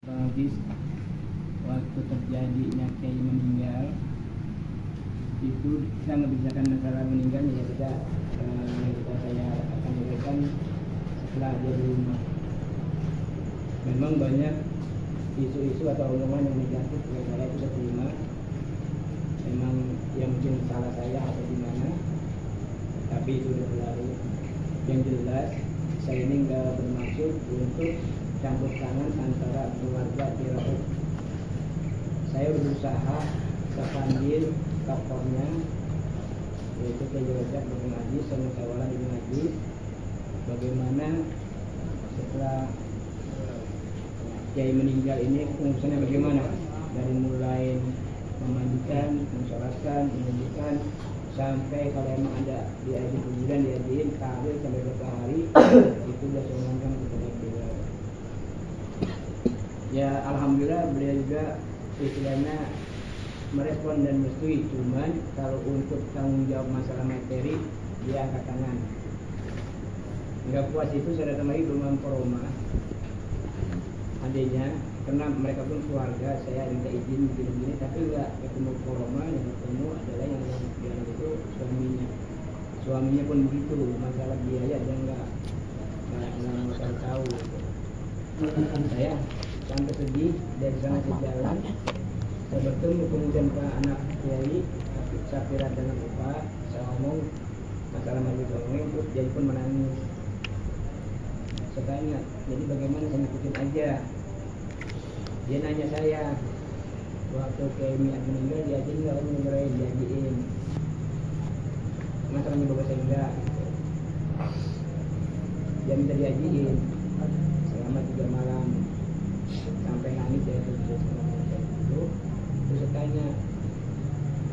Habis waktu terjadinya Kiai meninggal itu kita nggak bicarakan masalah meninggalnya, ya kita saya akan berikan setelah dia di rumah. Memang banyak isu-isu atau omongan yang negatif yang saya itu terima. Memang yang mungkin salah saya atau gimana, tapi itu sudah berlalu. Yang jelas saya ini nggak bermaksud untuk campur tangan antara keluarga Firaud. Saya berusaha panggil tokohnya, yaitu Kiai Rojak Ibn Aziz sama Sawalan Ibn Aziz, bagaimana setelah Kiai meninggal ini pengurusannya bagaimana, dari mulai memandikan, mensolatkan, menunjukkan, sampai kalau emang ada diajin kuburan, diajin tahlil sampai berapa hari itu sudah semuanya kepada beliau. Ya alhamdulillah beliau juga istilahnya merespon dan merestui, cuman kalau untuk tanggung jawab masalah materi dia angkat tangan. Nggak puas itu saya datang lagi ke rumah Poroma adanya, karena mereka pun keluarga, saya minta izin begini-begini, tapi nggak ketemu Poroma, yang ketemu adalah yang bilang itu suaminya pun begitu, masalah biaya dia nggak mau tahu. Saya sampai sedih dari sana sejalan, saya bertemu kemudian Pak anak Kiai Safira dengan Bapak, saya ngomong masalah majlis ngomong, terus dia pun menangis. Saya tanya, jadi bagaimana, saya ngikutin aja. Dia nanya saya, waktu Kiai Mi'at meninggal diajin nggak, kamu ngerain, diajiin. Masalahnya bapak saya enggak gitu. Dia minta diajiin selama 3 malam sampai nangis ya terus saya tanya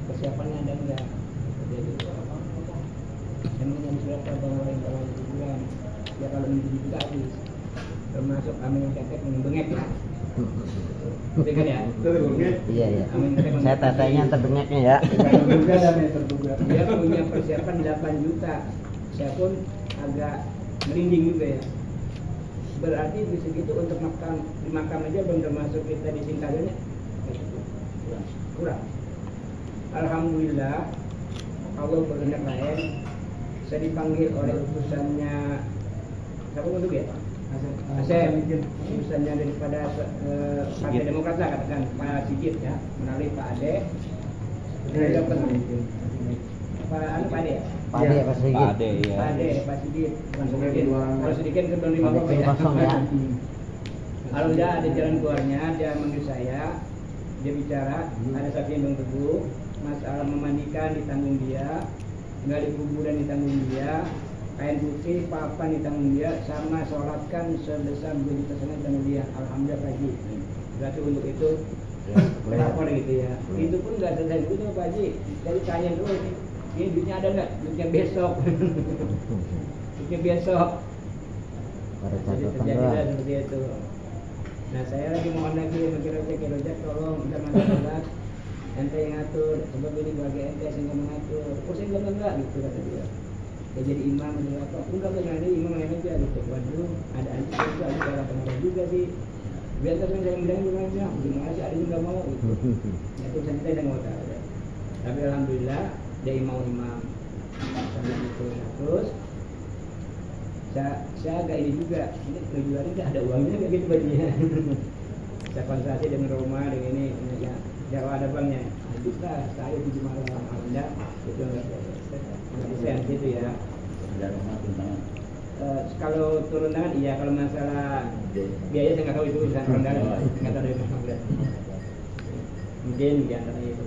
persiapannya ada enggak, dia gitu emang yang surat abang orang kalau kuburan ya, kalau menjadi juga habis, termasuk amin yang tetek bengek ya. Betul kan ya? Iya. Saya tatanya terbengeknya ya. Dia punya persiapan 8 juta. Saya pun agak merinding juga ya. Berarti di segitu untuk di makam aja belum termasuk kita di singkarannya. Kurang. Alhamdulillah Allah berkehendak lain. Saya dipanggil oleh utusannya siapa untuk ya? Saya utusannya daripada Partai Demokrat lah, katakan Pak Sigit ya, melalui Pak Ade. Pak Ade ya? Pak Sigit. Pak Sigit. Kalau sedikit sebelum 5 ya. Alhamdulillah ada jalan keluarnya, dia manggil saya, dia bicara, ada saksi yang teguh, masalah memandikan ditanggung dia, gali kuburan ditanggung dia, kain putih, papan ditanggung dia, sama sholatkan sebesar 2 juta setengah ditanggung dia. Alhamdulillah Pak Haji. Berarti untuk itu lapor gitu ya. Itu pun nggak selesai dulu Pak Haji. Jadi tanya dulu, ini duitnya ada nggak? Duitnya besok. Duitnya besok. Jadi terjadilah seperti itu. Nah saya lagi mohon lagi Kiai Rojak, tolong udah masalah ente yang ngatur, sebab ini bagi ente sehingga mengatur. Oh saya bilang enggak gitu kata dia. Dia jadi imam atau apa? Enggak jadi imam lain aja gitu. Waduh, ada aja juga, ada orang juga sih. Biasa kan saya bilang gimana sih, ada juga mau gitu. Itu saya tidak mau tahu. Tapi alhamdulillah dia imam sampai itu. Terus saya agak ini juga, ini tujuan ini ada uangnya kayak gitu bajunya. Saya konsultasi dengan Roma dengan ini ya, Jawa ada banknya. Bisa saya 7 malam Anda itu nggak gitu ya. Kalau turun tangan iya, kalau masalah biaya saya nggak tahu, itu bisa turun tangan nggak tahu dari mana. Mungkin di antara itu.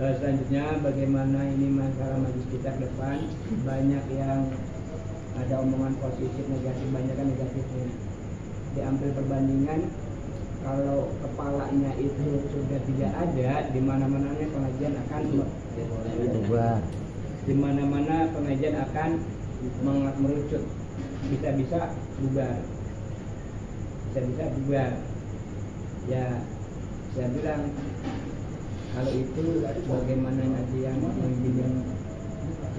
Selanjutnya bagaimana ini masalah majlis kita ke depan, banyak yang ada omongan positif negatif, banyak kan negatifnya. Diambil perbandingan, kalau kepalanya itu sudah tidak ada, di mana-mananya pengajian akan bubar. Di mana-mana pengajian akan merucut, bisa-bisa bubar. Ya, saya bilang kalau itu bagaimana nanti yang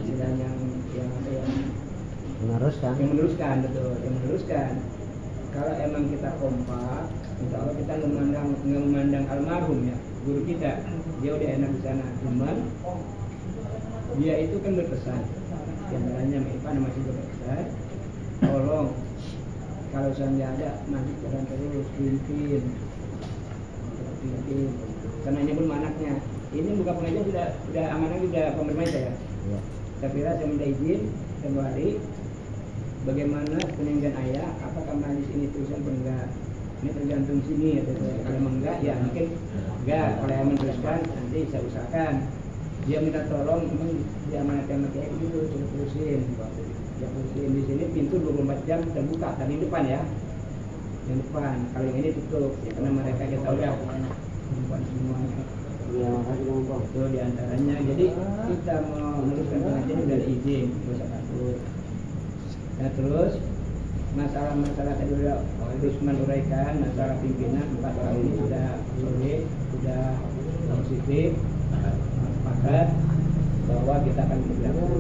istilahnya yang apa ya? Meneruskan, betul, yang meneruskan. Kalau emang kita kompak, insya Allah kita memandang almarhum ya, guru kita, dia udah enak di sana. Cuman dia itu kan berpesan, diantaranya Pak masih berpesan, tolong kalau saya ada masih jalan terus pimpin, karena ini belum anaknya. Ini buka pengajian sudah amanah, sudah kompromi saya. Ya. Saya kira saya minta izin kembali. Bagaimana peninggian ayah? Apakah majlis ini tulisan atau enggak? Ini tergantung sini. Kalau enggak, ya mungkin enggak. Kalau yang meneruskan, nanti saya usahakan. Dia minta tolong, memang diamanatkan kayak gitu, terusin. Ya terusin di sini pintu 24 jam terbuka dari depan ya. Yang depan. Kalau yang ini tutup, ya, karena mereka kita udah bukan semuanya. Iya, makasih Bang. Itu diantaranya. Jadi kita mau meneruskan pengajian dari izin, terus takut. Nah terus masalah-masalah tadi udah Rusman uraikan, masalah pimpinan 4 orang ini sudah solid, sudah positif, sepakat bahwa kita akan bergabung.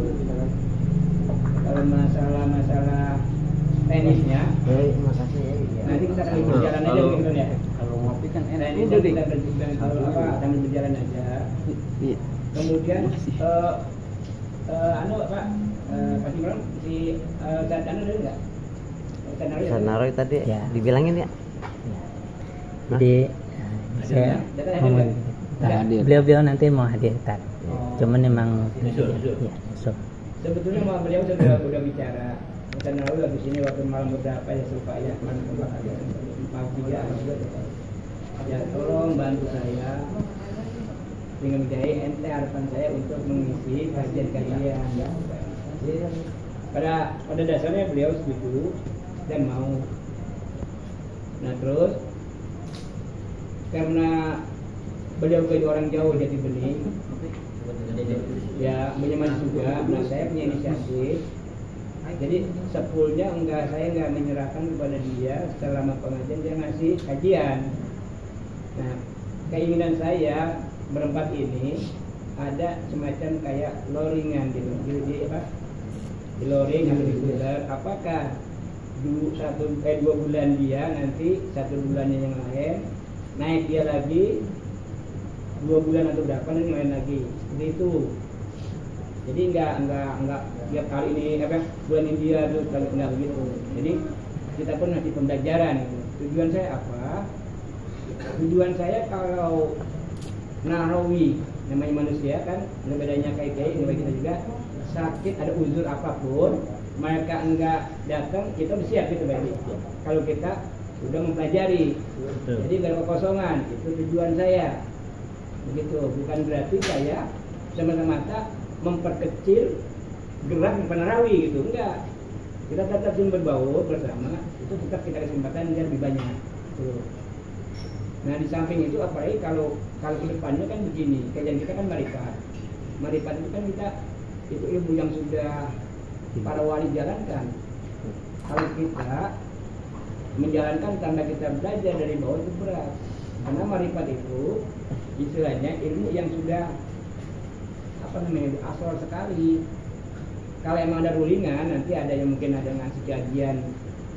Kalau masalah tenisnya, makasih ya. nanti kita akan berjalan aja mungkin ya. Kalau ngopi kan enak. Ini kita akan berjalan aja. Kemudian Pak Pak Imran si Sadana ada enggak? Sanaro tadi ya dibilangin ya. Jadi saya beliau nanti mau hadirkan. Cuman memang ya, so. Sebetulnya sama beliau sudah bicara. Sanaro di sini waktu malam berapa ya supaya pagi ya tolong bantu saya dengan menjadi ente harapan saya untuk mengisi kajian kalian ya. Pada dasarnya beliau setuju dan mau. Nah terus karena beliau jadi orang jauh jadi bening ya menyemangat juga. Nah saya punya inisiatif. Jadi sepulnya saya enggak menyerahkan kepada dia selama pengajian, dia ngasih kajian. Nah keinginan saya berempat ini ada semacam kayak loringan gitu, di loring atau di bulan. Apakah 2 bulan dia, nanti 1 bulannya yang lain naik dia lagi 2 bulan atau berapa nanti lain lagi, seperti itu. Jadi enggak tiap kali ini bulan ini dia tuh kali enggak begitu. Jadi kita pun nanti pembelajaran gitu. Tujuan saya apa? Tujuan saya kalau narawi namanya manusia kan, bedanya kayak kita juga sakit ada uzur apapun mereka enggak datang kita bersiap gitu berarti. Kalau kita sudah mempelajari, jadi enggak ada kekosongan. Itu tujuan saya. Begitu, bukan berarti saya semata-mata memperkecil gerak penarawi gitu, enggak. Kita tetap berbaur bersama, itu tetap kita kesempatan biar lebih banyak. Tuh. Nah di samping itu apalagi kalau ke depannya kan begini, kajian kita kan marifat. Marifat itu kan kita itu ilmu yang sudah para wali jalankan. Kalau kita menjalankan tanpa kita belajar dari bawah itu berat. Karena marifat itu istilahnya ilmu yang sudah asal sekali. Kalau emang ada rulingan nanti ada yang mungkin ada ngasih kajian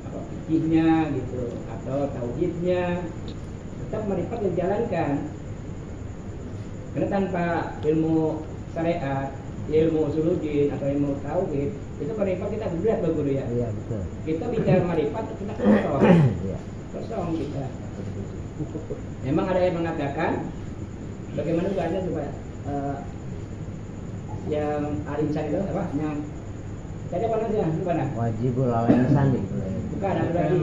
fikihnya gitu atau tauhidnya, tetap marifat dijalankan. Karena tanpa ilmu syariat, ilmu usuluddin atau ilmu tauhid itu marifat kita berat Pak Guru ya. Iya betul. Kita bicara marifat kita kosong. Kosong kita. Memang ada yang mengatakan bagaimana juga coba yang alimsan itu apa? Yang tadi apa namanya? Gimana? Wajibul alimsan itu. Bukan ada lagi.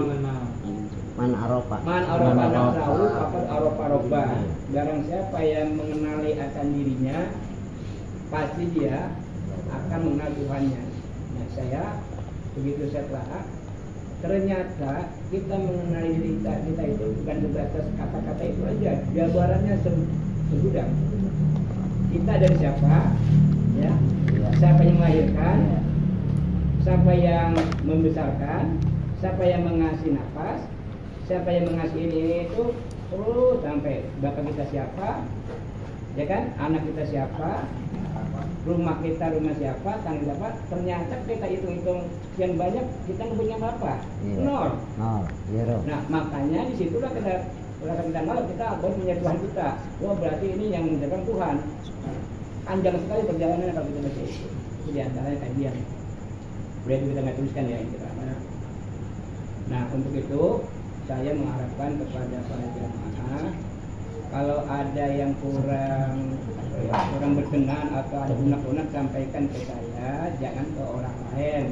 Man arofa. Man arofa nafsahu faqad arofa rabbah. Barang siapa yang mengenali akan dirinya, pasti dia akan mengenal Tuhannya. Nah, saya begitu saya telah ternyata kita mengenali diri kita itu bukan sebatas kata-kata itu aja. Jabarannya segudang. Kita dari siapa? Ya. Siapa yang melahirkan? Siapa yang membesarkan? Siapa yang mengasih nafas? Siapa yang mengasih ini itu terus sampai bapak kita siapa? Ya kan? Anak kita siapa? Rumah kita siapa? Tangga siapa? Ternyata kita hitung-hitung yang banyak kita nggak punya apa? Nol. Zero. Nah makanya disitulah kita rasa minta maaf kita baru punya Tuhan kita. Wah berarti ini yang menjadikan Tuhan. Panjang sekali perjalanannya kalau kita baca itu. Itu diantaranya kajian. Boleh kita nggak tuliskan ya ini kita. Nah untuk itu saya mengharapkan kepada para jamaah, kalau ada yang kurang berkenan atau ada unek-unek sampaikan ke saya, jangan ke orang lain.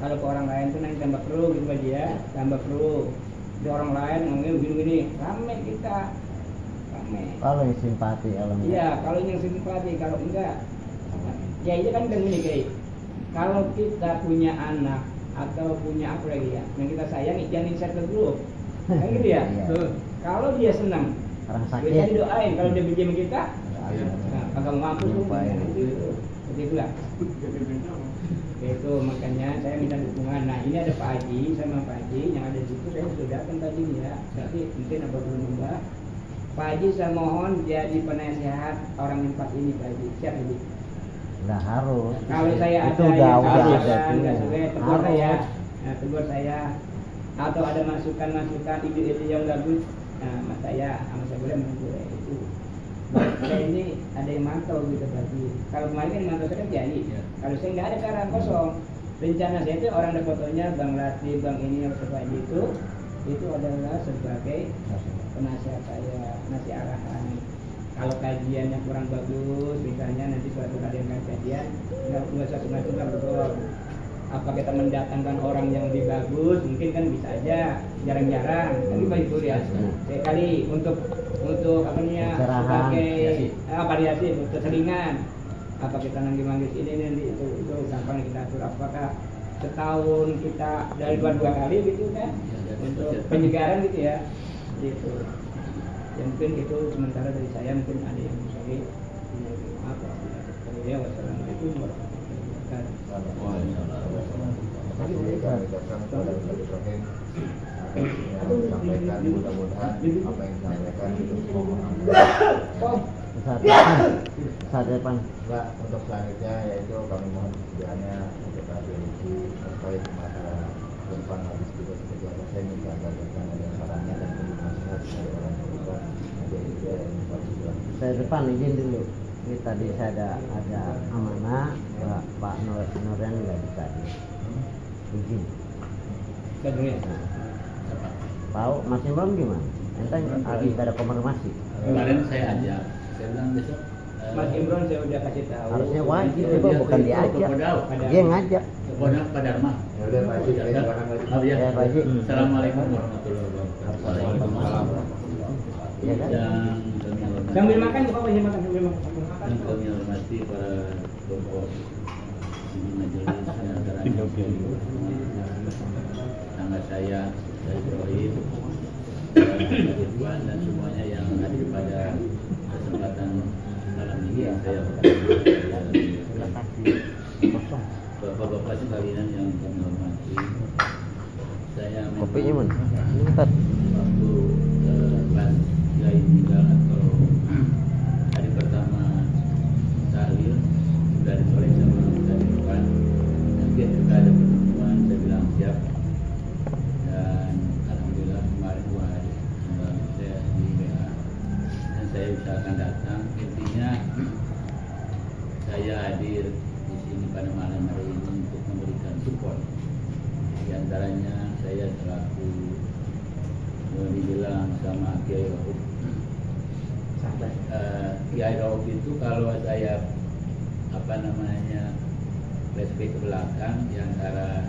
Kalau ke orang lain itu nanti tambah kru gitu aja ya, tambah kru. Di orang lain ngomongin begini-gini, rame kita, rame. Kalau yang simpati, kalau iya, kalau yang simpati, kalau enggak, ya itu kan gini kayak, kalau kita punya anak atau punya apa lagi ya, yang kita sayangi jangan di-share ke grup, kan gitu ya. Iya. Kalau dia senang, orang kita sakit, didoain. Kalau dia benci sama kita, nah, kagak mampu tuh, Lupain. begitulah. Itu makanya saya minta dukungan. Nah ini ada Pak Haji sama Pak Haji yang ada di situ, saya sudah datang tadi ya. Tapi mungkin apa belum mbak. Pak Haji saya mohon jadi penasehat orang empat ini Pak Haji. Siap Haji? udah harus. Kalau saya itu ada udah yang ada salah, nggak sesuai, tegur harus. saya. Nah, tegur saya. Atau ada masukan-masukan ide-ide yang bagus, nah mas saya sama saya boleh menegur itu. Saya ini ada yang mantau gitu Haji. Kalau kemarin kan mantau saya kan Kiai. Kalau saya nggak ada karang kosong. Rencana saya itu orang ada fotonya Bang Lati, Bang ini yang seperti itu adalah sebagai penasihat saya, ngasih arahan. Kalau kajiannya kurang bagus, misalnya nanti suatu hari yang kajian, nggak usah tunggal betul. Apa kita mendatangkan orang yang lebih bagus, mungkin kan bisa aja, jarang-jarang. Tapi baik itu ya. Sekali untuk apa namanya sebagai variasi, keseringan. Apa kita manggil ini itu gampang kita atur. Apakah setahun kita dari dua kali gitu kan untuk penyegaran gitu ya, gitu. Ya mungkin itu sementara dari saya, mungkin ada yang bisa maaf ya. Wassalamualaikum warahmatullahi wabarakatuh. Sampaikan mudah-mudahan apa yang disampaikan itu Saat depan Pak, untuk selanjutnya yaitu kami mohon kesediaannya untuk radiologi terkait masalah depan habis juga seperti apa saya minta agar ada sarannya dan nasihat dari orang tua ada juga yang saya depan izin dulu. Ini tadi saya ada amanah Pak Nurian nggak bisa izin. Tahu Mas Imron gimana? Entah harus ada konfirmasi. Kemarin saya ajak, saya bilang besok Mas Imron saya udah kasih tahu. Harusnya wajib itu bukan diajak. Dia ngajak. kepada Pak Dharma. ya udah Pak Haji, ya, Oh iya. Ya, Pak Haji. Assalamualaikum warahmatullahi wabarakatuh. Waalaikumsalam. Ya kan? Yang kami hormati, Sambil makan kok sambil makan yang kami hormati para tokoh di majelis tangga saya Ibrahim, Irfan dan semuanya yang hadir pada kesempatan malam ini. Saya bapak-bapak sekalian yang kami hormati, saya Kopinya memang mana? Ini bentar. waktu pas Gai meninggal atau hari pertama tahlil sudah disoleh sama dari depan, nanti kita ada pertemuan, saya bilang siap, dan alhamdulillah kemarin 2 hari saya di WA dan saya usahakan datang. Intinya saya hadir di sini pada malam hari ini untuk memberikan support. Di antaranya saya selaku dibilang sama Kiai Rauf. Kiai Rauf itu kalau saya flashback ke belakang, di antara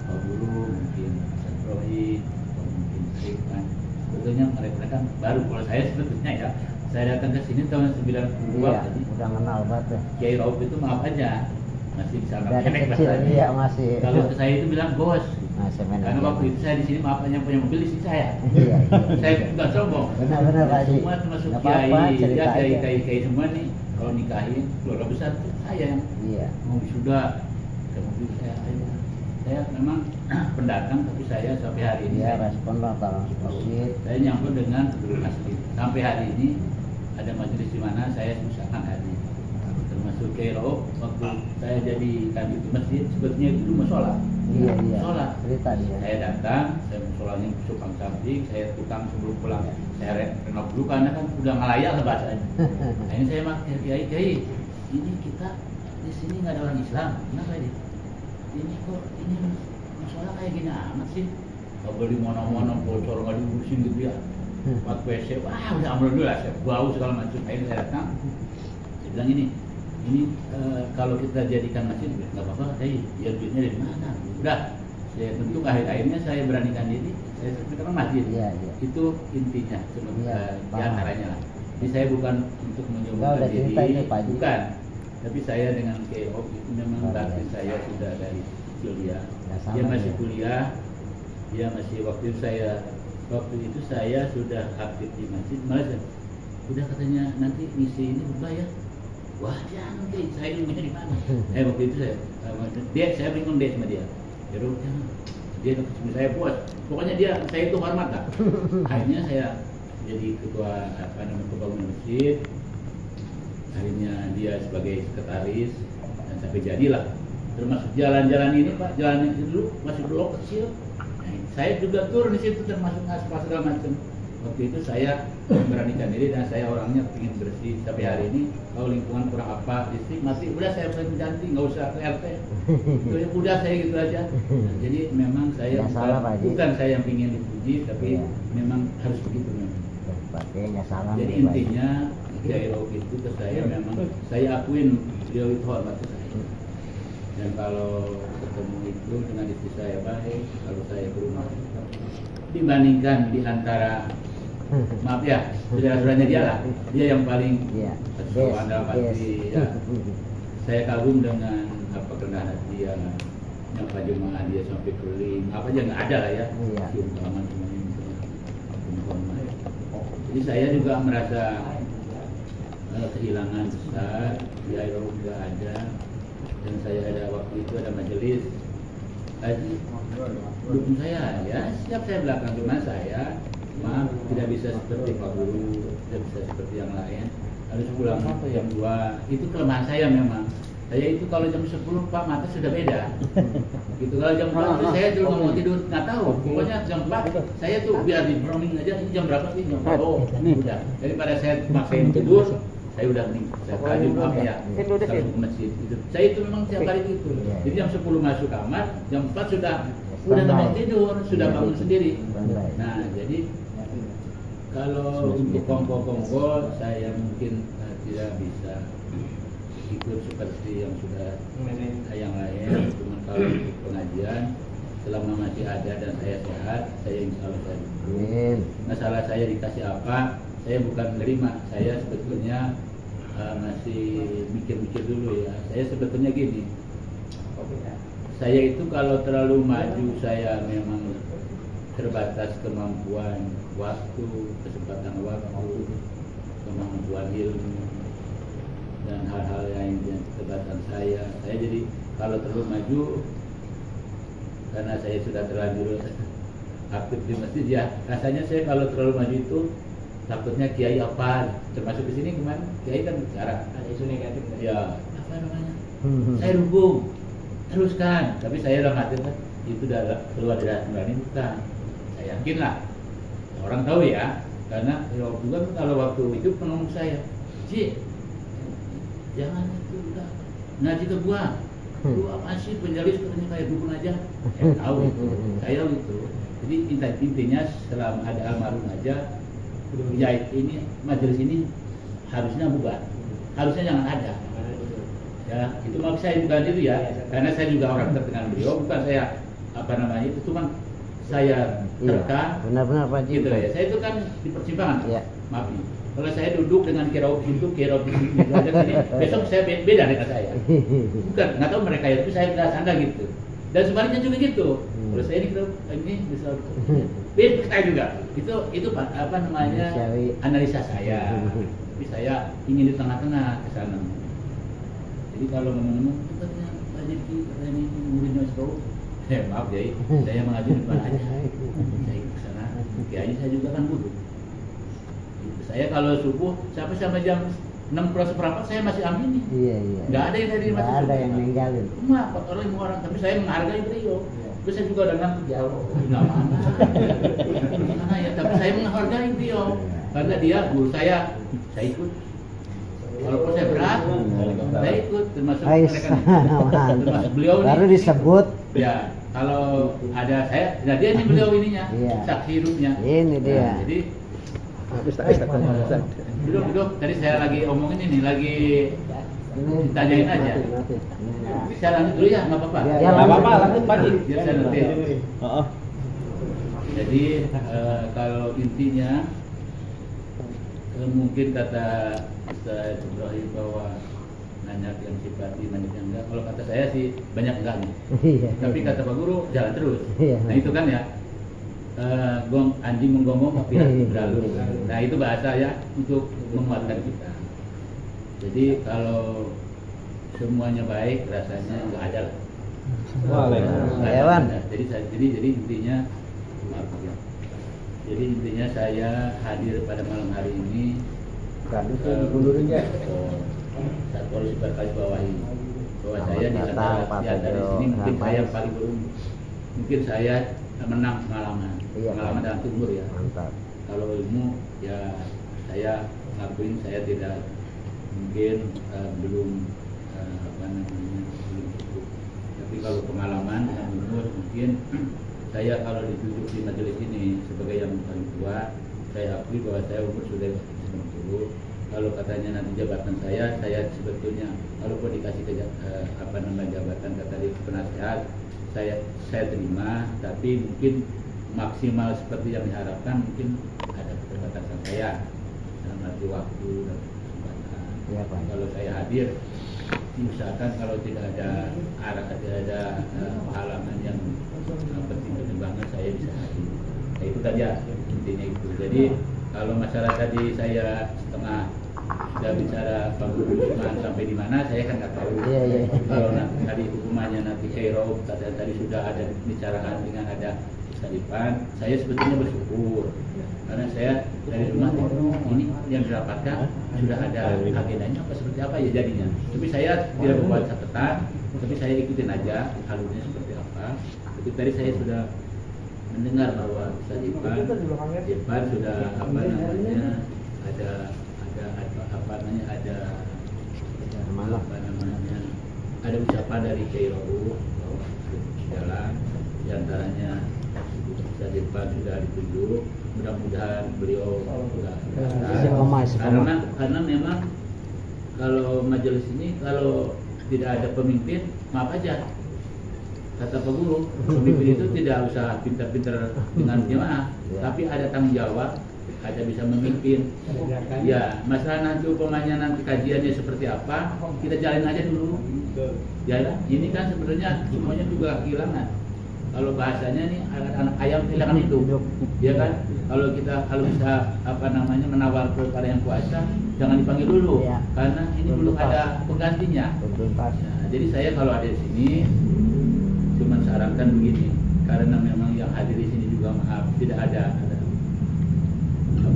Pak Guru mungkin Satroid atau mungkin Srikan, sebetulnya mereka kan baru. Kalau saya sebetulnya ya, saya datang ke sini tahun 92 Iya, tadi. udah kenal banget ya. Kiai Rauf itu maaf aja masih bisa Dari naik kecil bahasanya. iya masih. Kalau ke saya itu bilang bos, Masih main. karena waktu itu saya di sini maaf hanya punya mobil di sini saya. Iya. Saya bukan sombong. Benar-benar Pak Haji. Semua termasuk Nggak apa-apa, kiai, cerita ya aja. kiai semua nih. Kalau nikahin keluarga besar tuh saya yang Iya. mau wisuda ke mobil saya memang pendatang, tapi saya sampai hari ini Iya, respon lah kalau masjid. saya nyambut dengan asli. Sampai hari ini ada majelis di mana saya usahakan hadir, termasuk masuk ke Eropa, waktu saya jadi kadif di masjid, sebetulnya itu mau sholat. Iya. Sholat. Cerita dia. Saya datang, saya mau sholatnya tukang samping, saya tukang sebelum pulang. Saya renov dulu karena kan udah ngelayak lah bahasanya. Nah ini saya makin kiai, ini kita di sini nggak ada orang Islam, kenapa ini? Ini kok ini masalah kayak gini amat sih? Kalau beli mono-mono bocor nggak diurusin gitu ya. Buat WC, wah udah alhamdulillah, saya bau segala macam. Akhirnya saya datang, saya bilang ini kalau kita jadikan masjid nggak apa-apa, ya duitnya dari mana? Udah, saya bentuk akhirnya saya beranikan diri, saya sekarang masjid. Iya. Itu intinya, di antaranya lah. Jadi saya bukan untuk menyembuhkan diri, bukan. Tapi saya dengan KO itu memang bakti saya sudah dari kuliah. Dia masih kuliah, dia masih waktu itu saya sudah aktif di masjid, malah udah katanya nanti misi ini berubah ya. Wah jangan deh, saya ilmunya di mana? Waktu itu saya bingung deh sama dia. Dia ketemu saya puas. Pokoknya saya itu hormat lah. Akhirnya saya jadi ketua pembangunan masjid. Akhirnya dia sebagai sekretaris dan sampai jadilah. Termasuk jalan-jalan ini Pak, jalan itu dulu masih blok kecil. Nah, saya juga turun di situ termasuk aspal segala macam. Waktu itu saya memberanikan diri dan saya orangnya ingin bersih. Sampai hari ini kalau lingkungan kurang apa, listrik mati, udah saya ganti, nggak usah ke RT. Itu udah saya gitu aja. Nah, jadi memang saya bukan saya yang ingin dipuji, tapi memang harus begitu memang. Jadi intinya Kiai Rauf itu ke saya memang saya akuin beliau itu hormat ke saya. Dan kalau ketemu itu dengan istri saya baik, kalau saya ke rumah dibandingkan di antara maaf ya, saudara-saudaranya dia lah, dia yang paling dalam hati ya. Saya kagum dengan kerendahan hati dia, nyapa jemaah dia sampai keliling, apa aja nggak ada lah ya, cium tangan semuanya hormat. Jadi saya juga merasa kehilangan besar, di Aerob nggak ada, dan saya ada waktu itu ada majelis, haji, dukung saya, ya siap saya belakang cuma saya. Maaf, tidak bisa seperti Pak Guru, tidak bisa seperti yang lain. Harus pulang jam 2. Itu kelemahan saya memang. Saya itu kalau jam 10 Pak mata sudah beda. Gitu kalau jam 4 saya dulu mau tidur nggak tahu. Pokoknya jam 4 saya tuh biar di browsing aja ini jam berapa sih? Jam 4. Oh, udah. Daripada saya maksain tidur, saya udah nih. Saya tajam apa ya? Kalau ke masjid itu. Saya itu memang tiap hari gitu. Jadi jam 10 masuk kamar, jam 4 sudah mau tidur, sudah bangun sendiri. Nah, jadi kalau untuk kongko-kongko saya mungkin tidak bisa ikut seperti yang sudah yang lain. Cuma kalau untuk pengajian selama masih ada dan saya sehat, saya insya Allah saya dukung. Masalah saya dikasih apa, saya bukan menerima. Saya sebetulnya masih mikir-mikir dulu ya. Saya sebetulnya gini, saya itu kalau terlalu maju saya memang terbatas kemampuan waktu, kesempatan waktu, kemampuan ilmu dan hal-hal yang keterbatasan saya. Saya jadi kalau terlalu maju karena saya sudah terlanjur aktif di masjid ya, rasanya saya kalau terlalu maju itu takutnya kiai apa, termasuk di sini kemarin kiai kan bicara ada isu negatif ya, apa namanya, saya dukung teruskan, tapi saya dalam hati kan itu udah keluar dari nurani bukan. Saya yakin lah orang tahu ya, karena juga kalau waktu itu pengomong saya, Ji, jangan itu udah ngaji ke gua, lu apa sih penjalis katanya kayak dukun aja, saya tahu itu, saya gitu. Jadi intinya selama ada almarhum aja, ya ini majelis ini harusnya bubar, harusnya jangan ada. Ya itu maksud saya bukan itu ya, karena saya juga orang dekat dengan beliau, bukan saya apa namanya itu, cuma saya terka benar-benar Pak Ji. Gitu ya. Saya itu kan di persimpangan. Iya. Maaf nih. Kalau saya duduk dengan Kiraup itu di sini, besok saya beda dengan saya. Bukan, nggak tahu mereka itu saya berasangka gitu. Dan sebaliknya juga gitu. Kalau saya ini bisa beda saya juga. Itu apa namanya analisa saya. Tapi saya ingin di tengah-tengah ke sana. Jadi kalau ngomong-ngomong itu katanya banyak katanya ini muridnya sekolah. Maaf ya, saya mengaji di depan aja. Saya ke sana, kayaknya saya juga kan butuh. Saya kalau subuh sampai jam 6/4 saya masih amini. Iya, iya. Nggak ada yang tadi Nggak masuk. ada yang ninggalin. Cuma 4 orang 5 orang, tapi saya menghargai beliau. Terus saya juga udah ngantuk ya, nggak mana. Mana ya, tapi saya menghargai beliau karena dia guru saya ikut. Walaupun saya berat, saya ikut termasuk mereka, termasuk beliau baru nih. disebut. Ya, kalau ada saya, nah dia ini beliau ininya, Iya. saksi hidupnya. Ini dia. Nah, jadi duduk, tadi saya lagi omongin ini, lagi ditanyain aja. Saya lanjut dulu ya, nggak apa-apa. Ya, Nggak apa-apa, lanjut Pak Haji. Biar saya ngerti. Oh, Jadi kalau intinya mungkin kata Ustaz Ibrahim bahwa banyak yang simpati, banyak yang enggak. Kalau kata saya sih banyak enggaknya. Iya. Tapi kata Pak Guru jalan terus. Iya. Nah itu kan ya, anjing menggonggong tapi berlalu. Nah itu bahasa ya untuk menguatkan kita. Jadi kalau semuanya baik, rasanya nggak ada lah. Hewan. Jadi intinya maaf ya. Jadi intinya saya hadir pada malam hari ini. Satu harus berkali bawahi bahwa saya di antara sini mungkin saya paling beruntung. Mungkin saya menang pengalaman, Iya, pengalaman dalam umur ya. Mantap. Kalau ilmu ya saya ngakuin saya tidak mungkin belum belum cukup. Tapi kalau pengalaman dalam umur mungkin saya kalau ditunjuk di majelis ini sebagai yang paling tua, saya akui bahwa saya umur sudah 90. Kalau katanya nanti jabatan saya sebetulnya kalaupun dikasih jabatan kata di penasehat, saya terima, tapi mungkin maksimal seperti yang diharapkan mungkin ada keterbatasan saya dalam arti waktu dan kesempatan. Iya, Pak. Kalau saya hadir, diusahakan kalau tidak ada halangan yang penting banget saya bisa hadir. Nah, itu tadi ya intinya itu. Jadi kalau masalah tadi saya setengah sudah bicara Pak Guru Usman sampai di mana saya kan nggak tahu. Iya, iya. Kalau tadi hukumannya nanti Cairo tadi sudah ada pembicaraan dengan ada Ustadipan, saya sebetulnya bersyukur karena saya dari rumah ini yang dirapatkan sudah ada agendanya apa seperti apa ya jadinya. Tapi saya tidak membuat catatan, tapi saya ikutin aja alurnya seperti apa. Itu tadi saya sudah mendengar bahwa Ustadipan sudah ada ucapan dari Cairo bahwa jalan diantaranya Ustadipan sudah ditunjuk, mudah-mudahan beliau karena memang kalau majelis ini kalau tidak ada pemimpin maaf aja kata Pak Guru, pemimpin itu tidak usah pintar-pintar dengan jemaah, tapi ada tanggung jawab, ada bisa memimpin. Ya, masalah nanti umpamanya nanti kajiannya seperti apa, kita jalin aja dulu. Ya, ini kan sebenarnya semuanya juga kehilangan. Kalau bahasanya nih anak ayam kehilangan hidup, ya kan? Kalau bisa menawar kepada yang kuasa, jangan dipanggil dulu, ya. Karena ini belum ada penggantinya. Nah, jadi saya kalau ada di sini cuma sarankan begini, karena memang yang hadir di sini juga maaf tidak ada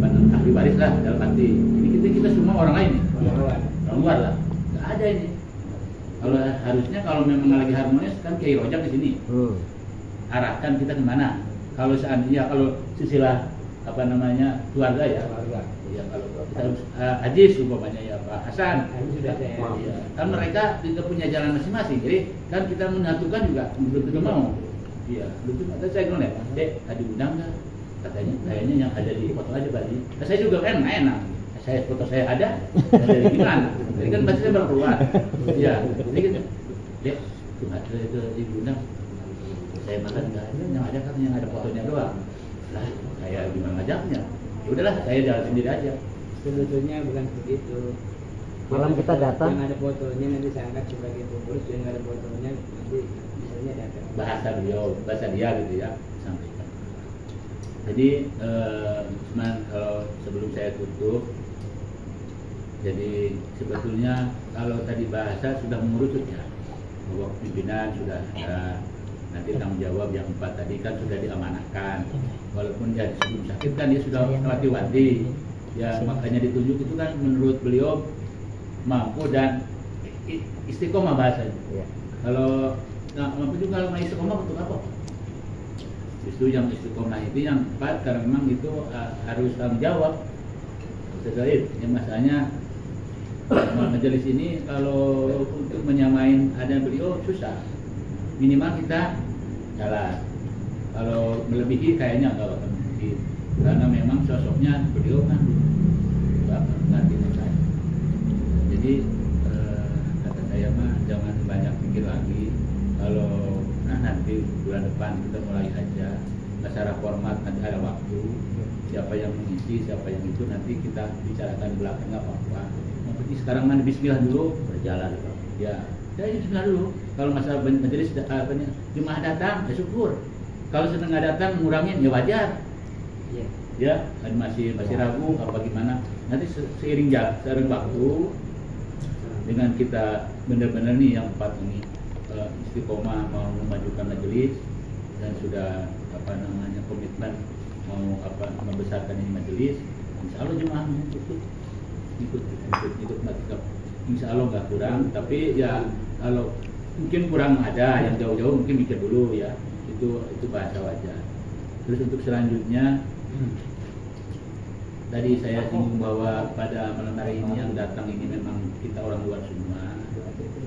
ahli waris lah dalam arti ini kita semua orang lain nih, orang luar lah, nggak ada ini. Kalau harusnya kalau memang lagi harmonis kan Kiai Rojak di sini, arahkan kita kemana? Kalau seandainya kalau sisilah keluarga ya, ya kalau kita harus Aziz umpamanya ya Pak Hasan, ya, kan mereka juga punya jalan masing-masing, jadi kan kita menyatukan juga belum tentu mau. Iya, belum tentu. Saya bilang ya, tadi undang nggak? Katanya, kayaknya yang ada di foto aja Pak. Nah, saya juga kan enak. Saya foto saya ada dari gimana? Jadi kan pasti saya baru keluar. Iya, jadi kan, dek, cuma itu diundang. Saya makan nggak ada, yang ada kan yang ada fotonya doang. Lah, saya gimana ngajaknya? Ya udahlah, saya jalan sendiri aja. Sebetulnya bukan begitu. Malam kita datang. Yang ada fotonya nanti saya angkat sebagai pengurus, yang ada fotonya nanti misalnya datang. Bahasa dia gitu ya, sampaikan. Jadi cuman kalau sebelum saya tutup, jadi sebetulnya kalau tadi bahasa sudah mengerucut ya, bahwa pimpinan sudah ada, nanti tanggung jawab yang 4 tadi kan sudah diamanahkan, walaupun dia sebelum sakit kan dia sudah wanti-wanti, ya makanya ditunjuk itu kan menurut beliau mampu dan istiqomah bahasanya. Iya. Kalau nggak mampu juga kalau nggak istiqomah untuk apa? Justru yang istiqomah itu yang tepat karena memang itu harus tanggung jawab. Sesuai, yang masalahnya majelis ini kalau untuk menyamain ada beliau susah. Minimal kita jalan. Kalau melebihi kayaknya nggak akan mungkin. Karena memang sosoknya beliau kan nggak ngerti saya. Jadi kata saya mah jangan banyak pikir lagi. Kalau nanti bulan depan kita mulai aja secara format, nanti ada waktu siapa yang mengisi, siapa yang itu nanti kita bicarakan di belakang nggak apa-apa. Yang penting sekarang mana bismillah dulu berjalan. Ya, jadi bismillah dulu. Kalau masalah majelis jemaah datang, ya syukur. Kalau sedang nggak datang, ngurangin ya wajar. Ya, masih ragu apa gimana. Nanti seiring waktu dengan kita benar-benar nih yang empat ini istiqomah mau memajukan majelis dan sudah komitmen mau membesarkan ini majelis, insya Allah jemaah ikut mantap. Insya Allah nggak kurang, tapi ya kalau mungkin kurang ada yang jauh-jauh mungkin mikir dulu ya, itu bahasa wajar. Terus untuk selanjutnya tadi saya singgung bahwa pada malam hari ini yang datang ini memang kita orang luar semua.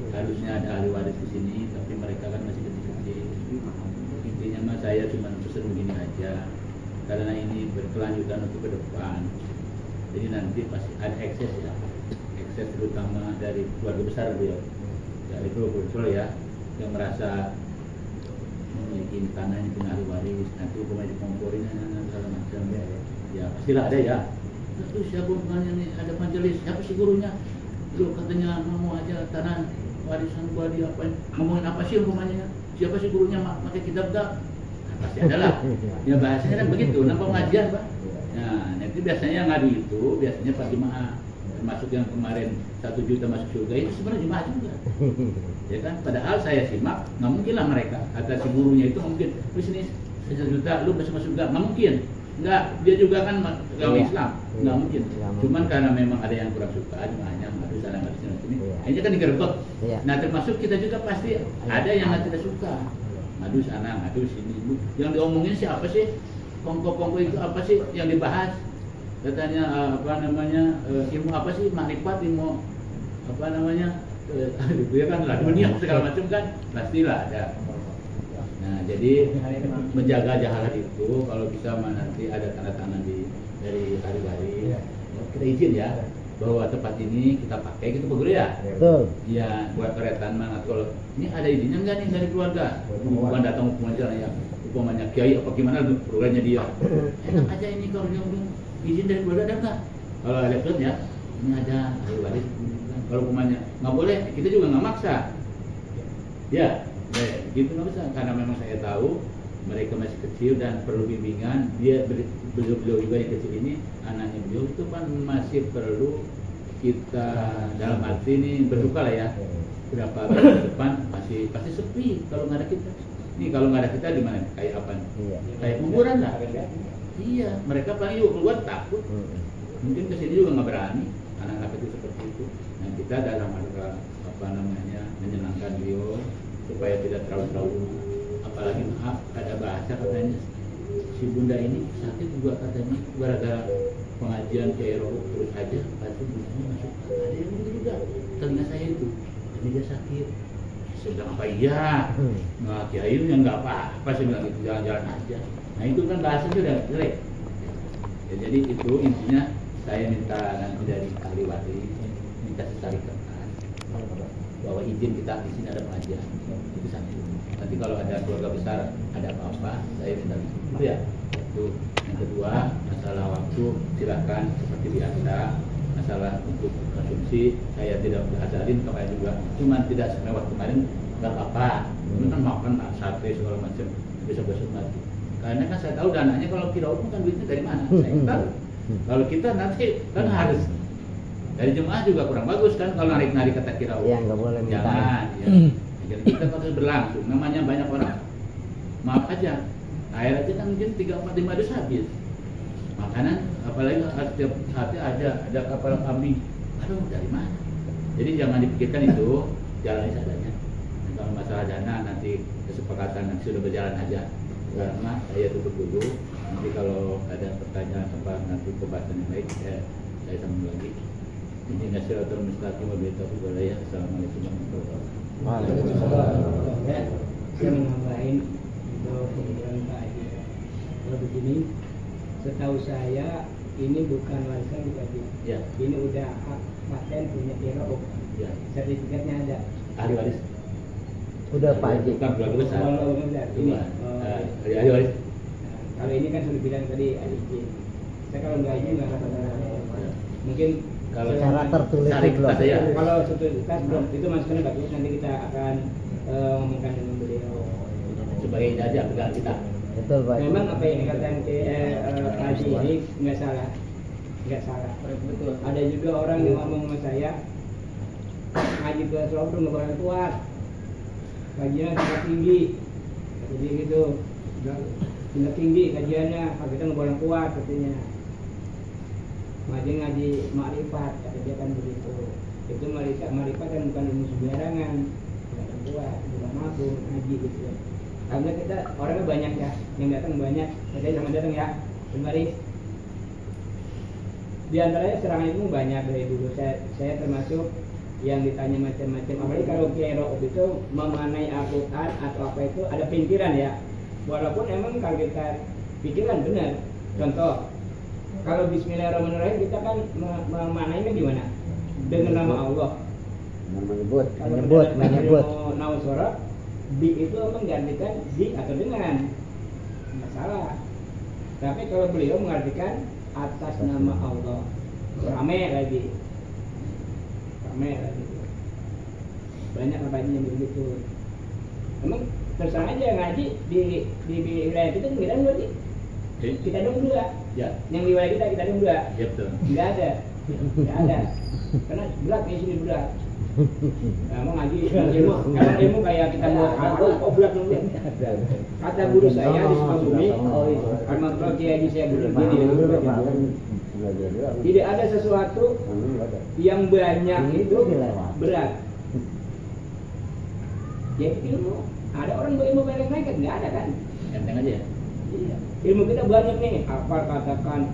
Harusnya ada ahli waris di sini, tapi mereka kan masih kecil-kecil. Intinya mah saya cuma pesan begini aja, karena ini berkelanjutan untuk ke depan. Jadi nanti pasti ada ekses ya, ekses terutama dari keluarga besar beliau, dari keluarga ya, yang merasa memiliki tanah yang punya ahli waris, nanti hukumnya dikomporin segala macam ya pastilah ada ya. Itu siapa bukannya nih ada majelis, siapa sih gurunya? Lu katanya mau aja tanah warisan gua diapain, ngomongin apa sih hukumannya, siapa sih gurunya pakai kitab gak? Nah, pasti ada lah ya bahasanya kan begitu, nampak pengajian Pak. Nah nanti biasanya ngadu itu biasanya Pak jemaah, termasuk yang kemarin 1 juta masuk surga itu sebenarnya jemaah juga ya kan, padahal saya simak nggak mungkin lah mereka kata si gurunya itu mungkin terus ini 1 juta lu masuk surga, nggak mungkin. Enggak, dia juga kan agama Islam, nggak mungkin. Cuman karena memang ada yang kurang suka, jemaahnya harus sana nggak sini. Akhirnya kan digerebek. Nah termasuk kita juga pasti ada yang tidak suka. Ngadu sana, ngadu sini. Yang diomongin siapa sih? Kongko-kongko itu apa sih yang dibahas? Katanya ilmu apa sih? Makrifat, ilmu apa namanya? Itu ya kan lah dunia segala macam kan pastilah ada. Nah, jadi menjaga jahalat itu kalau bisa nanti ada tanda tangan dari hari-hari kita izin ya bahwa tempat ini kita pakai gitu Pak Guru ya. Betul. Ya buat keretan mana kalau ini ada izinnya enggak nih dari keluarga? Bukan datang hukum aja ya. Hukumannya kiai apa gimana programnya dia. Enak aja ini kalau dia izin dari keluarga ada enggak? Kalau ada ya ini ada hari-hari. Kalau hukumannya nggak boleh, kita juga nggak maksa. Ya. Gitu nggak bisa, karena memang saya tahu mereka masih kecil dan perlu bimbingan. Beliau juga yang kecil ini, anaknya beliau itu kan masih perlu kita dalam arti ini berduka lah ya. Berapa tahun ke depan pasti sepi kalau nggak ada kita. Nih kalau nggak ada kita di mana? Kayak apa? Kayak kuburan lah. Iya, mereka paling juga keluar takut. Mungkin kesini juga nggak berani. Anak-anak itu seperti itu. Nah kita dalam rangka menyenangkan beliau supaya tidak terlalu apalagi maaf ada bahasa katanya si bunda ini sakit juga katanya gara-gara pengajian ke Eropa terus aja pasti bundanya masuk ada yang begitu juga telinga saya itu jadi dia sakit sedang apa iya nggak kiai yang nggak apa-apa sih bilang itu jalan-jalan aja. Nah itu kan bahasanya udah jelek ya, jadi itu intinya saya minta nanti dari ahli waris minta sekali kertas bahwa izin kita di sini ada pengajian itu satu. Nanti kalau ada keluarga besar ada apa-apa saya minta itu ya. Itu yang kedua masalah waktu silakan seperti biasa. Masalah untuk konsumsi saya tidak ajarin kepada juga, cuman tidak semewah kemarin nggak apa-apa. Kan makan sate segala macam besok-besok mati. Karena kan saya tahu dananya kalau kita kan duitnya dari mana saya tahu. Kalau kita nanti kan harus dari jemaah juga kurang bagus kan kalau narik-narik kata kira. Iya, nggak boleh minta. Jangan. Ya. Jadi kita harus berlangsung. Namanya banyak orang. Maaf aja. Air aja kan mungkin 3, 4, 5 dus habis. Makanan apalagi setiap saatnya ada kapal kambing. Aduh dari mana? Jadi jangan dipikirkan itu, jalani seadanya. Dan kalau masalah dana nanti kesepakatan nanti sudah berjalan aja. Karena saya tutup dulu. Nanti kalau ada pertanyaan apa nanti pembahasan yang baik, saya sambung lagi. Ini Nasiratul Mustaqim wabillahi taufiq wal hidayah. Assalamualaikum warahmatullahi wabarakatuh. Ya, saya menambahin untuk kemudian Pak Haji. Kalau begini, setahu saya ini bukan warisan dikasih. Ya, Ini udah hak paten punya Kero. ya. Sertifikatnya ada. Ahli waris. Udah Pak Haji. Bukan keluarga besar. Kalau enggak, ini. Ahli waris. Nah, kalau ini kan sudah bilang tadi ada izin. Saya kalau nggak izin nggak akan ada. Mungkin Kalau Secara tertulis syarikat belum. saya. kalau sertifikat belum itu masukannya bagus. Nanti kita akan ngomongkan dengan beliau. Sebagai aja pegang kita. Betul Pak Haji. Memang apa yang dikatakan Pak Haji ini nggak salah, nggak salah. Betul. Ada juga orang yang ngomong sama saya, ngaji ke Solo nggak boleh kuat, kajian sangat tinggi, jadi gitu, sangat tinggi kajiannya, kita nggak boleh kuat katanya. Ngaji makrifat, kata dia kan begitu. Itu makrifat kan bukan ilmu sembarangan, nggak kuat, bukan mampu ngaji gitu. Karena kita orangnya banyak ya, yang datang banyak, saya sama datang ya, kemarin. Di antaranya serangan itu banyak dari dulu. Saya termasuk yang ditanya macam-macam. Apalagi kalau Kiai Rauf itu memanai Al-Quran atau apa itu ada pinggiran ya. Walaupun emang kalau kita pikiran benar. Contoh, kalau Bismillahirrahmanirrahim kita kan memanainya gimana? Dengan nama Allah. Menyebut, Kalau menyebut. Nama suara bi itu menggantikan di atau dengan, nggak salah. Tapi kalau beliau mengartikan atas nama Allah, rame lagi, banyak apa yang begitu. Emang terserah aja ngaji di wilayah kita nggak ada sih. Kita dong dua. Ya, Yang di wilayah kita dong dua. ya betul. Nggak ada. Karena berat di sini berat. Emang ngaji ilmu, kalau ilmu kayak kita mau aku kok berat dong. Kata guru saya di Sukabumi, karena kalau Kiai saya begini, tidak ada sesuatu yang banyak itu berat. Ya ilmu, ada orang berilmu banyak naik nggak ada kan? Enteng aja ya. Iya. Ilmu kita banyak nih, apa katakan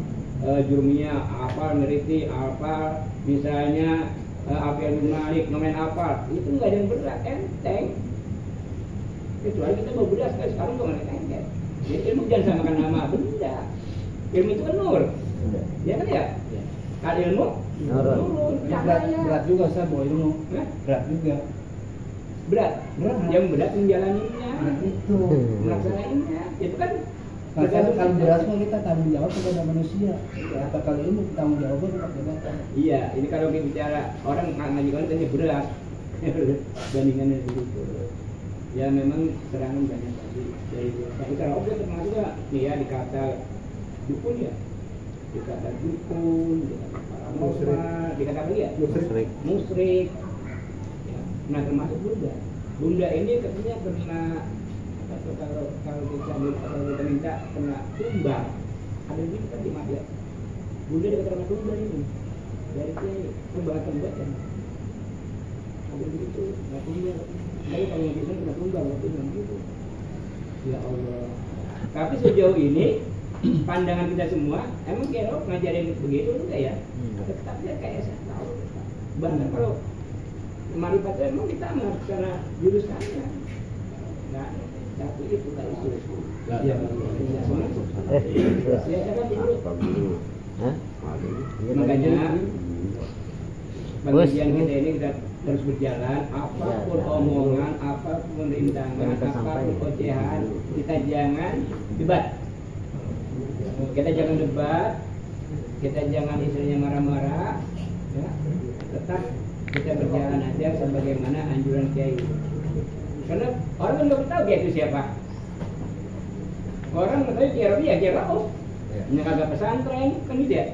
jurumnya, apa neriti, apa misalnya apa yang menarik, nomen apa, itu nggak ada yang berat, enteng. Kecuali kita mau berat sekarang kok nggak enteng. Jadi ilmu jangan samakan nama benda. Ilmu itu kan nur, ya kan ya? Kalau ilmu, Nur. Berat juga saya bawa ilmu. Hah? Berat juga. berat. Yang berat menjalaninya, Itu. melaksanainnya, itu kan. Makanya kalau berat mah kita tanggung jawab kepada manusia. Apa kalau ilmu tanggung jawabnya kepada Allah. Iya, ini kalau kita bicara orang ngaji orang tanya berat, bandingannya begitu. Ya memang serangan banyak tadi dari tapi kalau obat termasuk ya dikata dukun ya, dikata dukun, dikata paranormal, dikata apa ya? Musrik. Ya, nah termasuk Bunda ini katanya pernah kalau kita minta kena tumbang, ada juga kan di Madya. Bunda dekat sama tumbang ini dari Kiai pembahasan baca. Ada begitu, nggak tumbang. Tapi kalau yang bisa kena tumbang, waktu itu. Ya Allah. Tapi sejauh ini pandangan kita semua, emang Kiai ngajarin begitu enggak ya? Tetap dia kayak saya tahu. Bahkan kalau marifat emang kita harus karena jurusannya. Nah, tapi itu kan itu. Ya, makanya bagian kita ini kita terus berjalan, apapun omongan, apapun rintangan, apapun ocehan, kita jangan debat. Kita jangan debat, kita jangan istilahnya marah-marah, ya. Tetap kita berjalan aja sebagaimana anjuran Kiai. Karena orang kan nggak tahu Kiai itu siapa. Orang nggak tahu Kiai Rauf. Nggak kagak pesantren kan gitu ya.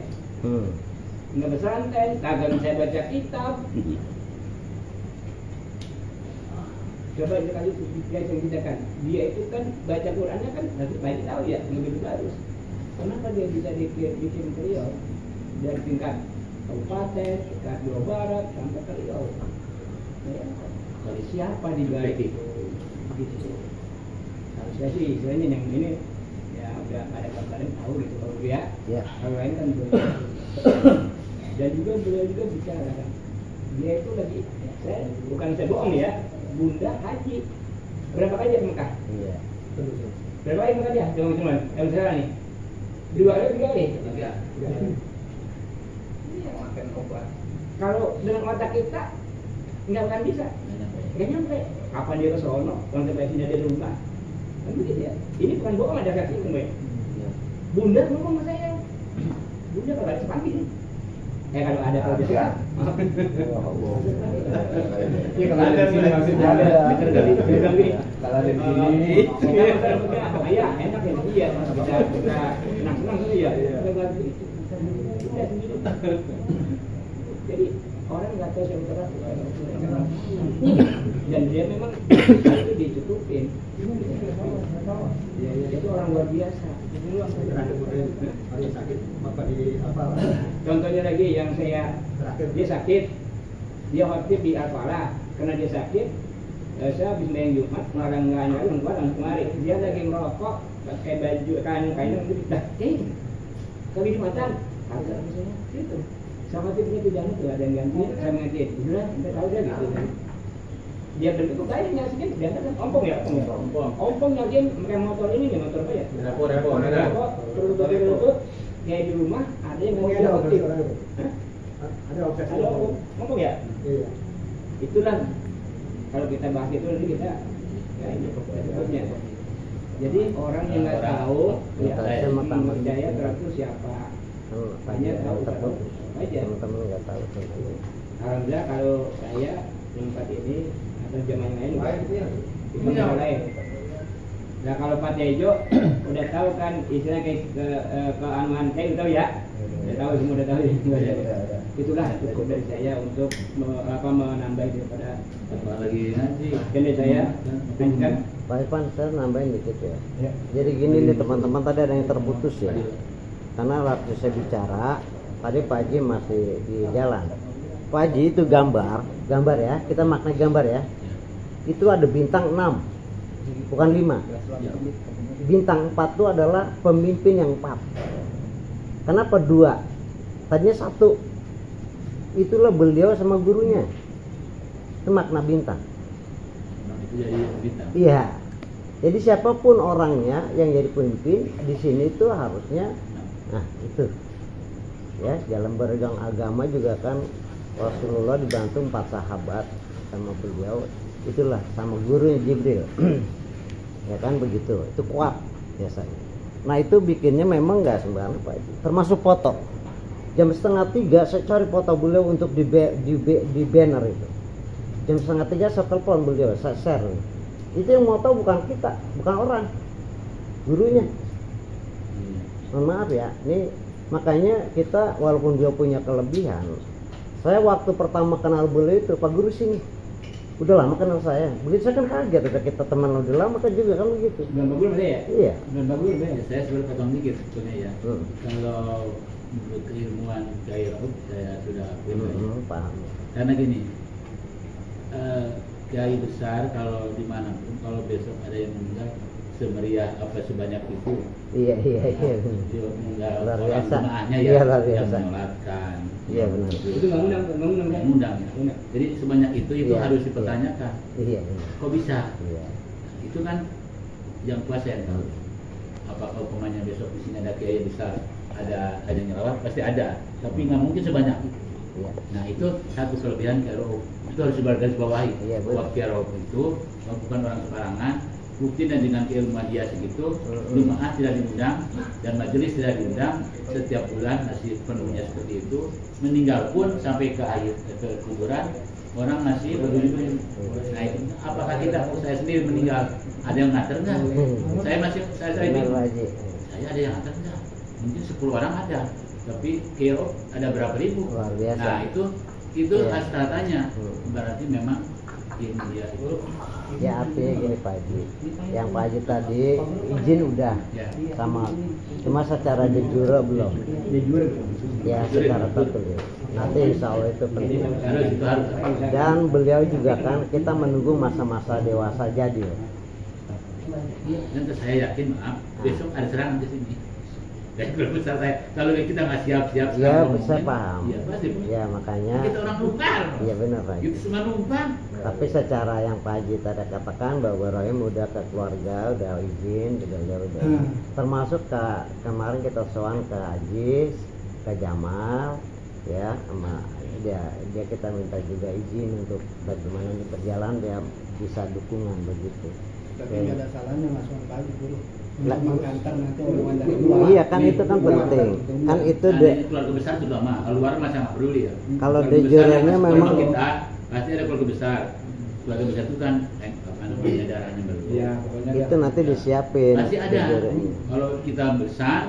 Nggak pesantren, kagak bisa baca kitab. Coba kali Kiai yang kita kan, dia itu kan baca Qurannya kan banyak tahu ya, lebih bagus. Kenapa dia bisa bikin beliau dari tingkat kabupaten, tingkat Jawa Barat, sampai ke Riau. Ya, dari siapa di balik itu? Gitu. Harusnya sih istilahnya yang ini ya udah ada kabarin tahu gitu kalau dia. Ya. Kalau lain kan belum. Dan juga beliau juga bicara kan, dia itu lagi, ya, saya bohong ya, Bunda haji. Berapa kali dia ke Mekah? Iya. Berapa kali Mekah dia? Teman-teman, yang sekarang nih, 2 kali, 3 kali. Ini yang makan obat. Kalau dengan otak kita nggak akan bisa, nggak nyampe. Kapan dia ke sono? Konsekuensinya dia di rumah. Kan begitu ya. Ini bukan bohong, ada saksi Mbak. Bunda ngomong sama saya. Bunda kalau ada sepanggil. Kalau ada kalau bisa. Maaf. Iya kalau ada sih maksudnya ada. Kalau ada di sini. Iya enak ya. Iya bisa senang-senang sih ya. Jadi orang nggak tahu yang keras dan dia memang itu dicukupin. Itu orang luar biasa. Contohnya lagi yang dia sakit, dia khotib di Al-Falah karena dia sakit. Saya habis main Jumat ngarang kemarin dia lagi merokok pakai baju kain kali Jumatan harga misalnya itu sama tipnya tidak tuh ada yang ganti saya mengajiin udah kita tahu dia gitu kan dia bentuk kainnya sedikit dia kan ompong dia pakai motor ini ya motor apa ya repot terus kayak di rumah ada yang mau ada ompong ya iya. Itulah kalau kita bahas itu nanti kita ya ini pokoknya jadi orang yang nggak tahu ya percaya terus siapa banyak tahu aja teman-teman nggak tahu. Alhamdulillah kalau saya tempat ini atau jamaah lain itu yang lain. Nah kalau Pak Tejo udah tahu kan istilahnya kayak keanuan saya udah tahu ya, udah tahu semua udah tahu ya. Itulah cukup dari saya untuk menambah daripada apa lagi nanti. Jadi saya lanjutkan. Pak Irfan, saya nambahin dikit ya. Jadi gini nih teman-teman, tadi ada yang terputus ya. Karena waktu saya bicara, tadi Pak Haji masih di jalan. Pak Haji itu gambar ya, kita makna gambar ya. Itu ada bintang 6, bukan 5. Bintang 4 itu adalah pemimpin yang 4. Kenapa 2? Tadinya 1. Itulah beliau sama gurunya. Itu makna bintang. Itu jadi bintang. Iya. Jadi siapapun orangnya yang jadi pemimpin di sini itu harusnya, nah itu. Ya, dalam beragam agama juga kan Rasulullah dibantu 4 sahabat sama beliau, itulah sama gurunya Jibril. Ya kan begitu. Itu kuat biasanya. Nah, itu bikinnya memang enggak sembarangan Pak Haji. Termasuk foto. Jam 2:30 saya cari foto beliau untuk di banner itu. Jam 2:30 saya telepon beliau, saya share. Itu yang mau tahu bukan kita, bukan orang, gurunya. Mohon maaf ya, ini makanya kita walaupun dia punya kelebihan. Saya waktu pertama kenal beliau itu Pak Guru sini, udah lama kenal saya. Begitu saya kan kaget, udah kita teman udah lama kan juga kan begitu. Belum bagus ya? Iya. Belum bagus ya. Saya sebenarnya potong dikit sebetulnya ya. Kalau menurut keilmuan Cairo saya sudah paham. Karena gini, kiai besar kalau dimanapun kalau besok ada yang meninggal semeriah apa sebanyak itu. Iya. Meninggal Luar orang biasa. jemaahnya Iya, ya luar yang biasa. menyolatkan. Iya benar. Itu mengundang. Jadi sebanyak itu Iya, harus dipertanyakan. Iya. Kok bisa? Iya. Itu kan yang kuasa yang tahu. Apakah umpamanya besok di sini ada kiai besar, ada nyelawat pasti ada, tapi nggak mungkin sebanyak itu. Iya. Nah itu satu kelebihan Kiai itu harus digarisbawahi. Iya, bahwa Kiai itu bukan orang sembarangan. Bukti dan dengan keilmuan dia segitu, jemaah tidak diundang dan majelis tidak diundang, setiap bulan nasi penuhnya seperti itu. Meninggal pun sampai ke kuburan orang masih berdiri. Nah itu apakah saya sendiri meninggal ada yang nganter nggak? Saya bingung. Saya ada yang nganter nggak? Mungkin 10 orang ada, tapi ada berapa ribu? Luar biasa. Nah itu Iya. tanya berarti memang Iya itu. Ya artinya gini Pak Haji, yang Pak Haji tadi izin udah Ya. sama, cuma secara de jure belum. Ya secara tertulis. Nanti insya Allah itu penting. Harus. Dan beliau juga kan kita menunggu masa-masa dewasa jadi. Dan saya yakin besok ada serangan di sini. Dan kalau besar kalau kita nggak siap-siap. Ya saya paham. Iya pasti. Ya makanya. Kita orang numpang. Iya benar Pak Haji. Kita semua numpang. Tapi secara yang Pak Haji tadi katakan bahwa Rohim udah ke keluarga, udah izin, udah. Termasuk kemarin kita sowan ke Ajis, ke Jamal, ya, sama dia kita minta juga izin untuk bagaimana ini berjalan, dia bisa dukungan begitu. Tapi nggak ada salahnya masuk pagi dulu Lah, untuk mengantar nanti omongan dari luar. Iya kan itu kan penting. Kan itu Keluarga besar juga mah, keluar mah sangat peduli ya. kalau Keluarga de besar jurenya kan, memang kalau kita pasti ada keluarga besar. Keluarga besar itu kan punya darahnya baru. Iya, pokoknya itu nanti disiapin Pasti de ada. jurenya. Kalau kita besar,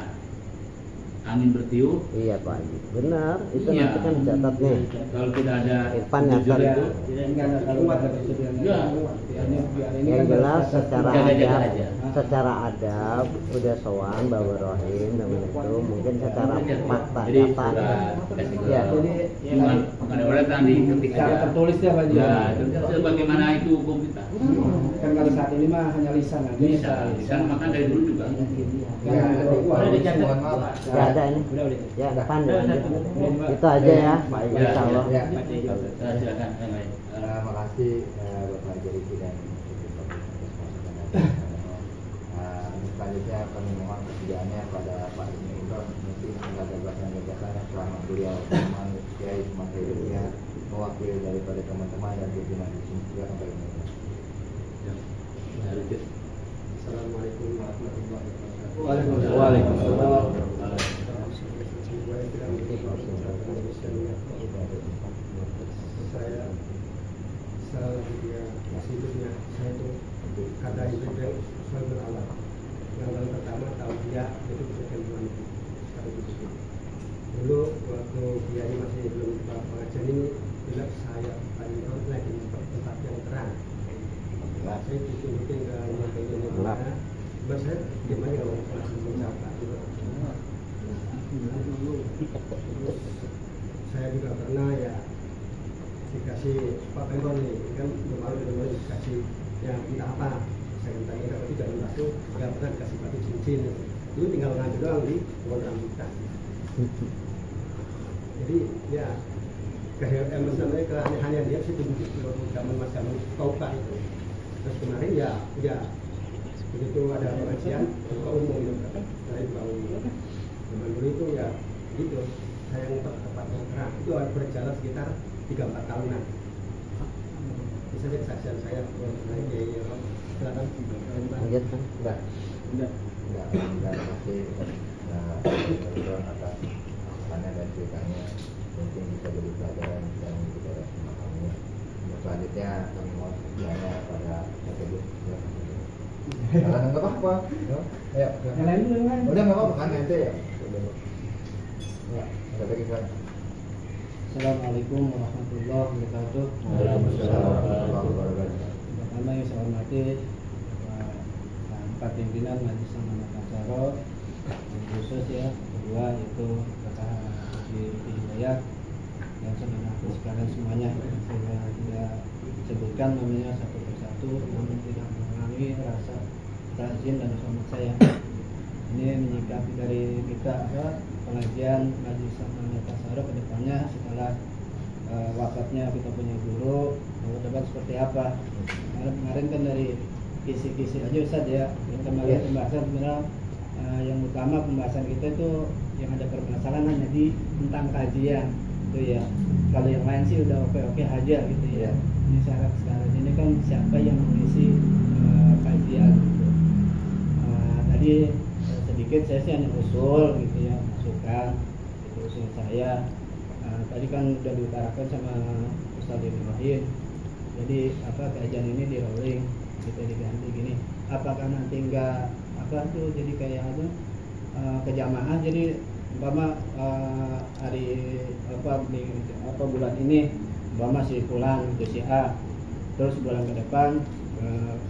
angin bertiup. Iya Pak Haji, benar. Itu Iya. nanti kan dicatat nih. Kalau tidak ada Irfan jujur nyatat. itu, nggak ada kalau ada persediaan. Iya. Biar ini Yang kan jelas ada- secara Jaga-jaga adab, aja. secara adab udah sowan bahwa Rohim dan itu mungkin secara fakta jadi data. kasih Ya. Jadi bukan ada orang yang diketik secara aja. tertulis ya Pak Haji. Ya, sebagaimana itu hukum kita. Kan kalau saat ini mah hanya lisan aja. Bisa makan dari dulu juga. Kan ada lisan. Mohon maaf. Ya ada ini. Ya depan ya. Itu aja ya Pak Haji, Ya, insyaallah. Ya. Silakan yang lain. Makasih Bapak Jeriki dan selanjutnya kami mohon kesediaannya pada Pak Ibnu Imron mungkin tinggal gagasan selama beliau teman Kiai Sumatera Indonesia mewakili daripada teman-teman dan pimpinan di sini juga sampai ini. Assalamualaikum warahmatullahi wabarakatuh. Waalaikumsalam. Saya selalu dia masih hidupnya saya itu kata itu dia selalu berawal. Yang paling pertama tahu dia itu kesukaan Tuhan itu satu itu. Dulu waktu dia ini masih belum pengajian ini bila saya paling lagi di tempat yang terang. Saya ditunjukin ke rumah bagian yang mana. Terus saya gimana kalau langsung mencapai itu. Terus saya juga pernah ya dikasih Pak Pemron nih kan kemarin dikasih yang minta apa saya tanya kalau tidak minta itu nggak pernah dikasih batu cincin itu tinggal ngambil doang di pohon rambutan. Jadi ya namanya keanehannya dia sih tunjuk waktu zaman Tauka itu. Terus kemarin ya begitu ada pengajian ke umum gitu kan dari ke umum. Zaman dulu itu ya gitu saya ngumpet tempat yang terang itu harus berjalan sekitar 3-4 tahunan. Bisa jadi kesaksian saya silakan. Lanjut kan? Enggak masih Imron atas masukannya dan ceritanya mungkin bisa jadi pelajaran dan kita memahaminya. Selanjutnya kami mohon kesediaannya pada tersebut. Enggak apa-apa. Ya. Yang lain dulu yang lain. Udah nggak apa-apa kan nanti ya. Ya, ada lagi kan. Assalamualaikum warahmatullahi wabarakatuh. Waalaikumsalam warahmatullahi wabarakatuh. Pertama yang saya hormati empat pimpinan Majelis Amanat Ansaro, yang khusus ya, kedua yaitu Bapak Haji Hidayat dan saudara sekalian semuanya. Saya tidak sebutkan namanya satu persatu, namun tidak mengurangi rasa rajin dan hormat saya. Ini menyikapi dari kita pengajian Majelis Amanat Ansaro ke depannya setelah wafatnya kita punya guru, lalu debat seperti apa. Kemarin kan dari kisi-kisi aja Ustaz ya, kita melihat pembahasan sebenarnya yang utama pembahasan kita itu yang ada permasalahan hanya di tentang kajian itu ya. Kalau yang lain sih udah oke-oke aja gitu ya. Ini syarat sekarang ini kan siapa yang mengisi kajian gitu. Tadi sedikit saya sih hanya usul gitu ya, masukan itu usul saya. Tadi kan udah diutarakan sama Ustaz Ibrahim. Jadi kajian ini di rolling, kita diganti gini. Apakah nanti enggak tuh jadi kayak kejamaah, jadi umpama hari bulan ini umpama si fulan itu si A terus bulan ke depan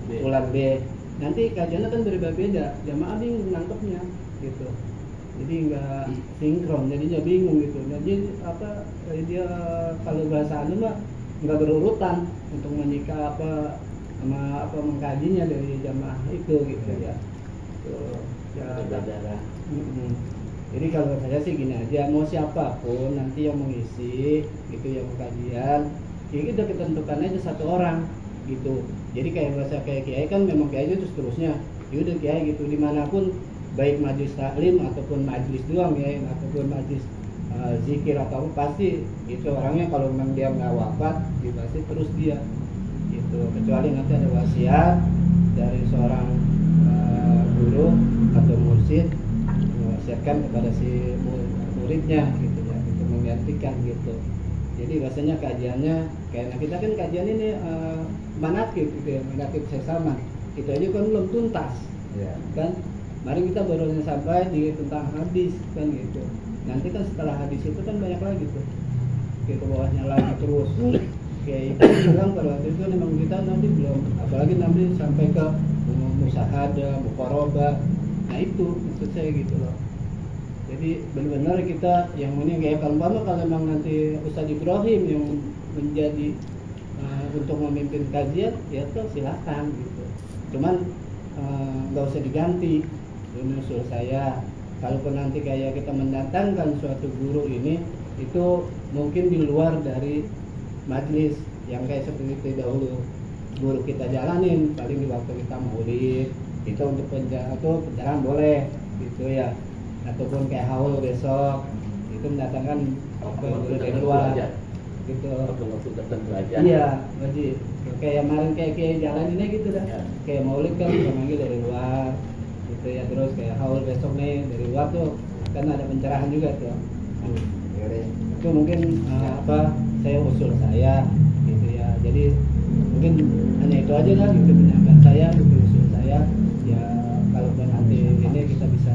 bulan B. Nanti kajiannya kan berbeda-beda, jamaah bingung nangkepnya gitu. Jadi nggak sinkron, jadinya bingung gitu. Jadi dia kalau bahasa anu mah nggak berurutan untuk menikah sama mengkajinya dari jamaah itu gitu ya. Tuh, ya. Jadi kalau saya sih gini aja, mau siapapun nanti yang mengisi gitu yang kajian, ya kita tentukan aja satu orang gitu. Jadi kayak bahasa kayak kiai kan memang kiai itu terusnya, yaudah kiai gitu dimanapun, baik majelis taklim ataupun majelis doang ya, ataupun majelis zikir atau apa, pasti itu orangnya kalau memang dia nggak wafat, dia pasti terus dia gitu. Kecuali nanti ada wasiat dari seorang guru atau mursyid mewasiatkan kepada si muridnya gitu ya, untuk menggantikan gitu. Jadi bahasanya kajiannya kayak kita kan kajian ini manakib gitu ya, manakib sesama itu aja kan belum tuntas kan. Mari kita baru sampai di tentang hadis kan gitu. Nanti kan setelah hadis itu kan banyak lagi tuh ke bawahnya lagi terus. Kayak itu bilang kalau hadis itu memang kita nanti belum, apalagi nanti sampai ke musyahadah, muqarabah. Nah itu maksud saya gitu loh. Jadi benar-benar kita yang ini kayak kalau memang nanti Ustadz Ibrahim yang menjadi untuk memimpin kajian, ya tuh silakan gitu. Cuman nggak usah diganti. Ini usul saya. Kalaupun nanti kayak kita mendatangkan suatu guru ini, itu mungkin di luar dari majelis yang kayak seperti itu dahulu guru kita jalanin, paling di waktu kita maulid, kita untuk pencerahan boleh gitu ya, ataupun kayak haul besok itu mendatangkan guru dari luar gitu. Waktu tertentu aja. Iya, wajib. Kayak kemarin kayak jalaninnya gitu dah. Kayak maulid kan bisa manggil dari luar gitu ya, terus kayak haul besok nih dari luar tuh kan ada pencerahan juga tuh. Itu mungkin saya usul saya gitu ya. Jadi mungkin hanya itu aja lah gitu pendapat saya, gitu usul saya ya. Kalau nanti ini kita bisa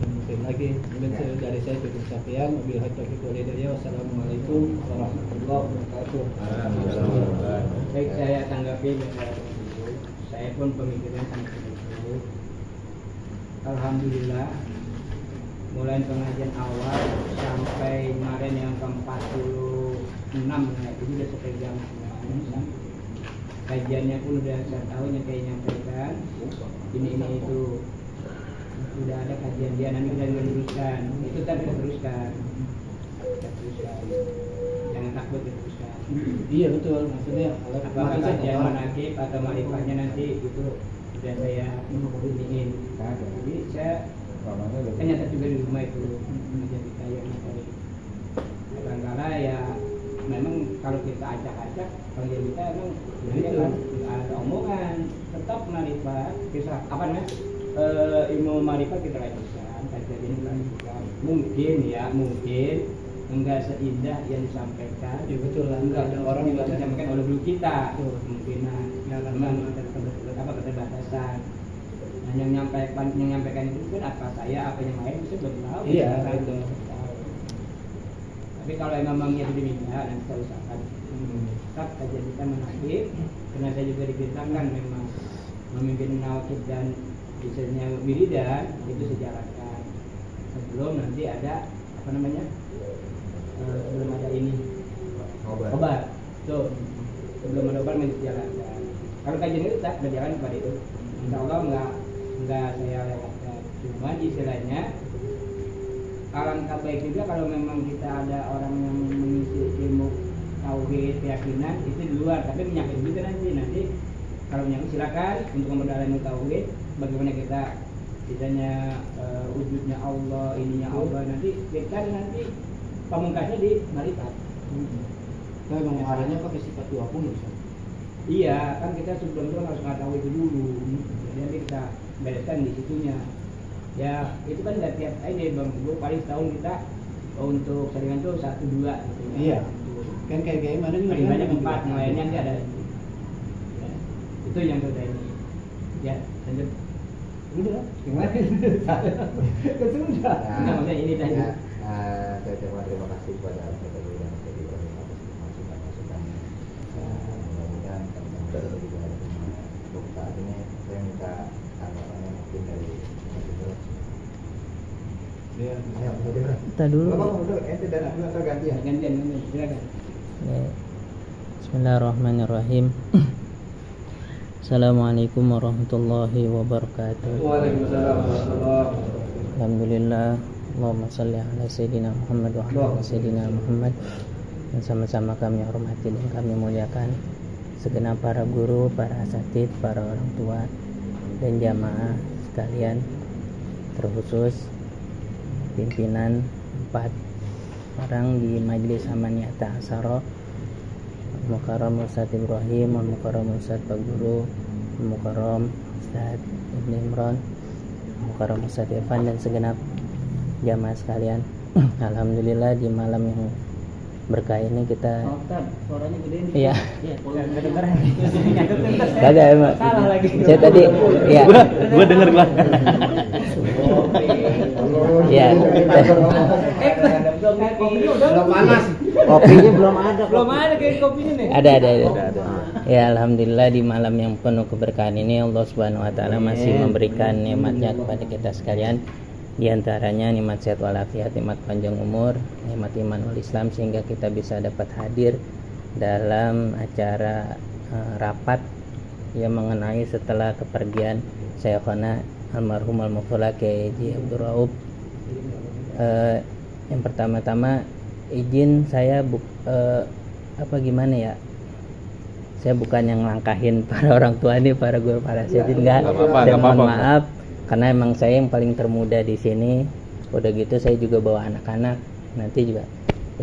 mungkin lagi. Mungkin dari saya cukup sekian. Wabillahi taufiq wal hidayah. Wassalamualaikum warahmatullahi wabarakatuh. Baik, saya tanggapi dengan saya pun pemikiran sangat begitu. Alhamdulillah, mulai pengajian awal sampai kemarin yang ke-46 ya, itu sudah sepegang semuanya. Kajiannya pun udah saya tahu kayak nyampaikan ini itu sudah ada kajian dia, nanti kita juga teruskan itu tadi kita teruskan, jangan takut diteruskan. Iya betul, maksudnya apakah kajian manakib atau marifahnya nanti itu sudah saya ingin. Jadi saya ternyata juga di rumah itu menjadi kayak tadi. Kadang-kadang ya memang kalau kita acak-acak, kalau kita emang kan ada omongan, tetap marifat kisah apa namanya ilmu marifat kita lanjutkan, kajian ini lanjutkan. Mungkin enggak seindah yang disampaikan. Ya betul lah, enggak ada orang yang disampaikan oleh guru kita. Kemungkinan memang keterbatasan. Yang menyampaikan itu kan apa saya, apa yang lain bisa belum tahu. Iya, betul. Tapi kalau memang itu diminta, nanti saya usahakan tetap kajian kita menakib, karena saya juga dibintangkan memang memimpin nawakib dan misalnya wiridan itu sejalankan sebelum nanti ada apa namanya sebelum ada ini obat tuh, sebelum ada obat masih dijalankan. Kalau kajian itu tetap berjalan pada itu, insya Allah enggak saya lewatkan. Cuma istilahnya alangkah baik juga kalau memang kita ada orang yang mengisi ilmu tauhid keyakinan itu di luar, tapi menyangkut juga nanti kalau menyangkut silakan untuk memperdalam ilmu tauhid, bagaimana kita kitanya wujudnya Allah, ininya Allah, nanti kita nanti pamungkasnya di marifat. Nah, memang arahnya pakai sifat 20 Ustaz. Iya, kan kita sebelum itu harus tahu itu dulu. Jadi nanti kita bereskan di situnya. Ya, itu kan udah tiap aja Bang Bu, paling setahun kita untuk saringan tuh 1-2 gitu. Iya. Kan kayak mana juga paling banyak 4, yang lainnya nanti ada. Ya, itu yang kita ini. Ya, lanjut. Udah, gimana? Sudah. Nah, maksudnya ini tadi. Saya terima kasih kepada Bapak Ibu dan Ibu atas masukan-masukannya. Mudah-mudahan Dia Ya, udah. Kita dulu. Udah, ente dan aku ganti ya. Gantian, silakan. Ya. Bismillahirrahmanirrahim. Assalamualaikum warahmatullahi wabarakatuh. Waalaikumsalam warahmatullahi wabarakatuh. Alhamdulillah. Allahumma salli ala Sayyidina Muhammad wa ala Sayyidina Muhammad. Yang sama-sama kami hormati dan kami muliakan segenap para guru, para asatidz, para orang tua dan jamaah sekalian, terkhusus pimpinan 4 orang di Majelis Amaniyata Asyara, Mukarram Ustadz Ibrahim, Mukarram Ustadz Pak Guru, Mukarram Ustadz Ibn Imran, Mukarram Ustadz Irfan dan segenap jamaah sekalian. Alhamdulillah di malam yang berkah ini kita Suaranya gede nih. iya Kedengeran. kagak emang Salah lagi. saya tadi ya Gua denger gua. ya Belum panas. Kopinya belum ada. Belum ada kayak kopinya nih. ada ya alhamdulillah di malam yang penuh keberkahan ini Allah Subhanahu wa taala masih memberikan nikmatnya kepada kita sekalian. Di antaranya nikmat sehat walafiat, nikmat panjang umur, nikmat iman wal Islam, sehingga kita bisa dapat hadir dalam acara rapat yang mengenai setelah kepergian Syekhona almarhum al-Muqalla Kiai Haji Abdul Rauf. Yang pertama-tama izin saya gimana ya? Saya bukan yang langkahin para orang tua ini, para guru, para asatidz, enggak. Saya mohon maaf karena emang saya yang paling termuda di sini. Udah gitu saya juga bawa anak-anak nanti juga.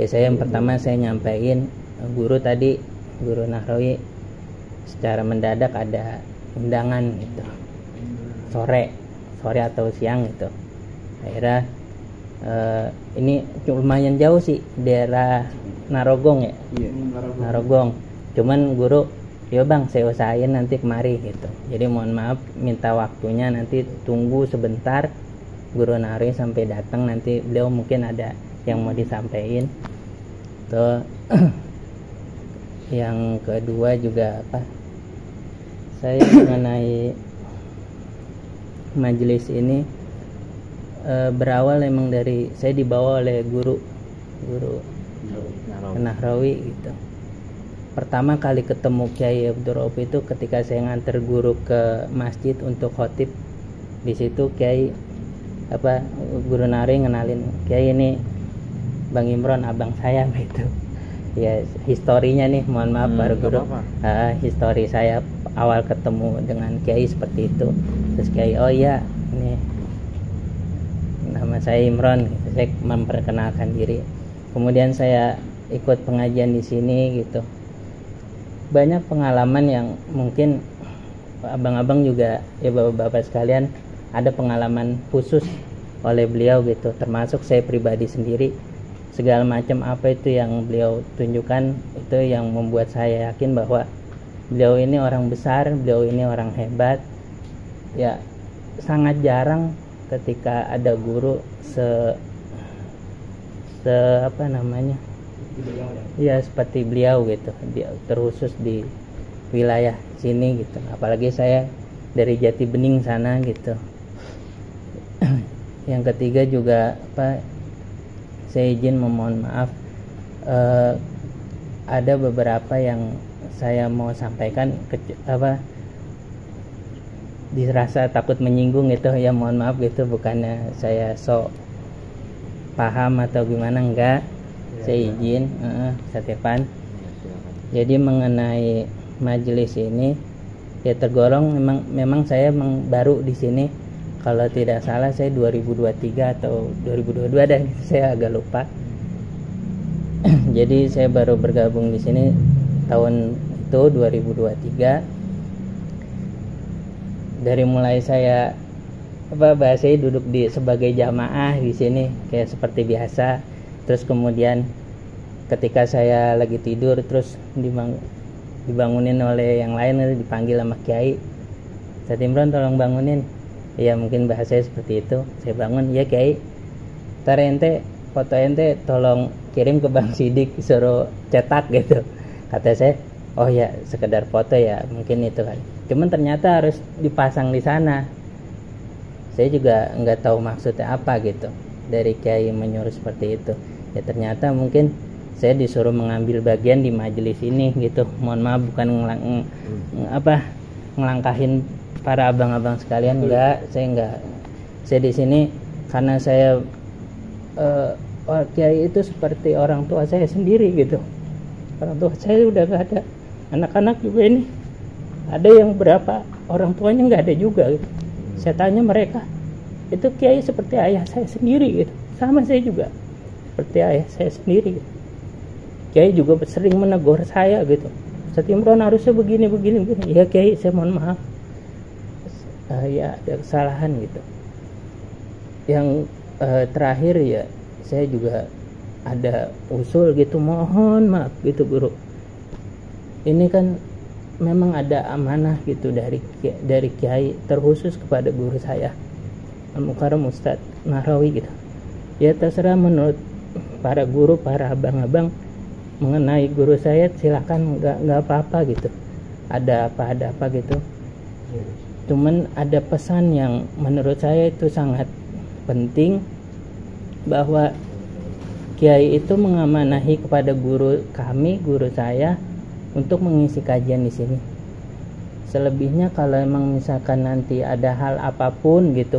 Ya saya yang pertama saya nyampein guru tadi, Guru Nahrawi secara mendadak ada undangan gitu. Sore atau siang gitu. Akhirnya ini lumayan jauh sih, daerah Narogong ya. Narogong. Cuman guru, ya bang saya usahain nanti kemari gitu. Jadi mohon maaf minta waktunya, nanti tunggu sebentar Guru Nahrawi sampai datang, nanti beliau mungkin ada yang mau disampaikan. Tuh. Yang kedua juga saya mengenai majelis ini berawal emang dari saya dibawa oleh guru Nahrawi gitu. Pertama kali ketemu Kiai Abdul Rauf itu ketika saya nganter guru ke masjid untuk khotib. Di situ Kiai Guru Nahrawi ngenalin, Kiai ini Bang Imron abang saya gitu. Ya historinya nih, mohon maaf para guru. Histori saya awal ketemu dengan Kiai seperti itu. Terus Kiai, oh iya ini nama saya Imron gitu. Saya memperkenalkan diri. Kemudian saya ikut pengajian di sini gitu. Banyak pengalaman yang mungkin abang-abang juga ya bapak-bapak sekalian ada pengalaman khusus oleh beliau gitu, termasuk saya pribadi sendiri. Segala macam apa itu yang beliau tunjukkan itu yang membuat saya yakin bahwa beliau ini orang besar, beliau ini orang hebat. Ya sangat jarang ketika ada guru ya seperti beliau gitu, dia terkhusus di wilayah sini gitu. Apalagi saya dari Jati Bening sana gitu. Yang ketiga juga saya izin memohon maaf, ada beberapa yang saya mau sampaikan dirasa takut menyinggung itu ya, mohon maaf gitu, bukannya saya sok paham atau gimana, enggak. Saya izin Ustadz Irfan. Jadi mengenai majelis ini ya tergolong memang saya baru di sini. Kalau tidak salah saya 2023 atau 2022 dah, saya agak lupa. Jadi saya baru bergabung di sini tahun itu 2023. Dari mulai saya bahasanya duduk sebagai jamaah di sini kayak seperti biasa. Terus kemudian ketika saya lagi tidur terus dibangunin oleh yang lain, dipanggil sama Kiai, Ustadz Imron tolong bangunin. Ya mungkin bahasanya seperti itu. Saya bangun, ya Kiai, ntar foto ente tolong kirim ke Bang Sidik, suruh cetak gitu. Kata saya, oh ya sekedar foto ya mungkin itu kan. Cuman ternyata harus dipasang di sana. Saya juga nggak tahu maksudnya apa gitu. dari kiai menyuruh seperti itu. Ya ternyata mungkin saya disuruh mengambil bagian di majelis ini gitu. Mohon maaf, bukan ngelangkahin para abang-abang sekalian, enggak. Saya di sini karena saya kiai itu seperti orang tua saya sendiri gitu. Orang tua saya udah gak ada, anak-anak juga ini ada yang berapa orang tuanya nggak ada juga gitu. Saya tanya mereka, itu kiai seperti ayah saya sendiri gitu. Sama saya juga seperti ayah saya sendiri gitu. Kiai juga sering menegur saya gitu, Ustaz Imron harusnya begini. Ya kiai, saya mohon maaf, ya ada kesalahan gitu. Yang terakhir ya, saya juga ada usul gitu, mohon maaf gitu guru. Ini kan memang ada amanah gitu dari kiai, terkhusus kepada guru saya Al-Mukarram Ustaz Nahrawi gitu. Ya terserah menurut para guru, para abang-abang mengenai guru saya, silakan, nggak apa-apa gitu. Ada apa gitu. Cuman ada pesan yang menurut saya itu sangat penting, bahwa kiai itu mengamanahi kepada guru kami, guru saya, untuk mengisi kajian di sini. Selebihnya kalau emang misalkan nanti ada hal apapun gitu,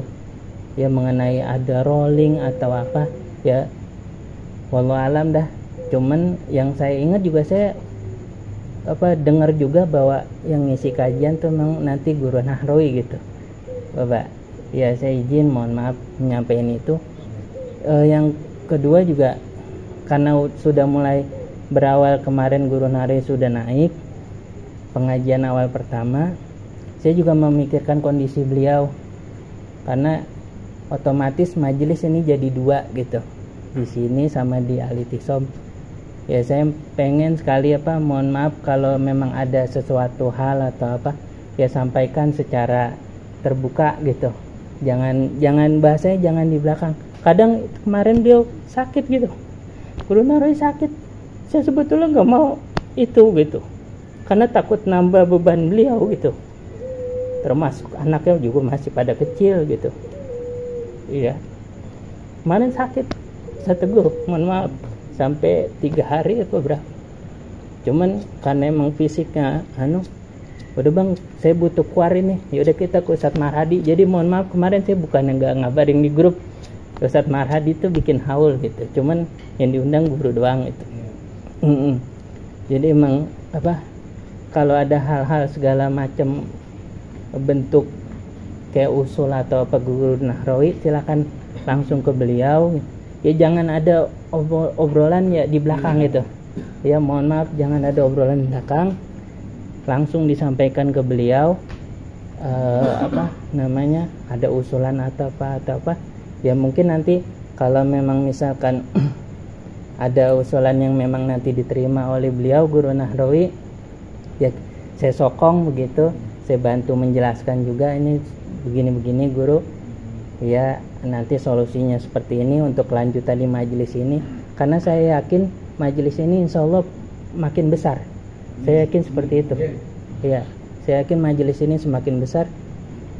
ya mengenai ada rolling atau apa, ya wallahu alam dah. Cuman yang saya ingat juga, saya dengar juga bahwa yang ngisi kajian tuh memang nanti guru Nahrawi gitu, Bapak. Ya saya izin, mohon maaf menyampaikan itu. Yang kedua juga, karena sudah mulai berawal kemarin guru Nahrawi sudah naik pengajian awal pertama, saya juga memikirkan kondisi beliau, karena otomatis majelis ini jadi dua gitu, di sini sama di Al-I'tisom. Ya saya pengen sekali mohon maaf kalau memang ada sesuatu hal atau apa, ya sampaikan secara terbuka gitu. Jangan bahasanya jangan di belakang. Kadang kemarin beliau sakit gitu, guru Nahrawi sakit, saya sebetulnya nggak mau itu gitu, karena takut nambah beban beliau gitu, termasuk anaknya juga masih pada kecil gitu. Iya, kemarin sakit, saya tegur, mohon maaf, sampai 3 hari atau berapa. Cuman karena emang fisiknya udah bang, saya butuh keluar ini, yaudah kita ke Ustadz Marhadi. Jadi mohon maaf kemarin saya bukannya nggak ngabarin di grup, Ustadz Marhadi itu bikin haul gitu, cuman yang diundang guru doang itu. Jadi emang kalau ada hal-hal segala macam bentuk kayak usul atau guru Nahrawi, silakan langsung ke beliau. Ya jangan ada obrolan ya di belakang gitu. Ya mohon maaf, jangan ada obrolan di belakang, langsung disampaikan ke beliau. Ada usulan atau apa. Ya mungkin nanti kalau memang misalkan ada usulan yang memang nanti diterima oleh beliau guru Nahrawi, ya saya sokong begitu, saya bantu menjelaskan juga, ini begini guru, ya nanti solusinya seperti ini untuk lanjutan di majelis ini, karena saya yakin majelis ini insya Allah makin besar. Saya yakin seperti itu. Ya, saya yakin majelis ini semakin besar.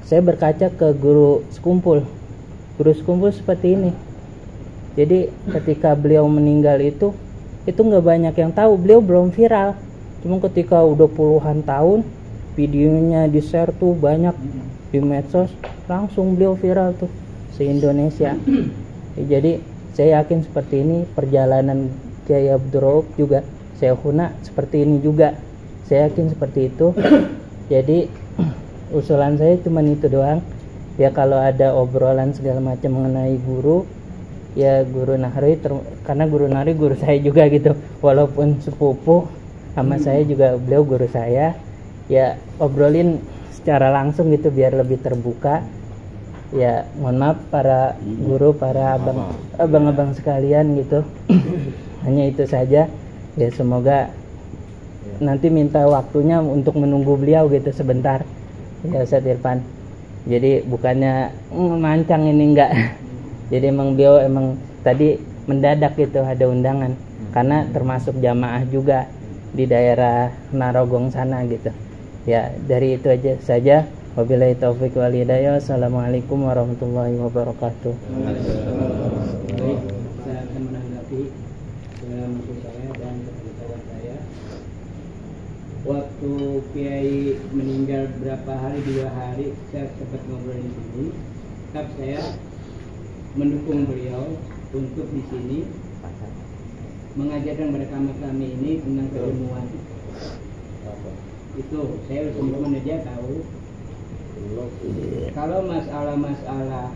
Saya berkaca ke guru sekumpul seperti ini. Jadi ketika beliau meninggal itu nggak banyak yang tahu, beliau belum viral. Cuma ketika udah puluhan tahun, videonya di share tuh banyak di medsos, langsung beliau viral tuh se-Indonesia. Jadi saya yakin seperti ini perjalanan Kiai Abdul Rauf juga, Syekhuna seperti ini juga, saya yakin seperti itu. Jadi usulan saya cuma itu doang. Ya kalau ada obrolan segala macam mengenai guru, ya guru Nahrawi, karena guru Nahrawi guru saya juga gitu, walaupun sepupu sama saya juga, beliau guru saya. Ya obrolin secara langsung gitu biar lebih terbuka. Ya mohon maaf para guru, para abang-abang sekalian gitu. Hanya itu saja. Ya semoga nanti minta waktunya untuk menunggu beliau gitu sebentar, ya Ustadz Irfan. Jadi bukannya mancang ini, enggak. Jadi emang beliau tadi mendadak gitu ada undangan, karena termasuk jamaah juga di daerah Narogong sana gitu. Ya dari itu aja saja. Wabillahi taufiq wal hidayah. Assalamualaikum warahmatullahi wabarakatuh. waktu Kiai meninggal berapa hari, 2 hari, saya sempat ngobrol di sini. Tetap saya mendukung beliau untuk di sini mengajarkan kepada kami ini tentang keilmuan. Itu saya teman-teman aja tahu. Kalau masalah-masalah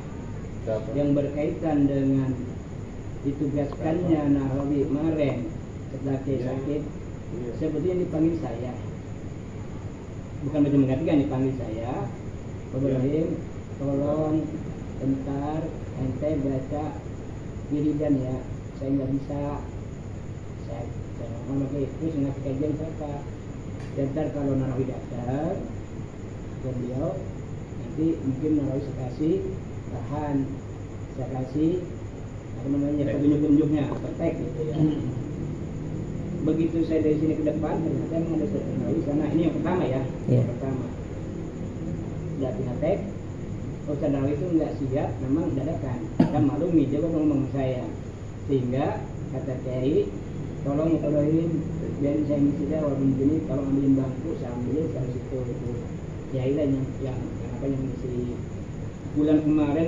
yang berkaitan dengan ditugaskannya Nahrawi kemarin setelah sakit, sebetulnya dipanggil saya, bukan betul menggantikan, dipanggil saya, Pak Ibrahim, tolong bentar ente baca wiridan ya, saya nggak bisa, saya ngomong lagi, terus ngasih kajian siapa, dan ntar kalau Nahrawi datang ke beliau, nanti mungkin Nahrawi saya kasih bahan, saya kasih apa namanya petunjuk-petunjuknya, praktek gitu ya. Begitu saya dari sini ke depan, ternyata memang ada satu Nahrawi sana. Ini yang pertama ya, yang pertama. Udah praktek, Ustaz Nahrawi itu nggak siap, memang dadakan. Dan maklumi, dia ngomong sama saya, sehingga kata Kiai, tolong tolongin, biar saya ngisi dia walaupun begini, kalau ambilin bangku, saya ambilin dari situ. Kiai lah yang apa yang ngisi. Bulan kemarin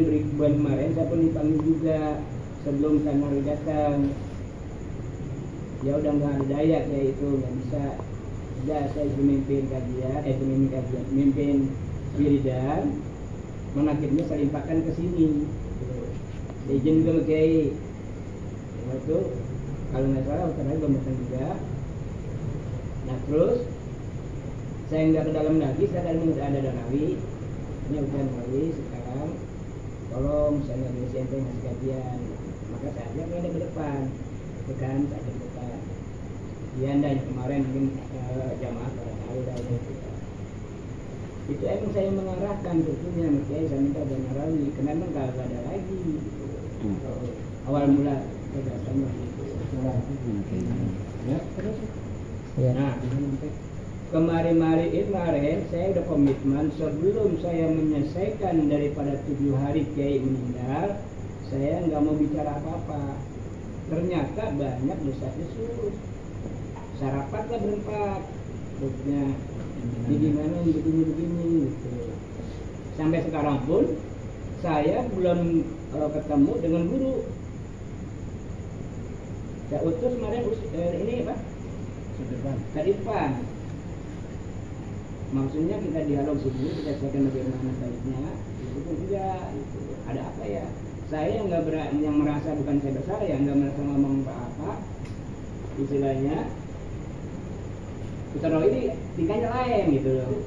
saya pun dipanggil juga sebelum Ustaz Nahrawi datang. Ya udah nggak ada daya kayak itu, nggak bisa. Ya saya memimpin memimpin wiridan, mengakhirnya saya limpahkan ke sini. Saya izin juga Kiai. Waktu kalau nggak salah Ustaz Nahrawi belum datang juga. Nah terus saya nggak ke dalam lagi, saya ada Nahrawi. Ini Ustaz Nahrawi sekarang, tolong saya nggak bisa ente ngasih kajian. Maka saya ajak ada ke depan. Bukan saya ke depan. Dia anda yang kemarin mungkin jamaah pada tahu dah itu emang saya mengarahkan tentunya, makanya saya minta dan Nahrawi, kenapa nggak ada lagi awal mula sama ya terus ya. Nah kemarin saya udah komitmen sebelum saya menyelesaikan daripada 7 hari Kiai meninggal, saya nggak mau bicara apa-apa. Ternyata banyak desas-desus. Sarapatlah berempat, maksudnya jadi mana begini gitu. Sampai sekarang pun saya belum ketemu dengan guru. Saya utus kemarin ini apa? Kadipan. Maksudnya kita dialog dulu, kita selesaikan bagaimana baiknya. Itu pun juga gitu. Ada apa ya? Saya yang merasa bukan saya besar ya, nggak merasa ngomong apa-apa. Istilahnya Ustaz Nahrawi ini tingkahnya lain gitu loh.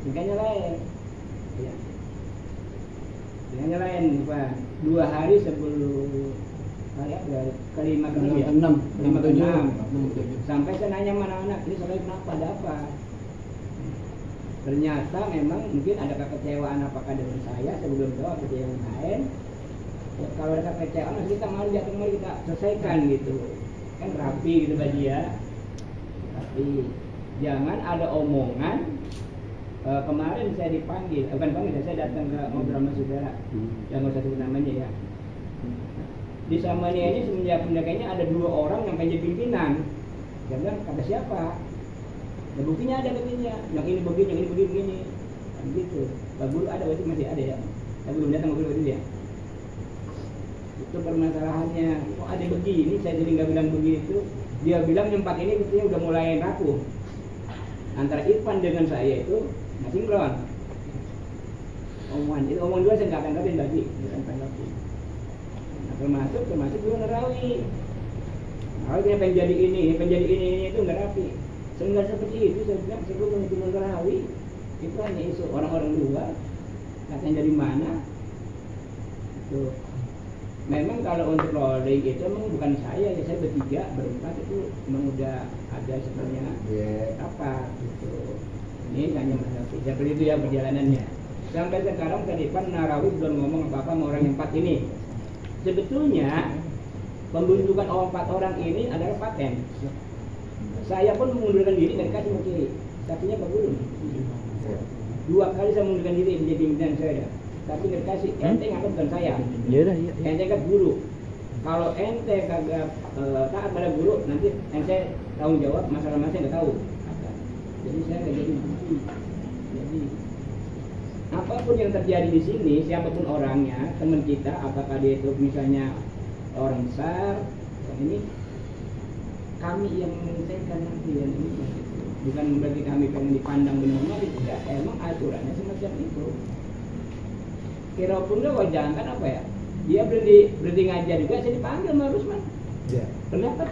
Tingkahnya lain. Ya. Tingkahnya lain bukan. 2 hari sebelum hari apa? Kelima ya? 5 ke 6. Sampai saya nanya mana anak, ini soalnya kenapa, ada apa? Ternyata memang mungkin ada kekecewaan apakah dengan saya belum tahu apa dia yang lain. Ya, kalau ada kekecewaan kita malu kita selesaikan gitu. Kan rapi gitu bagi ya. Tapi jangan ada omongan kemarin saya dipanggil, bukan panggil, saya datang ke ngobrol sama saudara yang nggak usah sebut namanya ya. Di Samania ini semenjak pendekanya ada 2 orang yang pengen pimpinan. Dia bilang kata siapa? Nah, buktinya ada katanya, yang ini begini. Kan gitu. Pak Guru ada, waktu masih ada ya. Saya belum datang ke Guru ya. Itu permasalahannya. Kok ada begini? Saya jadi nggak bilang begitu. Dia bilang tempat ini buktinya udah mulai rapuh. Antara Irfan dengan saya itu nggak sinkron. Omongan 2 saya nggak akan tanggapi lagi, bukan tanggapi. Nah, termasuk juga Nahrawi. Nahrawi yang pengen jadi ini itu nggak rapi. Sehingga seperti itu saya bilang sebelum menyebut Nahrawi itu hanya isu orang-orang luar. Katanya dari mana? Itu. Memang kalau untuk rolling itu memang bukan saya ya, saya berempat itu memang udah ada sebenarnya apa gitu. Ini hanya mengerti. Seperti itu ya perjalanannya. Sampai sekarang tadi Pak Nahrawi belum ngomong apa-apa sama orang yang 4 ini. Sebetulnya pembentukan 4 orang ini adalah paten. Saya pun mengundurkan diri dan kasih mungkin. Saksinya Pak Guru. 2 kali saya mengundurkan diri menjadi pimpinan saya. Tapi nggak kasih, ente ngangkat bukan saya. Iya. Ente kan guru. Kalau ente kagak taat pada guru, nanti ente tanggung jawab masalah-masalah nggak tahu. Jadi saya nggak jadi bukti. Jadi apapun yang terjadi di sini, siapapun orangnya, teman kita, apakah dia itu misalnya orang besar, ini kami yang menyelesaikan nanti yang ini, bukan berarti kami pengen dipandang benar-benar, tidak. Emang aturannya semacam itu. Kira pun nggak wajar kan apa ya? Dia berhenti ngajar juga, saya dipanggil sama Rusman. Iya. Pendapat.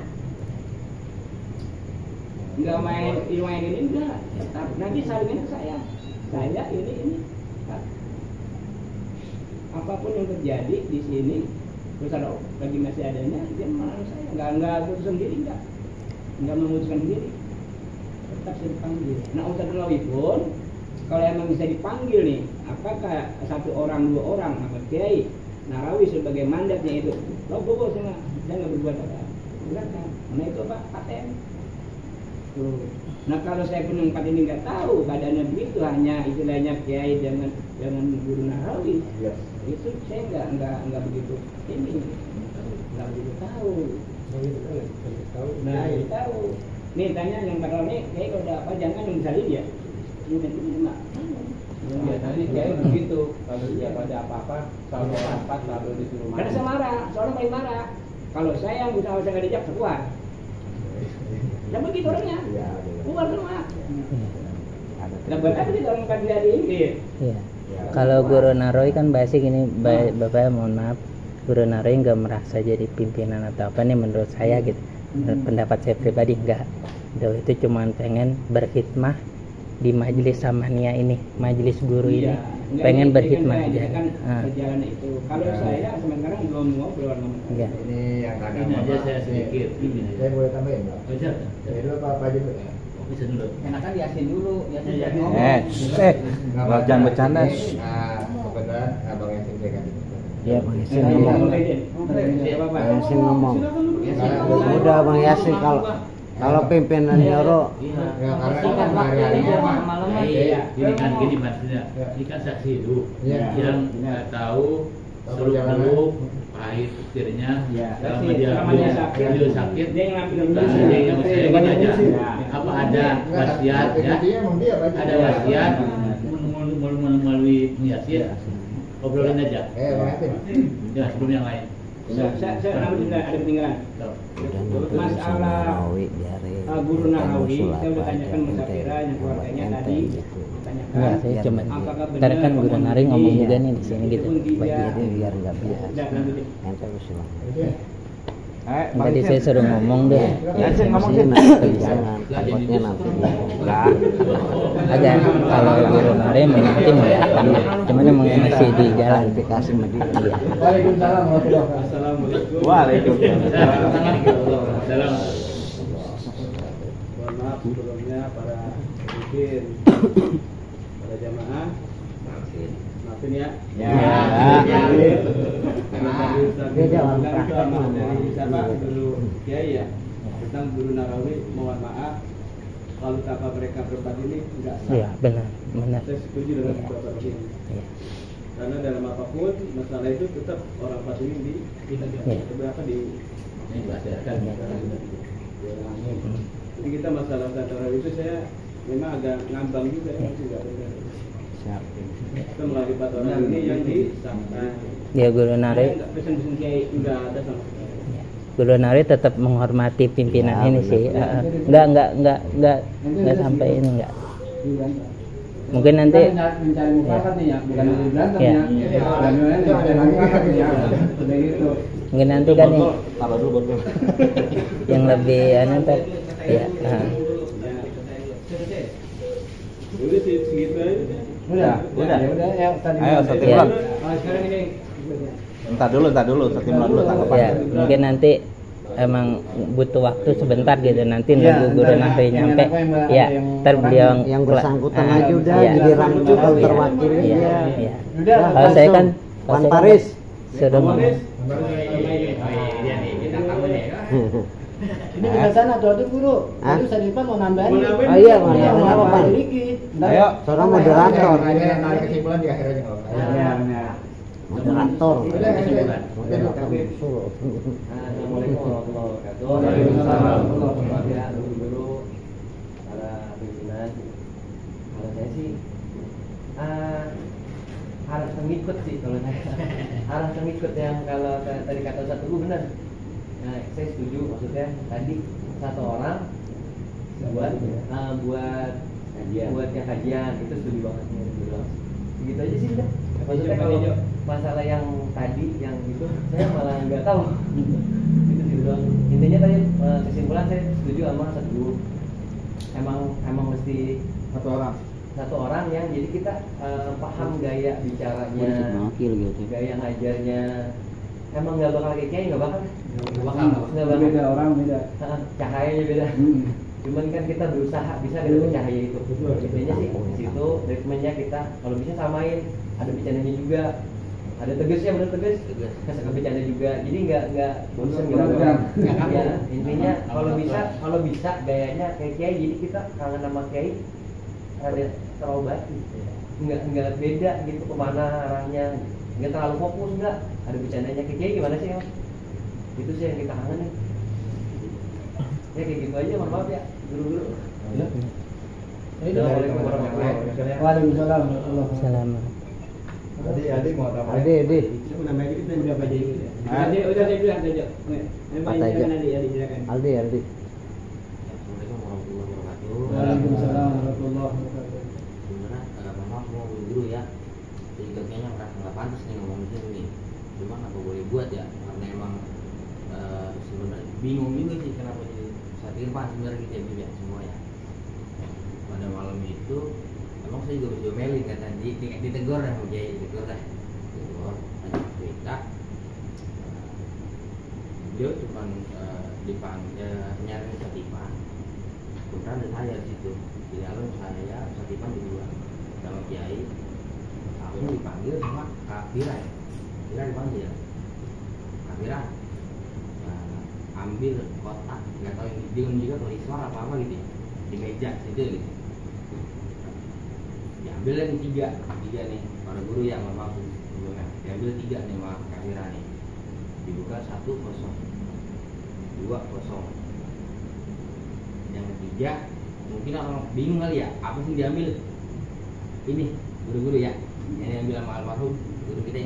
Nggak main ini enggak. Tetap nanti salingan ke saya. Saya ini. Apapun yang terjadi di sini, terus ada lagi masih adanya, dia melarang saya. Nggak putus sendiri, nggak memutuskan sendiri. Tetap saya dipanggil. Nah, Ustadz Nawawi pun kalau emang bisa dipanggil nih, apakah 1 orang 2 orang apa kiai Narawi sebagai mandatnya itu, logo saya nggak berbuat apa, silakan. Nah itu apa paten. Tuh. Nah kalau saya pun yang ini nggak tahu keadaannya begitu, hanya istilahnya kiai jangan guru Narawi, itu saya nggak begitu ini, nggak begitu tahu. Nah itu tahu. Nih tanya yang kalau nih kiai kalau ada apa jangan yang misalnya dia, ini mak. Biasanya kiai begitu, kalau dia pada apa-apa selalu rapat, selalu disuruh Karena saya marah, soalnya paling marah. Kalau saya yang usaha saya nggak dijak, keluar. Ya begitu orangnya, keluar semua. Nah berarti kita orang kan jadi ini. Iya. Kalau Guru Narowi kan basic ini, Bapak mohon maaf, Guru Narowi nggak merasa jadi pimpinan atau apa nih menurut saya gitu. Pendapat saya pribadi enggak. Beliau itu cuma pengen berkhidmah di majelis Samania ini, majelis guru ini, pengen berkhidmah aja. Kan perjalanan itu. Kalau saya sekarang belum ngobrol sama Enggak. Ini yang Ini aja saya sedikit. Saya boleh tambahin nggak? Bisa. Jadi dulu apa aja dulu? Bisa dulu. Enakan diasin dulu, diasin Ya, ngomong. jangan bercanda. Nah, kebetulan abang yang saya kasih. Ya, Bang Yasin Nah, ngomong. Bang Yasin ngomong. Udah Bang Yasin kalau pimpinan Nyoro Ya karena hari-hari Gini maksudnya, ini kan saksi hidup Iya. yang nggak tahu seluk-beluk pahit setirnya selama dia sakit. Dia yang ngambil Dia yang saya gini aja. Apa ada wasiat ya? Ada wasiat melalui Yasin. Obrolin aja. Bang Yasin. Ya sebelum yang lain. Saya ada ketinggalan. Masalah Nawawi biarin. Guru Narawi, saya udah tanyakan Musafira yang keluarganya tadi, tanyakan. Enggak, saya cuma apakah ntar kan benar Guru Narowi ngomong juga nih di sini gitu. Jadi biar nggak bias. Udah, lanjutin. Ente usulan. Tadi saya suruh ngomong deh. Yasin ngomong Sini sih. nanti jangan takutnya nanti Lah. Ada kalau Guru Narowi nanti mau datang, cuman emang masih di jalan. klarifikasi sama dia. Waalaikumsalam warahmatullahi wabarakatuh. Assalamualaikum. Waalaikumsalam. Salam. Mohon maaf sebelumnya para pemimpin, para jamaah, maafin ya. Dia jalan praktek dari siapa dulu Kiai ya tentang Guru Narawi, mohon maaf kalau kata mereka berempat ini enggak sah. Iya benar. Saya setuju dengan Bapak ini. Iya. Karena dalam apapun masalah itu tetap orang empat ini beberapa di Ini berdasarkan jadi kita masalah Narawi itu saya memang agak ngambang juga ya juga. Kita melalui 4 orang ini yang disahkan. Ya Guru Narowi, Nggak pesen-pesen kiai. Enggak ada sama sekali. Guru Narowi tetap menghormati pimpinan Ya, ini benar. sih. Enggak sampai ini enggak. Mungkin nanti mencari mufakat nih ya, bukan Ya. berantem ya. Dan mencari mufakat nih ya. Udah gitu. mungkin nanti kan nih Taruh dulu botol. yang lebih ntar ya. Udah sih segitu aja. Udah. Ya udah ya tadi. Ayo, Ustaz Ya. Imran. Sekarang ini Entar dulu, Ustaz Imran dulu tanggapan. Ya, mungkin nanti emang butuh waktu sebentar gitu nanti nunggu Guru Narowi nyampe. Ya, ntar beliau Yang bersangkutan aja udah iya. jadi rancu kalau Iya, terwakili iya, dia. iya. Udah, Kalau saya kan Wan Paris. sudah ngomong. Ini kebiasaan atau guru? Hah? Itu Sarifan mau nambahin. Oh iya, mau nambahin apa, Bang? Dikit. Ayo. Seorang moderator. Tarik kesimpulan di akhir aja nggak apa-apa. Moderator. Moderator. Assalamualaikum warahmatullahi wabarakatuh. Waalaikumsalam. Guru-guru, para pimpinan ngikut sih kalau saya. Arah ngikut yang kalau tadi kata Ustaz Teguh benar. Nah, saya setuju, maksudnya tadi satu orang buat yang kajian itu setuju banget gitu aja sih udah. Maksudnya kalau masalah yang tadi yang itu saya malah nggak tahu itu sih doang. Intinya tadi kesimpulan saya setuju sama Teguh. Emang mesti satu orang yang jadi kita paham gaya bicaranya, gaya ngajarnya. Emang nggak bakal kayak kiai, nggak bakal Beda orang beda. Cahayanya beda. Cuman kan kita berusaha bisa dapat cahaya itu. Intinya sih di situ ritmenya kita kalau bisa samain. Ada bercandanya juga, ada tegasnya, benar tegas, kasih bercanda juga. Jadi nggak bosan gitu. Ya intinya kalau bisa gayanya kayak kiai, jadi kita kangen sama kiai ada terobati. Nggak beda gitu kemana arahnya. Nggak terlalu fokus, nggak ada bercandanya kayak kiai gimana sih Mas? Itu sih yang kita kangenin. Ya kayak gitu aja, maaf ya guru-guru. Assalamualaikum warahmatullahi wabarakatuh. Waalaikumsalam warahmatullahi Assalamualaikum. Adi mau tambah. Adi. Saya mau nambahin dikit udah apa jadi. Udah saya bilang saja. Kata aja. Adi silakan. Aldi. Assalamualaikum warahmatullahi wabarakatuh. Waalaikumsalam warahmatullahi wabarakatuh. Sebenarnya memang semua guru ya, jadi kayaknya nggak pantas nih ngomong di sini. Cuma apa boleh buat ya, karena emang sebenarnya bingung juga sih kenapa jadi saat Irfan sebenarnya kita ya semua ya. Pada malam itu emang saya juga diomelin kata ditegur dah mau jadi ditegur banyak cerita. Beliau cuma nyari Satipan, kemudian ada saya di situ di dalam saya Satipan di luar sama Kiai. Aku dipanggil sama Kak Bira dipanggil Kak Bira, ambil kotak nggak tahu yang bingung juga tulis suara apa gitu ya, di meja situ gitu. Diambil yang tiga nih para guru yang memang sebelumnya diambil 3 nih sama Kak Bira nih, dibuka 1-0 2-0. Yang ketiga mungkin orang bingung kali ya, apa sih diambil ini guru-guru ya, yang diambil sama almarhum guru kita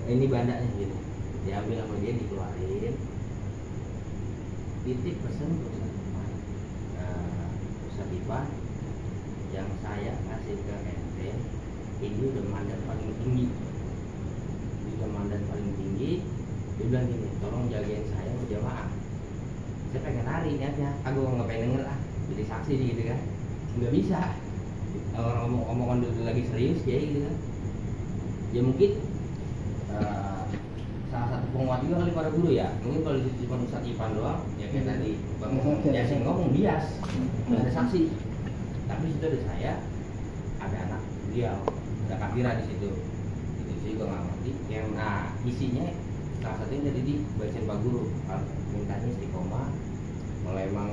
ini bandanya gitu, diambil sama dia, dikeluarin, titip pesan Ustaz Ipan yang saya kasih ke ente ini udah mandat paling tinggi, dia bilang gini, tolong jagain saya berjamaah. Saya pengen lari niatnya, aku nggak pengen denger jadi saksi gitu kan, nggak bisa. Orang omongan dulu lagi serius kayak gitu kan. Ya mungkin salah satu penguat juga kali para guru ya. Mungkin kalau cuma Ustaz Ipan doang, ya kayak tadi Bang Yasin ngomong bias, nggak ada saksi. Tapi situ ada saya, ada anak beliau, ada Kabira di situ. Itu sih gue nggak ngerti. Yang isinya salah satunya jadi dibacain Pak Guru, mintanya istiqomah, kalau emang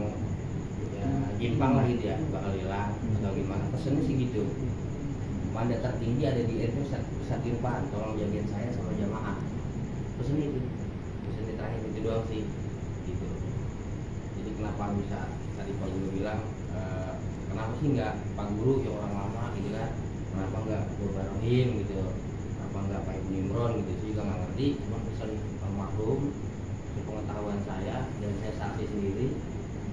ya gimpang lah gitu ya, bakal hilang atau gimana. Pesennya sih gitu. Mandat tertinggi ada di RT Ustaz Irfan, tolong jagain saya sama jamaah. Pesen itu, pesen terakhir itu doang sih, gitu. Jadi kenapa bisa tadi Pak Guru bilang, kenapa sih nggak Pak Guru yang orang lama gitu kan? Kenapa nggak Barohim gitu? Kenapa nggak Pak Ibu Imron gitu? Saya juga nggak ngerti. Cuma pesan almarhum, sepengetahuan saya dan saya saksi sendiri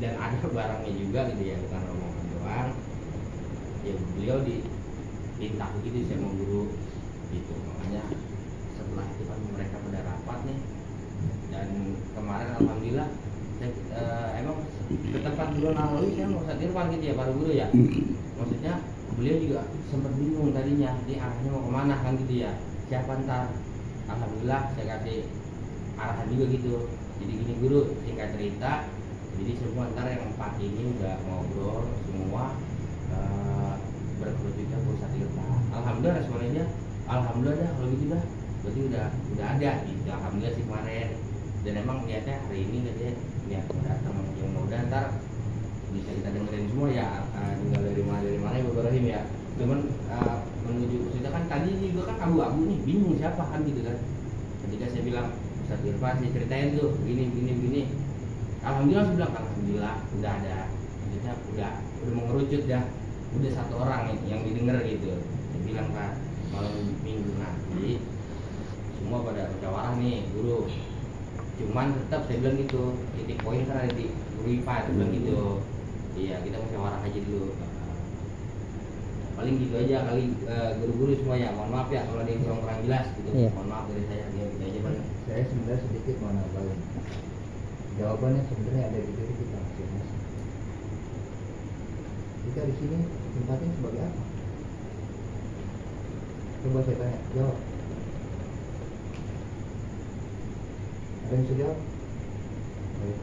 dan ada barangnya juga gitu ya, bukan omongan doang. Ya beliau diminta begitu saya mau guru gitu, makanya setelah itu kan mereka pada rapat nih, dan kemarin alhamdulillah saya, emang ke tempat bulan lalu saya mau Ustaz Irfan gitu ya, para guru ya, maksudnya beliau juga sempat bingung tadinya di arahnya mau kemana kan gitu ya, siapa ntar. Alhamdulillah saya kasih arahan juga gitu, jadi gini guru, singkat cerita, jadi semua ntar yang 4 ini udah ngobrol semua, berkerucut ke Ustaz Irfan. Alhamdulillah responnya, alhamdulillah dah kalau gitu dah, berarti udah ada gitu. Alhamdulillah sih kemarin, dan emang niatnya hari ini katanya niat mau datang, yang mudah ntar bisa kita dengerin semua ya, tinggal dari mana ya Bapak Rahim ya. Cuman menuju kita kan tadi juga kan abu-abu nih, bingung siapa kan gitu kan. Ketika saya bilang Ustaz Irfan, saya ceritain tuh begini, alhamdulillah saya bilang alhamdulillah udah ada, maksudnya udah mengerucut dah, udah 1 orang yang didengar gitu. Saya bilang Pak, malam minggu nanti semua pada musyawarah nih guru, cuman tetap saya bilang gitu, titik poin kan ada di guru IPA itu bilang gitu, iya kita musyawarah aja dulu. Paling gitu aja kali guru-guru semuanya, mohon maaf ya kalau ada yang kurang jelas gitu, mohon maaf dari saya, dia gitu aja Bang. Saya sebenarnya sedikit mau nambahin. Jawabannya sebenarnya ada di diri kita masing-masing. Kita di sini tempatnya sebagai apa? Coba saya tanya, jawab. Ada yang bisa jawab? Baik.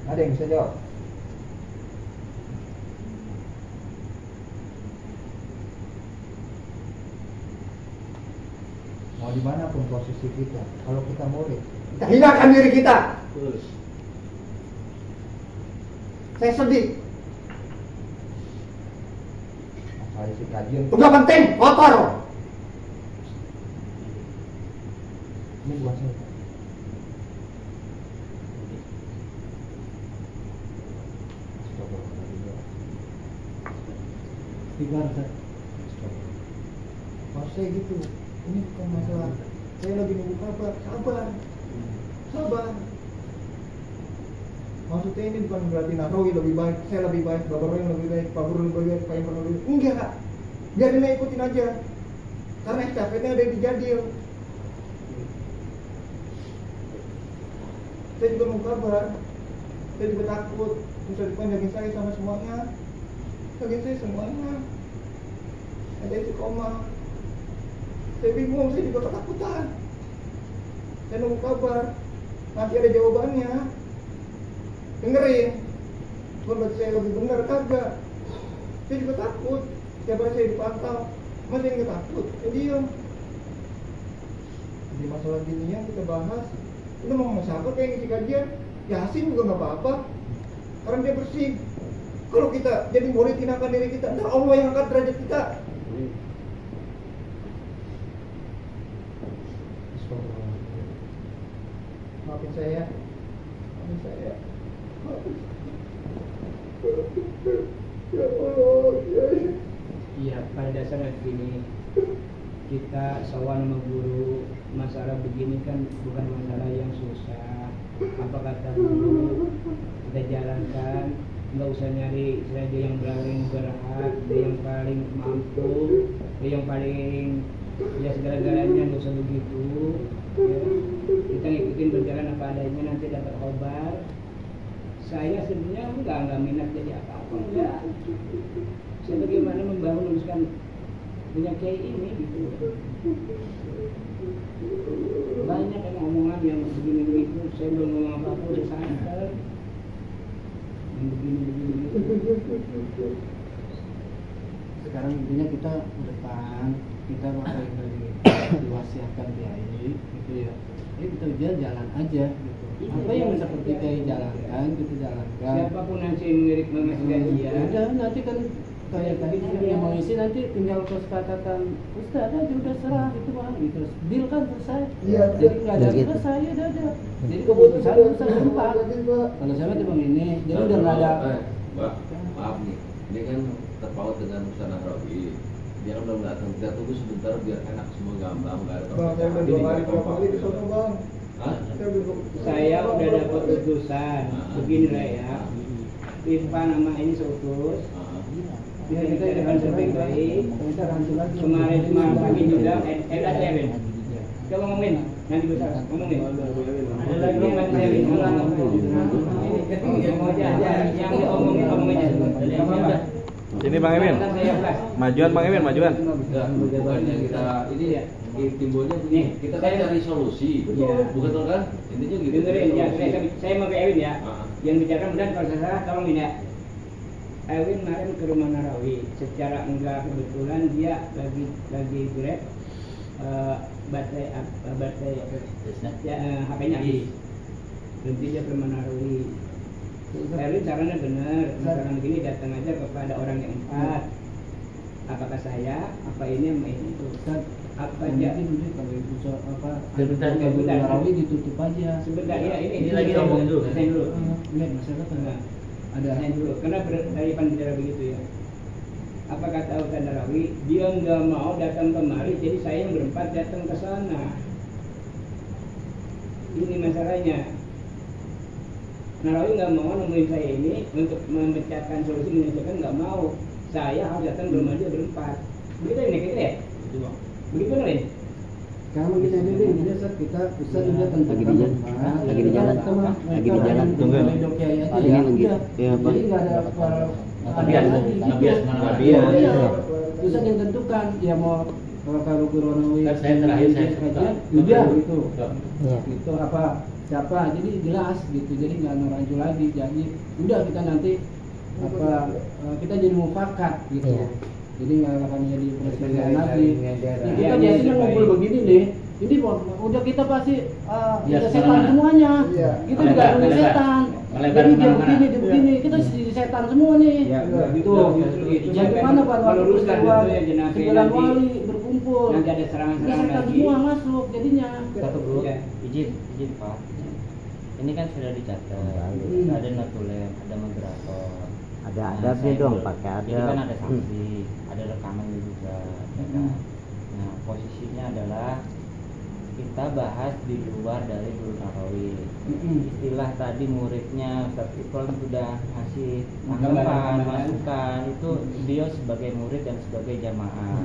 Ada yang bisa jawab? Mau dimanapun posisi kita, kalau kita murid, kita hinakan diri kita. Saya sedih. Masalah isi kajian itu gak penting, kotor. Ini buat saya. Maksud saya gitu, ini bukan masalah saya lagi nunggu kabar, sabar. Maksudnya ini bukan berarti Nahrawi lebih baik, saya lebih baik, Bapak Roy lebih baik, Pak Guru lebih baik, Pak Imran lebih baik. Enggak, biarin aja, ikutin aja. Karena estafetnya ada di Jadil. Saya juga mau kabar, saya juga takut bisa dipanjangin saya sama semuanya. Jagain saya semuanya. Ada isi koma. Saya bingung, saya juga ketakutan. Saya nunggu kabar, nanti ada jawabannya. Dengerin, bukan berarti saya lebih benar, kagak. Saya juga takut, tiap hari saya dipantau. Mas saya nggak takut, saya diam. Jadi masalah gini yang kita bahas, itu mau siapa kayak ngisi kajian, Yasin juga nggak apa-apa, karena dia bersih. Kalau kita jadi murid hinakan diri kita, ntar Allah yang angkat derajat kita. Maafin saya. Ya Allah, Iya, pada dasarnya begini, kita sawan sama guru, masalah begini kan bukan masalah yang susah. Apa kata guru, kita jalankan, nggak usah nyari dia yang paling berhak, dia yang paling mampu, dia yang paling ya segala-galanya, nggak usah begitu. Ya. Kita ngikutin berjalan apa adanya, nanti dapat obat. Saya sebenarnya enggak minat jadi apa-apa, enggak. Saya bagaimana membangun meneruskan punya kiai ini gitu. Banyak yang omongan yang begini begitu, saya belum ngomong apa-apa udah santai. Yang begini. Sekarang intinya kita ke depan, kita apa yang diwasiatkan kiai gitu ya. Jadi kita jalan aja gitu. Apa yang seperti kiai jalankan, kita jalankan. Siapapun nanti mengirim mengasihkan dia. Udah nanti kan kayak tadi yang mau isi nanti tinggal kesepakatan Ustaz aja udah serah itu mah gitu. Deal kan selesai. Iya. Jadi nggak ada selesai ya udah ada. Jadi keputusan Ustaz tempat. Kalau saya mah cuma ini, jadi udah nggak ada. Mbak, maaf nih, ini kan terpaut dengan Ustaz Nahrawi. Dia udah datang, kita tunggu sebentar biar enak semua gamblang, nggak ada Bang, saya udah 2 kali berapa kali di sono, Bang. Saya udah dapat utusan, begini lah ya. Pipa nama ini seutus. Bisa kita dengan sebaik-baik. Kemarin pagi juga, ada Erwin. Coba ngomongin, nanti bisa ngomongin. Ada lagi yang nanti Erwin ngomong. Ini ketiga mau aja, yang ngomongin aja. Sini Bang Emin. Majuan Bang Emin, majuan. Bukannya kita ini ya, timbulnya begini, kita kan cari solusi, bukan kan? Intinya gitu. Dengerin ya, saya mau ke Erwin ya. Yang bicarakan benar, kalau saya salah tolongin ya. Erwin kemarin ke rumah Nahrawi, secara enggak kebetulan dia lagi grab baterai ya, HP-nya habis. Berhenti dia ke rumah Nahrawi. Erwin caranya benar, sekarang begini datang aja kepada orang yang 4. Apakah saya, apa ini sama ini itu. Apa aja kalau itu apa? Sebentar Nahrawi ditutup aja. Sebentar ya, ini lagi ngomongin dulu. Saya dulu. Lihat masalah kan. Ada. Nah, dulu, karena dari panitia begitu ya. Apa kata Ustaz Narawi? Dia nggak mau datang kemari, jadi saya yang berempat datang ke sana. Ini masalahnya. Narawi nggak mau nemuin saya ini untuk memecahkan solusi menyelesaikan, nggak mau. Saya harus datang dia berempat. Begitu ini kita ya? Begitu nih. Kalau kita ini biasa kita Ustaz udah tentang lagi di jalan. Tunggu. Jadi nggak ada Ustaz yang tentukan ya mau kalau Guru Kan saya terakhir saya udah gitu. Iya. Itu apa siapa jadi jelas gitu, jadi nggak noranju lagi, jadi udah kita nanti kita jadi mufakat gitu. Iya. Jadi nggak akan jadi perselisihan lagi. Kita Iya, biasanya iya, ngumpul baik. begini nih, ini udah kita pasti Ya, udah setan sekarang. semuanya. Iya. Kita juga punya setan. Melebar Jadi dia kemana-mana. begini, dia begini, kita jadi setan semua nih. Ya, Gitu. justru itu saya Bagaimana pengen Pak meluruskan itu ya jenazah sembilan nanti. wali berkumpul. Nanti ada Ini serangan-serangan setan lagi. semua masuk jadinya. Satu bro, Ya. izin Pak. Ini kan sudah dicatat, ada notulen, ada moderator. Ada adabnya saya dong, belum- pakai Jadi adab. kan ada saksi, ada rekamannya juga. Ya kan? Nah, posisinya adalah kita bahas di luar dari Guru Narawi. Istilah tadi muridnya Ustaz Iqbal sudah ngasih tanggapan, masukan. Itu dia sebagai murid dan sebagai jamaah.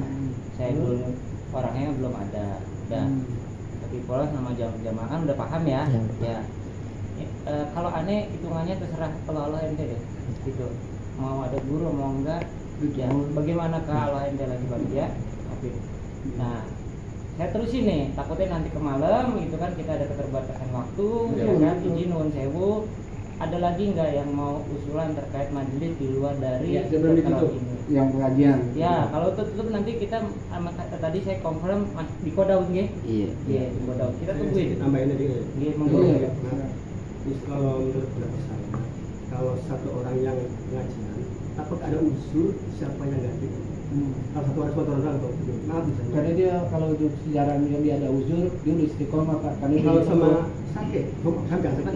Saya belum, orangnya belum ada. Dan Ustaz Iqbal sama jamaah udah paham ya. Ya. Kalau aneh hitungannya terserah kalau Allah ente deh. Gitu. Mau ada guru mau enggak? Ya, bagaimana kalau ente lagi bahagia? Oke. Nah, saya terusin nih, takutnya nanti ke malam gitu kan kita ada keterbatasan waktu, ya kan, izin nuwun sewu. Ada lagi nggak yang mau usulan terkait majelis di luar dari Ya, sebelum ditutup ini? yang pengajian. Ya, kalau tutup nanti kita tadi saya confirm di Kodaun nggih. Iya. Iya, di Kodaun. Kita tungguin. Nambahin tadi. Nggih, monggo. Iya. Kalau menurut pendapat saya, kalau satu orang yang ngajian, takut ada unsur siapa yang ganti. Kalau satu orang atau maaf misalnya. Karena dia kalau untuk sejarahnya dia ada uzur, dia udah istiqomah Pak. Karena Kalau dia sama sakit,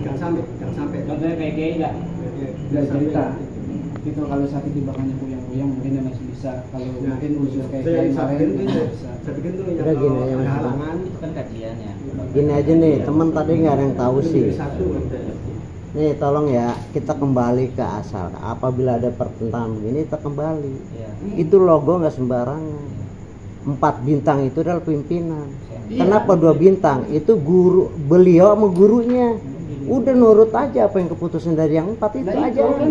jangan sampai. Contohnya kayak gini enggak? udah cerita. Itu kalau sakit di belakangnya goyang-goyang mungkin dia masih bisa. Kalau mungkin uzur kayak Saya kemarin pikir masih bisa. saya pikir tuh yang Udah gini kalau aja, ada Mas. halangan Itu kan kajian ya. Gini aja nih, teman tadi nggak ada yang tahu itu sih. jadi satu. Nih tolong ya, kita kembali ke asal. Apabila ada pertentangan begini, kita kembali. Iya. Itu logo nggak sembarangan. 4 bintang itu adalah pimpinan. Kenapa 2 bintang? Itu guru, beliau sama gurunya. Udah nurut aja apa yang keputusan dari yang 4 itu Nah, aja. itu kan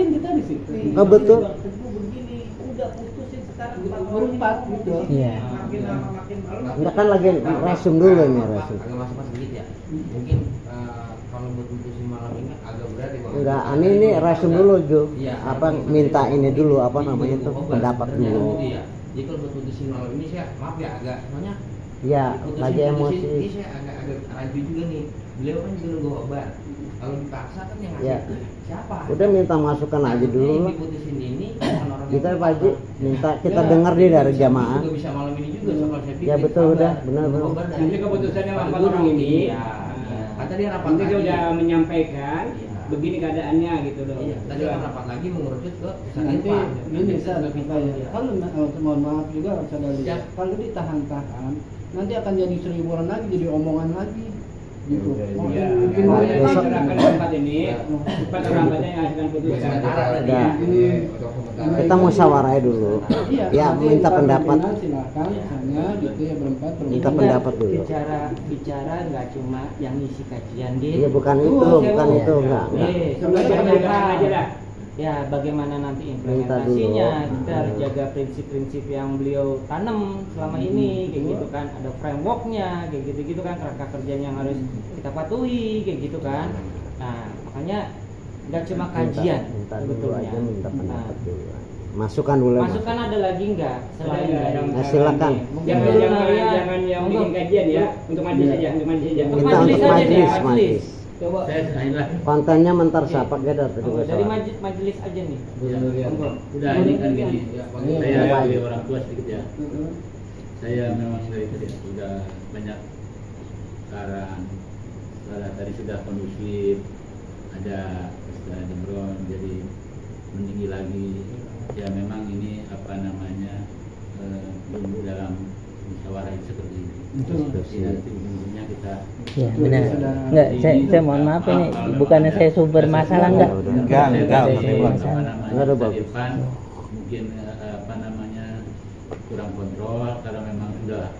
kita disiplin. Nggak betul. Begini, udah putusin sekarang Berempat gitu. Iya. makin lama makin malam. Enggak kan lagi resum dulu nih resum. Agak masuk sedikit ya. Mungkin kalau buat putusin malam ini agak berat ya. Bang. Enggak, ini resum dulu Jo. Iya. Apa minta ini dulu apa namanya tuh Oh, pendapat benernya dulu. gitu ya. Jadi kalau buat putusin malam ini saya maaf ya agak soalnya Ya, putusin- lagi putusin emosi. ini saya agak rancu juga nih. Beliau kan juga nunggu obat. Kalau dipaksa kan yang ngasih Ya. siapa? Udah minta masukan aja dulu Yang lah. diputusin ini bukan orang Kita yang Pak Haji apa. minta kita Ya, dengar dia dari bisa- jamaah. juga bisa malam ini juga soal saya pikir. Ya, betul, Sabar. udah, benar, Nunggu benar. obat dari Nanti keputusannya Pak empat Guru. orang ini. Iya. Kata dia rapat Nanti dia lagi. udah menyampaikan Iya. begini keadaannya gitu loh. Iya, tadi orang rapat lagi mengerucut ke Ustaz Nanti Irfan. ini saya ada kita ya. Iya. Kalau mohon maaf juga saudara Siap. lihat, kalau ditahan-tahan nanti akan jadi seribuan lagi, jadi omongan lagi gitu. Oh, Ya, bikin Nah, banyak besok- lagi. serahkan tempat ini, cepat orang banyak yang akan putuskan. Sementara tadi Ya. ya. Ini Kita musyawarah dulu. Iya, Ya, nanti minta Pak pendapat. pimpinan silakan misalnya gitu ya berempat. Minta Kita pendapat dulu. bicara nggak cuma yang isi kajian gitu. Iya bukan itu, Tuh, bukan saya- itu enggak. Jaga aja lah. Ya, bagaimana nanti Minta implementasinya? dulu. Kita harus jaga prinsip-prinsip yang beliau tanam selama ini, kayak gitu kan. Ada frameworknya, kayak gitu-gitu kan. Kerangka kerjanya yang harus kita patuhi, kayak gitu kan. Nah, makanya nggak cuma kajian Minta dulu sebetulnya. aja minta Nah, pendapat dulu. Masukan dulu. masukan ada lagi nggak selain Ada, dari Nah, silakan. Jangan Mungkin jangan Maria, jangan yang monggo. bikin kajian ya, untuk majelis Iya. aja, untuk majelis aja. Untuk Minta majelis untuk aja deh, majelis, majelis. Coba Saya serahin lah. Kontennya mentar siapa gedar tadi Monggo, dari masalah. majelis aja nih. Ya. Monggo. Udah ini kan gini. Ya, Iya. saya Iya. sebagai orang tua sedikit ya. Saya memang dari tadi sudah banyak saran tadi sudah kondusif, ada Ustaz Demron jadi meninggi lagi. Ya memang ini apa namanya tumbuh dalam musyawarah seperti ini. Jadi nanti ujungnya kita Ya benar. Enggak, saya mohon maaf ini bukannya saya sumber masalah enggak. Enggak, Ada bagus. Mungkin apa namanya kurang kontrol karena memang sudah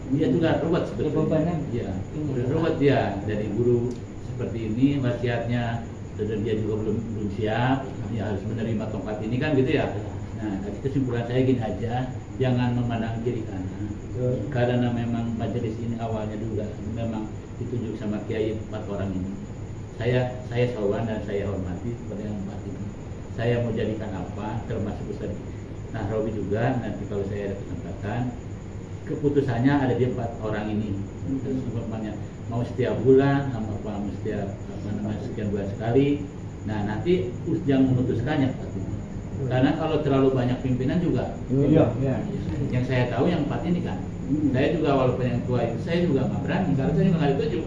dia sudah ruwet sebetulnya. Iya, sudah ruwet dia dari guru seperti ini wasiatnya dan dia juga belum siap, ya harus menerima tongkat ini kan gitu ya. Nah, kesimpulan saya gini aja, jangan memandang kiri kanan. Karena memang majelis ini awalnya juga memang ditunjuk sama kiai 4 orang ini. Saya sawan dan saya hormati kepada yang 4 ini. Saya mau jadikan apa, termasuk Ustaz Nahrawi juga. Nanti kalau saya ada kesempatan, keputusannya ada di 4 orang ini. Sebenarnya mau setiap bulan, apa mau setiap sekian bulan sekali. Nah nanti yang memutuskannya Pak ini. Karena kalau terlalu banyak pimpinan juga, yang saya tahu yang 4 ini kan. Saya juga walaupun yang tua itu saya juga nggak berani karena saya juga nggak ditunjuk.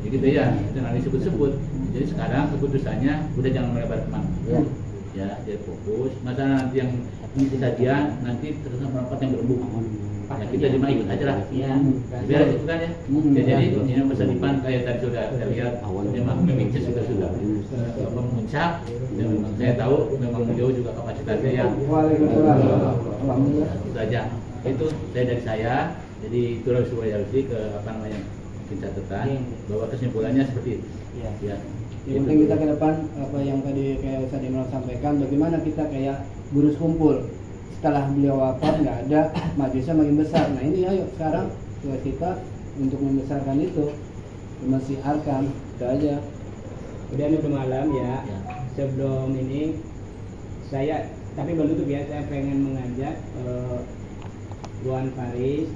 Ya gitu ya, itu nanti disebut-sebut. Jadi sekarang keputusannya udah jangan melebar kemana. Ya, dia fokus. Masalah nanti yang ini kejadian nanti terus merapat yang berembuk. Ya kita cuma ikut aja lah. Biar itu kan ya. Jadi ini masa depan kayak tadi sudah saya lihat memang mimiknya sudah memuncak. Dan memang saya tahu memang beliau juga kapasitasnya yang itu aja. Itu dari saya. Jadi itu harus ke apa namanya catatan bahwa kesimpulannya seperti itu. Ya. Yang penting kita ke depan apa yang tadi kayak Ustaz Imran sampaikan, bagaimana kita kayak guru kumpul setelah beliau wafat nggak ada, majelisnya makin besar. Nah ini ayo sekarang tugas kita untuk membesarkan itu, mensiarkan itu aja. Udah malam ya. Sebelum ini saya tapi belum tutup ya, saya pengen mengajak Tuan Faris,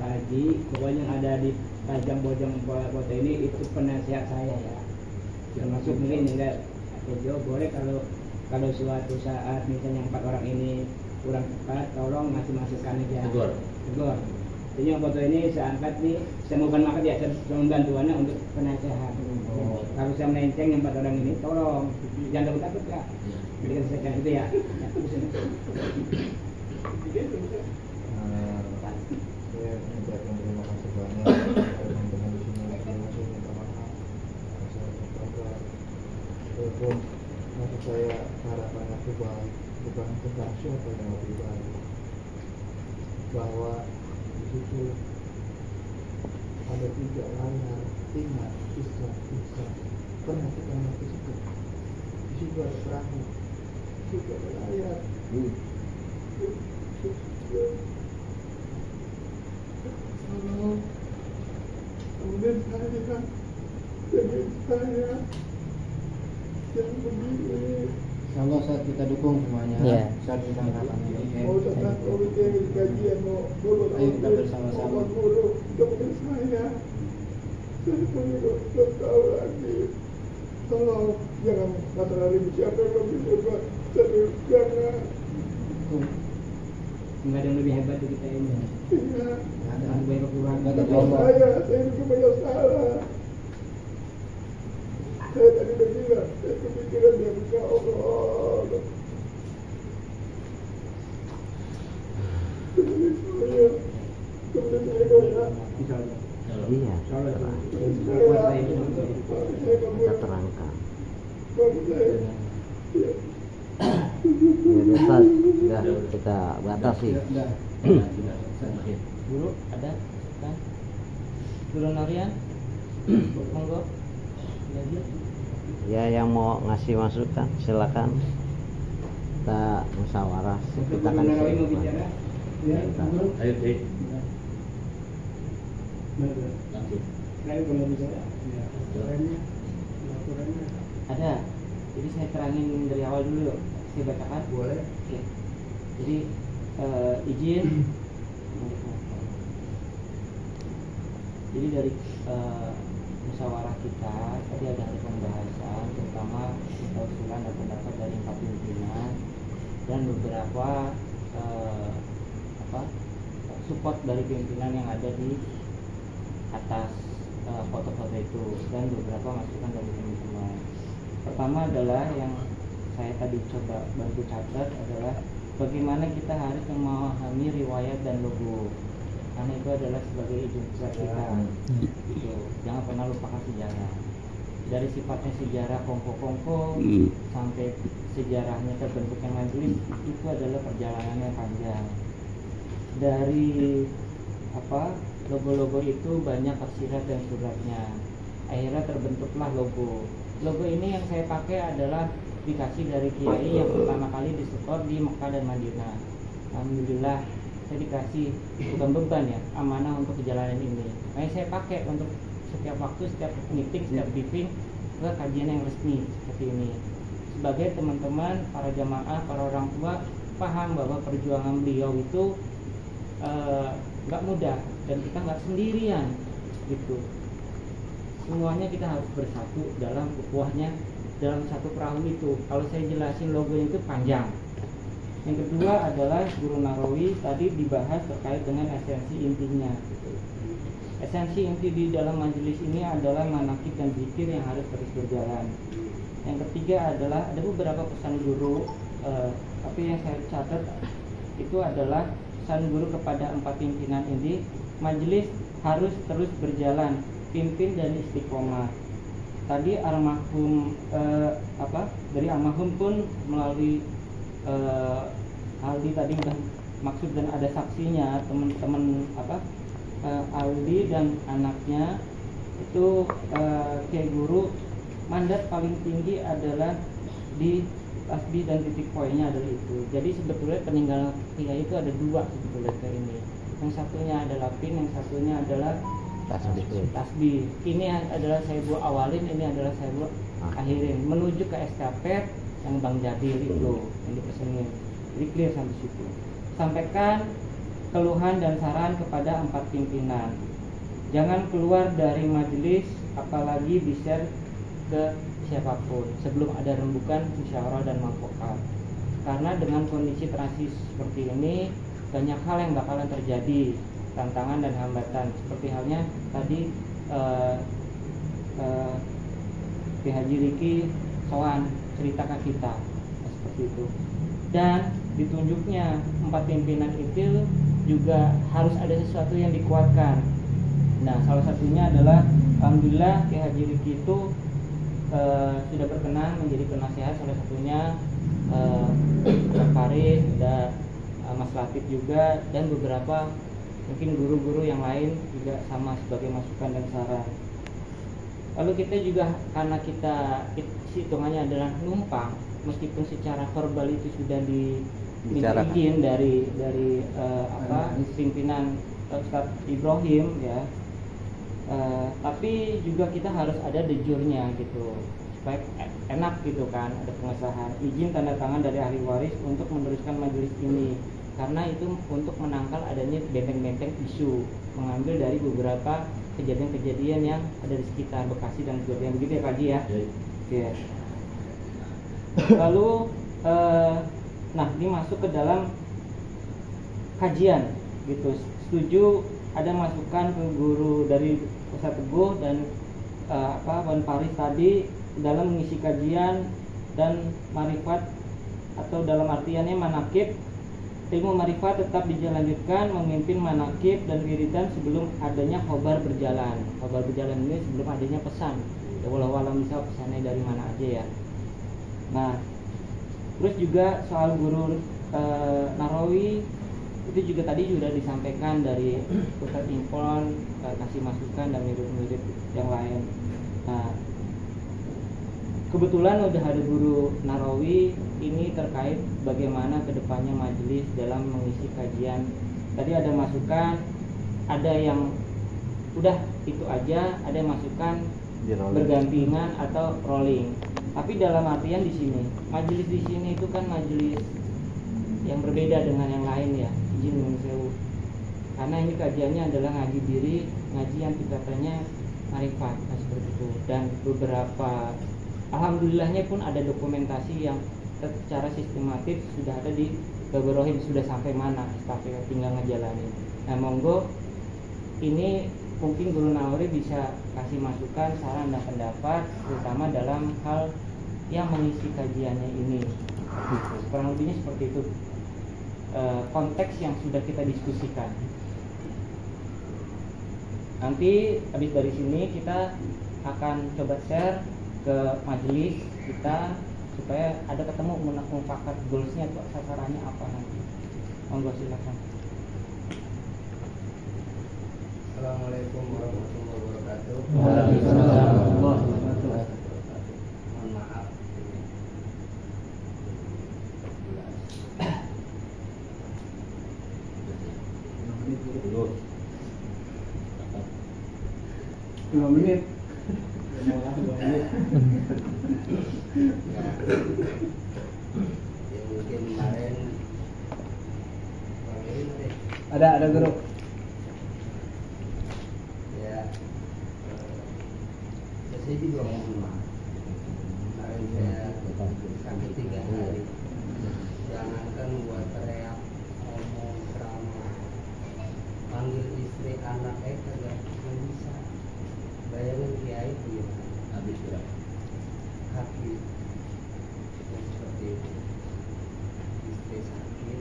Haji, pokoknya yang ada di Tajam Bojong Kota ini itu penasihat saya ya. Termasuk mungkin enggak Tejo boleh kalau suatu saat misalnya 4 orang ini kurang tepat, tolong ngasih masukan aja. Tegur. Jadi yang foto ini saya angkat nih, saya mau bantu ya, saya bantuannya untuk penasehat. Kalau saya melenceng yang 4 orang ini, tolong jangan takut Kak. Jadi kan saya itu ya. Saya mengucapkan terima kasih banyak teman-teman di sini. Saya minta maaf. Saya tertabrak. Walaupun maksud saya harapannya itu baik, bukan tentang siapa yang lebih baik. Bahwa di situ ada 3 layar, ingat, bisa. Pernah kita mati situ. Di situ ada perahu, di situ ada layar. Kemudian saya yang begini. Insyaallah saat kita dukung semuanya. Saat kita melakukan ini. Mau tentang komite kajian mau ayo kita bersama-sama. Kemudian saya belum tahu lagi. Tolong jangan masalah ini siapa yang bisa buat serius jangan. Enggak ada yang lebih hebat dari kita ini. Iya. Ada banyak kekurangan. Saya juga banyak salah. Saya tadi udah bilang, saya kepikiran dia buka Allah. Kemudian saya doa. Iya. Kita terangkan. Ya Ustaz, sudah kita batasi. Guru ada kan? Guru Narian, monggo. Ya yang mau ngasih masukan silakan. Kita musyawarah. Kita akan mau bicara. Ya, ayo Dek. Langsung. Ayo kalau bicara. Ya, laporannya. Ada. Jadi saya terangin dari awal dulu. Saya bacakan. Boleh. Oke. Jadi izin. Jadi dari musyawarah kita tadi ada pembahasan terutama usulan dan pendapat dari 4 pimpinan dan beberapa support dari pimpinan yang ada di atas foto-foto itu dan beberapa masukan dari teman-teman. Pertama adalah yang saya tadi coba bantu catat adalah bagaimana kita harus memahami riwayat dan logo, karena itu adalah sebagai identitas kita. Gitu. Jangan pernah lupakan sejarah. Dari sifatnya sejarah kongko-kongko sampai sejarahnya terbentuknya majelis, itu adalah perjalanan yang panjang. Dari logo-logo itu banyak tersirat dan suratnya. Akhirnya terbentuklah logo. Logo ini yang saya pakai adalah dikasih dari kiai yang pertama kali disetor di Mekah dan Madinah. Alhamdulillah saya dikasih bukan beban ya, amanah untuk perjalanan ini. Makanya saya pakai untuk setiap waktu, setiap meeting, setiap briefing ke kajian yang resmi seperti ini. Sebagai teman-teman, para jamaah, para orang tua paham bahwa perjuangan beliau itu nggak mudah dan kita nggak sendirian gitu. Semuanya kita harus bersatu dalam ukhuwahnya, dalam satu perahu itu. Kalau saya jelasin logonya itu panjang. Yang kedua adalah Guru Narawi tadi dibahas terkait dengan esensi intinya. Esensi inti di dalam majelis ini adalah manaqib dan zikir yang harus terus berjalan. Yang ketiga adalah ada beberapa pesan guru, tapi yang saya catat itu adalah pesan guru kepada 4 pimpinan ini. Majelis harus terus berjalan, pimpin dan istiqomah. Tadi almarhum dari almarhum pun melalui Aldi tadi udah maksud dan ada saksinya, teman-teman Aldi dan anaknya itu Kiai Guru, mandat paling tinggi adalah di tasbih dan titik poinnya adalah itu. Jadi sebetulnya peninggalan Kiai itu ada 2 sebetulnya kayak ini. Yang satunya adalah pin, yang satunya adalah tasbih. Ini adalah saya buat awalin, ini adalah saya buat akhirin, menuju ke estafet yang Bang Jadil itu yang dipesenin. Jadi clear sampai situ. Sampaikan keluhan dan saran kepada 4 pimpinan. Jangan keluar dari majelis, apalagi di-share ke siapapun sebelum ada rembukan musyawarah dan mufakat. Karena dengan kondisi transisi seperti ini, banyak hal yang bakalan terjadi, tantangan dan hambatan. Seperti halnya tadi Haji Riki soan cerita ke kita seperti itu. Dan ditunjuknya 4 pimpinan itu juga harus ada sesuatu yang dikuatkan. Nah, salah satunya adalah alhamdulillah Ki Haji Riki itu sudah berkenan menjadi penasehat, salah satunya Pak Farid dan Mas Latif juga, dan beberapa mungkin guru-guru yang lain juga sama sebagai masukan dan saran. Lalu kita juga karena kita hitungannya adalah numpang, meskipun secara verbal itu sudah diminta izin dari pimpinan Ustadz Ibrahim ya, tapi juga kita harus ada de jure-nya gitu supaya enak gitu kan, ada pengesahan izin tanda tangan dari ahli waris untuk meneruskan majelis ini, karena itu untuk menangkal adanya benteng-benteng isu, mengambil dari beberapa kejadian-kejadian yang ada di sekitar Bekasi dan sebagainya, begitu ya Pak Haji ya. Yes. Lalu nah ini masuk ke dalam kajian gitu. Setuju ada masukan ke guru dari Ustadz Teguh dan Wan Faris tadi dalam mengisi kajian dan marifat, atau dalam artiannya manaqib. Ilmu marifat tetap dijalankan, memimpin manaqib dan wiridan sebelum adanya khobar berjalan. Khobar berjalan ini sebelum adanya pesan. Ya walau alam bisa pesannya dari mana aja ya. Nah, terus juga soal guru Narawi itu juga tadi sudah disampaikan dari Ustadz Impon, kasih masukan dan murid-murid yang lain. Nah, kebetulan udah ada guru Narawi ini terkait bagaimana kedepannya majelis dalam mengisi kajian. Tadi ada masukan, ada yang udah itu aja, ada yang masukan bergantian atau rolling. Tapi dalam artian di sini, majelis di sini itu kan majelis yang berbeda dengan yang lain ya, izin dengan sewu. Karena ini kajiannya adalah ngaji diri, ngaji yang tingkatannya marifat seperti itu. Dan beberapa alhamdulillahnya pun ada dokumentasi yang secara sistematis sudah ada di Ibrahim, sudah sampai mana estafet, tinggal ngejalanin. Nah monggo ini mungkin Guru Narawi bisa kasih masukan, saran dan pendapat, terutama dalam hal yang mengisi kajiannya ini. Kurang lebihnya seperti itu konteks yang sudah kita diskusikan. Nanti habis dari sini kita akan coba share ke majelis kita supaya ada ketemu mufakat goalsnya atau sasarannya apa nanti. Monggo silakan. Assalamualaikum warahmatullahi wabarakatuh. Waalaikumsalam. Mohon maaf. Lima menit. Ya mungkin kemarin Ada guru. ya saya juga mohon maaf. Kemarin saya sampai 3 hari. Jangankan buat teriak, ngomong ceramah, panggil istri, anak, kagak bisa. Bayangin kiai gimana? Habis berapa? Habis. Ya, seperti itu. Istri sakit.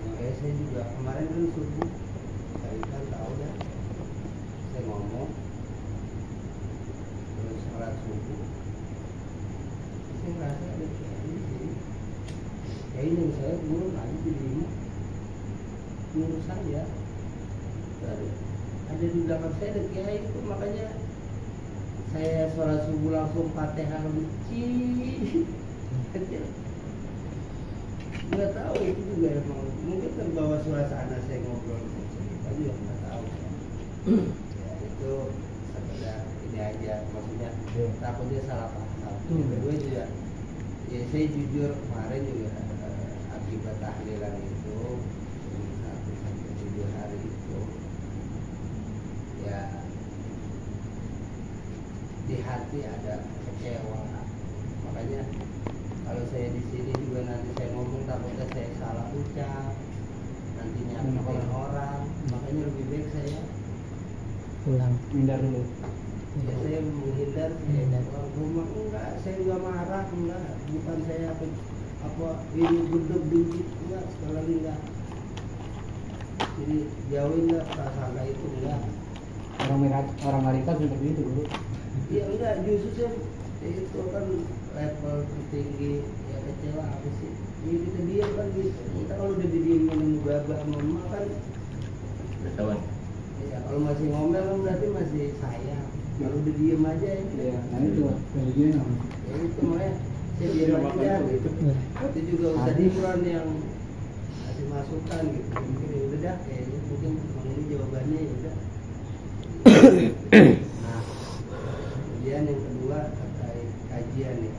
Makanya saya juga kemarin kan subuh, saya kan tahu dah. Saya ngomong, terus sholat subuh. Saya ngerasa ada kiai di sini. Kiai yang saya guru lagi di rumah, ngurus saya. Ada di belakang saya ada kiai itu, makanya saya sholat subuh langsung Fatihah kecil. Nggak tahu itu juga emang mungkin terbawa suasana saya ngobrol tadi juga nggak tahu. Ya itu sekedar ini aja, maksudnya takutnya salah paham. Kedua juga ya saya jujur kemarin juga akibat tahlilan itu 1-7 hari itu ya di hati ada kecewa. Makanya kalau saya di sini juga nanti saya ngomong takutnya saya salah ucap, nanti nyakitin orang. Makanya lebih baik saya Pulang. Hindar dulu. ya saya menghindar, saya keluar rumah. Enggak, saya enggak marah, enggak, bukan saya apa ini gedeg dikit, enggak, sekali lagi enggak. Jadi jauhin lah prasangka itu, enggak. Orang Marika seperti itu dulu. Iya enggak, justru saya itu kan level tertinggi ya kecewa apa sih? Ya kita diam kan gitu. Kita kalau udah didiemin babak mama kan Bertawan. ya kalau masih ngomel kan berarti masih sayang. Kalau udah diem aja ya. Iya, nah itu kajian. Ya itu makanya saya diam aja gitu. Itu juga Ustaz Imran yang kasih masukan gitu. Mungkin ya udah dah kayaknya mungkin memang ini jawabannya ya udah. Nah, kemudian yang kedua terkait kajian ya.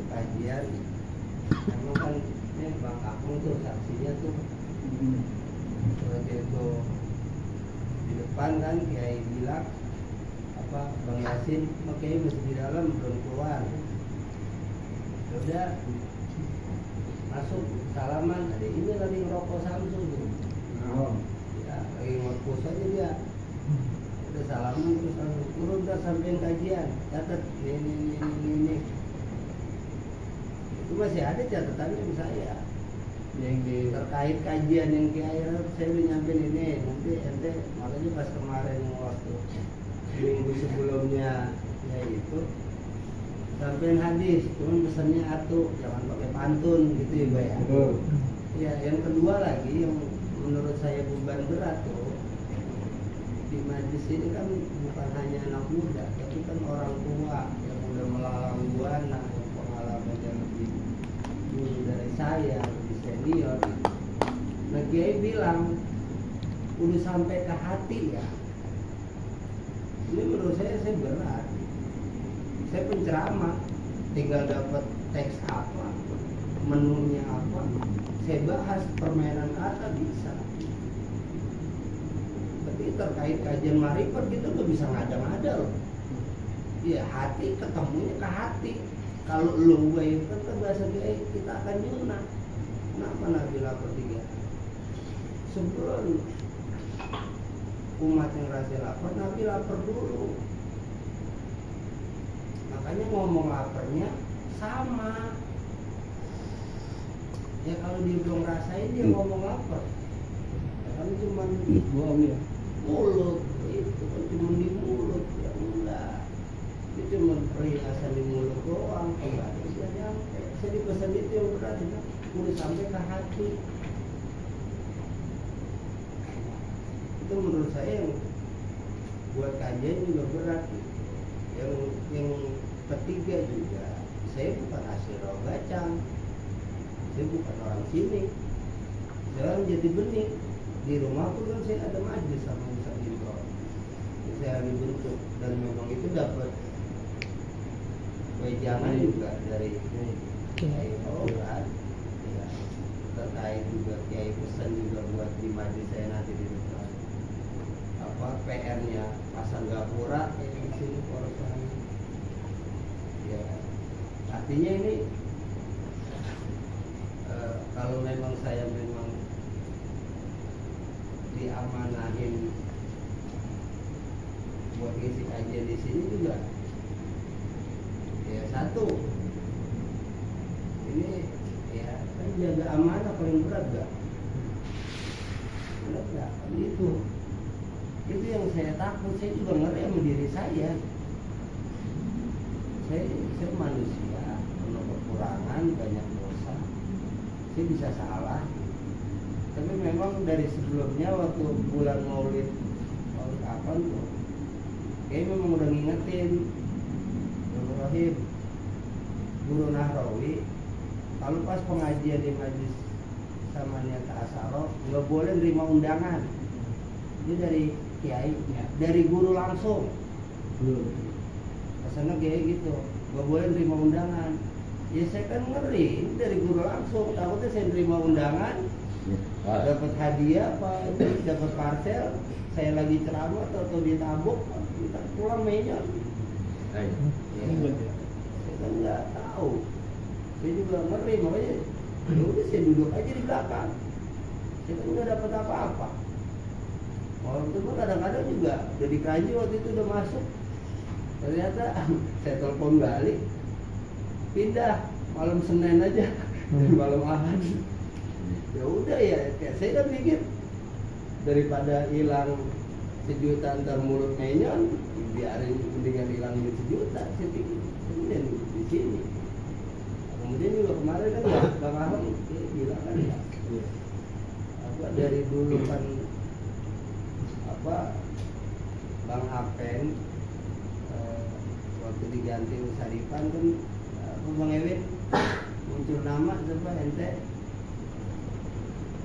Kajian memang kan ini Bang Kakung tuh saksinya tuh seperti itu di depan kan Kiai bilang apa Bang Yasin makanya masih di dalam belum keluar. Udah masuk salaman, ada ini lagi ngerokok Samsung tuh. Ya, lagi ngerokok aja dia. Udah salaman terus langsung udah sampein kajian, catat ini. Itu masih ada catatannya di saya. Yang di Terkait kajian yang Kiai saya udah nyampein ini, nanti ente makanya pas kemarin waktu minggu sebelumnya ya itu sampein hadis, cuman pesannya atu, jangan pakai pantun gitu ya Pak ya. Ya, yang kedua lagi yang menurut saya beban berat tuh di majlis ini kan bukan hanya anak muda, tapi kan orang tua yang udah melalang buana, yang pengalamannya lebih dulu dari saya, lebih senior. Nah Kiai bilang udah sampai ke hati ya. Ini menurut saya berat. Saya penceramah, tinggal dapat teks apa, menunya apa, saya bahas permainan kata bisa. Tapi terkait kajian marifat kita tuh bisa ngada-ngada loh. Ya hati ketemunya ke hati. Kalau lu gue kan bahasa Kiai kita akan nyunah. Kenapa Nabi lapar 3? Sebelum umat yang rasa lapar, Nabi lapar dulu. makanya ngomong laparnya sama. Ya kalau dia belum rasain dia ngomong lapar. Ya kan cuma bohong ya. Mulut itu kan cuma di mulut ya enggak. Itu cuma perhiasan di mulut doang, enggak bisa nyampe. Jadi pesan itu yang berat ya, udah sampai ke hati. Itu menurut saya yang buat kajian juga berat. Yang ketiga juga, saya bukan asli Rogacang, saya bukan orang sini, saya orang Jati Bening. Di rumah pun kan saya ada majelis sama Ustaz Indro, saya lagi bentuk, dan memang itu dapat wejangan juga dari Kiai Rogat, ya, terkait juga Kiai pesan juga buat di majelis saya nanti di depan. Apa PR-nya pasang gapura di sini porosan. Ya, artinya ini kalau memang saya memang diamanahin buat ngisi kajian di sini juga, ya satu ini ya kan jaga amanah paling berat gak? Berat gak? Itu yang saya takut. Saya juga ngeri sama diri saya. Saya manusia, penuh kekurangan, banyak dosa. Saya bisa salah. Tapi memang dari sebelumnya waktu bulan Maulid kapan tuh, kayak memang udah ngingetin Guru Rohim, Guru Nahrawi, kalau pas pengajian di majlis sama Niat Asaro nggak boleh nerima undangan. Ini dari kiai, dari guru langsung. Pesannya kayak gitu, nggak boleh nerima undangan. Ya saya kan ngeri dari guru langsung, takutnya saya nerima undangan, dapat hadiah apa, dapat parcel, saya lagi ceramah atau ditabuk, kita pulang menyon. Ya, saya kan nggak tahu, saya juga ngeri, makanya ya udah saya duduk aja di belakang. Saya kan nggak dapat apa-apa. Waktu itu kadang-kadang juga udah dikaji, waktu itu udah masuk, ternyata saya telepon balik, pindah malam Senin aja, malam Ahad. Ya udah ya, saya kan pikir daripada hilang sejuta antar mulut menyon, biarin mendingan hilang sejuta. Saya pikir kemudian di sini. Kemudian juga kemarin kan Bang Aham bilang kan ya, apa dari dulu kan apa Bang Apen waktu diganti Usaripan kan apa Bang Ewin muncul nama coba ente.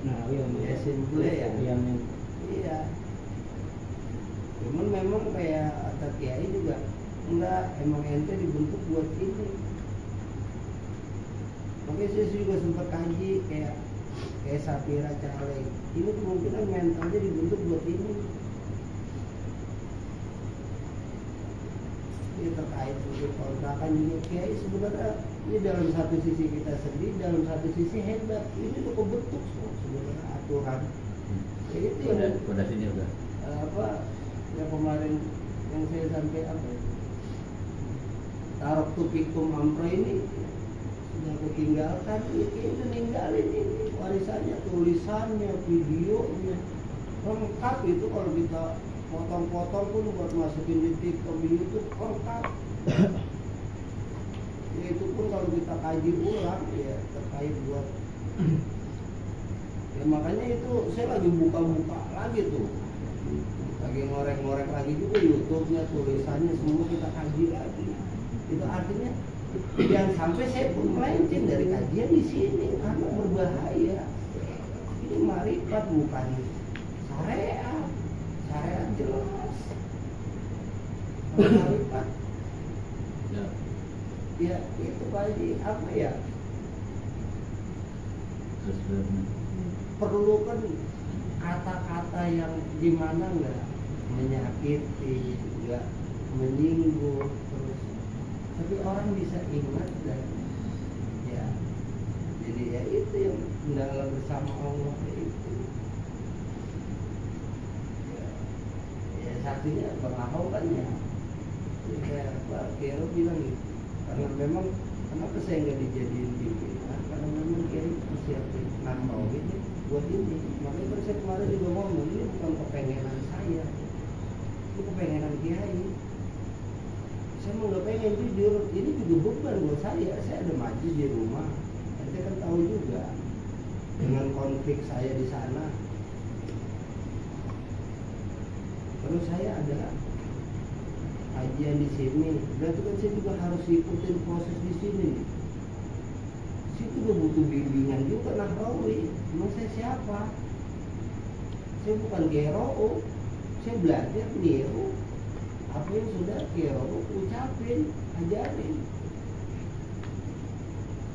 Nah, ya simple ya. Iya. Cuman memang kayak kata Kiai juga enggak, emang ente dibentuk buat ini. Makanya saya juga sempat kaji kayak Sapira Caleg. Ini kemungkinan mentalnya dibentuk buat ini. Ini terkait dengan kontrakan juga Kiai sebenarnya ini dalam satu sisi kita sedih, dalam satu sisi hebat. Ini udah kebentuk sebenarnya aturan. Ya itu yang fondasinya udah apa yang kemarin yang saya sampai apa Tarok Tupikum Ampro ini sudah aku tinggalkan, itu ninggalin ini warisannya, tulisannya, videonya lengkap. Itu kalau kita potong-potong pun buat masukin di TikTok, di YouTube lengkap. Ya, itu pun kalau kita kaji ulang ya terkait buat ya makanya itu saya lagi buka-buka lagi tuh, lagi ngorek-ngorek lagi juga YouTube-nya, tulisannya semua kita kaji lagi. Itu artinya jangan sampai saya pun melenceng dari kajian di sini karena berbahaya. Ini marifat bukan syariat. Syariat jelas. Marifat. Ya itu Pak Haji, apa ya? Perlu kan kata-kata yang gimana nggak menyakiti, nggak menyinggung, terus tapi orang bisa ingat dan ya jadi ya itu yang tinggal bersama Allah itu ya saksinya Bang Ahok kan ya Ya, Pak Kiai bilang gitu. Karena memang kenapa saya nggak dijadiin pimpinan? Karena memang Kiai persiapin nambah ini buat ini. Makanya kan saya kemarin juga ngomong ini bukan kepengenan saya, ini kepengenan Kiai. Saya mau nggak pengen jujur, ini juga beban buat saya. Saya ada maju di rumah, ente kan tahu juga dengan konflik saya di sana. Terus saya ada kajian di sini, berarti kan saya juga harus ikutin proses di sini. Situ juga butuh bimbingan juga Nahrawi. Emang saya siapa? Saya bukan GRO, saya belajar niru apa yang sudah GRO ucapin, ajarin.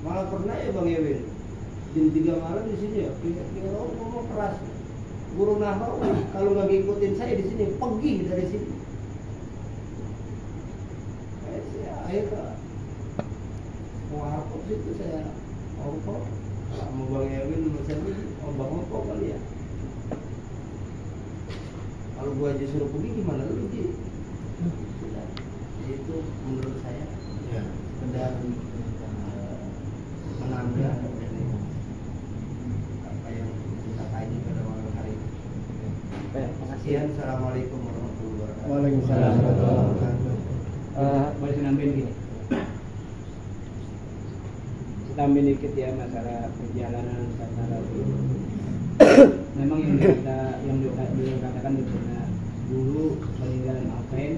Malah pernah ya Bang Ewin, jam 3 malam di sini ya, GRO ngomong keras. Guru Nahrawi kalau nggak ngikutin saya di sini, pergi dari sini. Akhirnya warkop itu saya ongkok sama Bang Ewin sama saya Bang ongkok kali ya. Kalau gua aja suruh pergi gimana lu Ji? Sudah. Itu menurut saya ya sekedar menambah dari apa yang kita kaji pada malam hari ini. Sekian, assalamualaikum warahmatullahi wabarakatuh. Waalaikumsalam warahmatullahi wabarakatuh. Boleh saya nambahin gini. Saya tambahin dikit ya masalah perjalanan Ustaz Nahrawi. Memang yang dikatakan benar. Dulu peninggalan Alpen,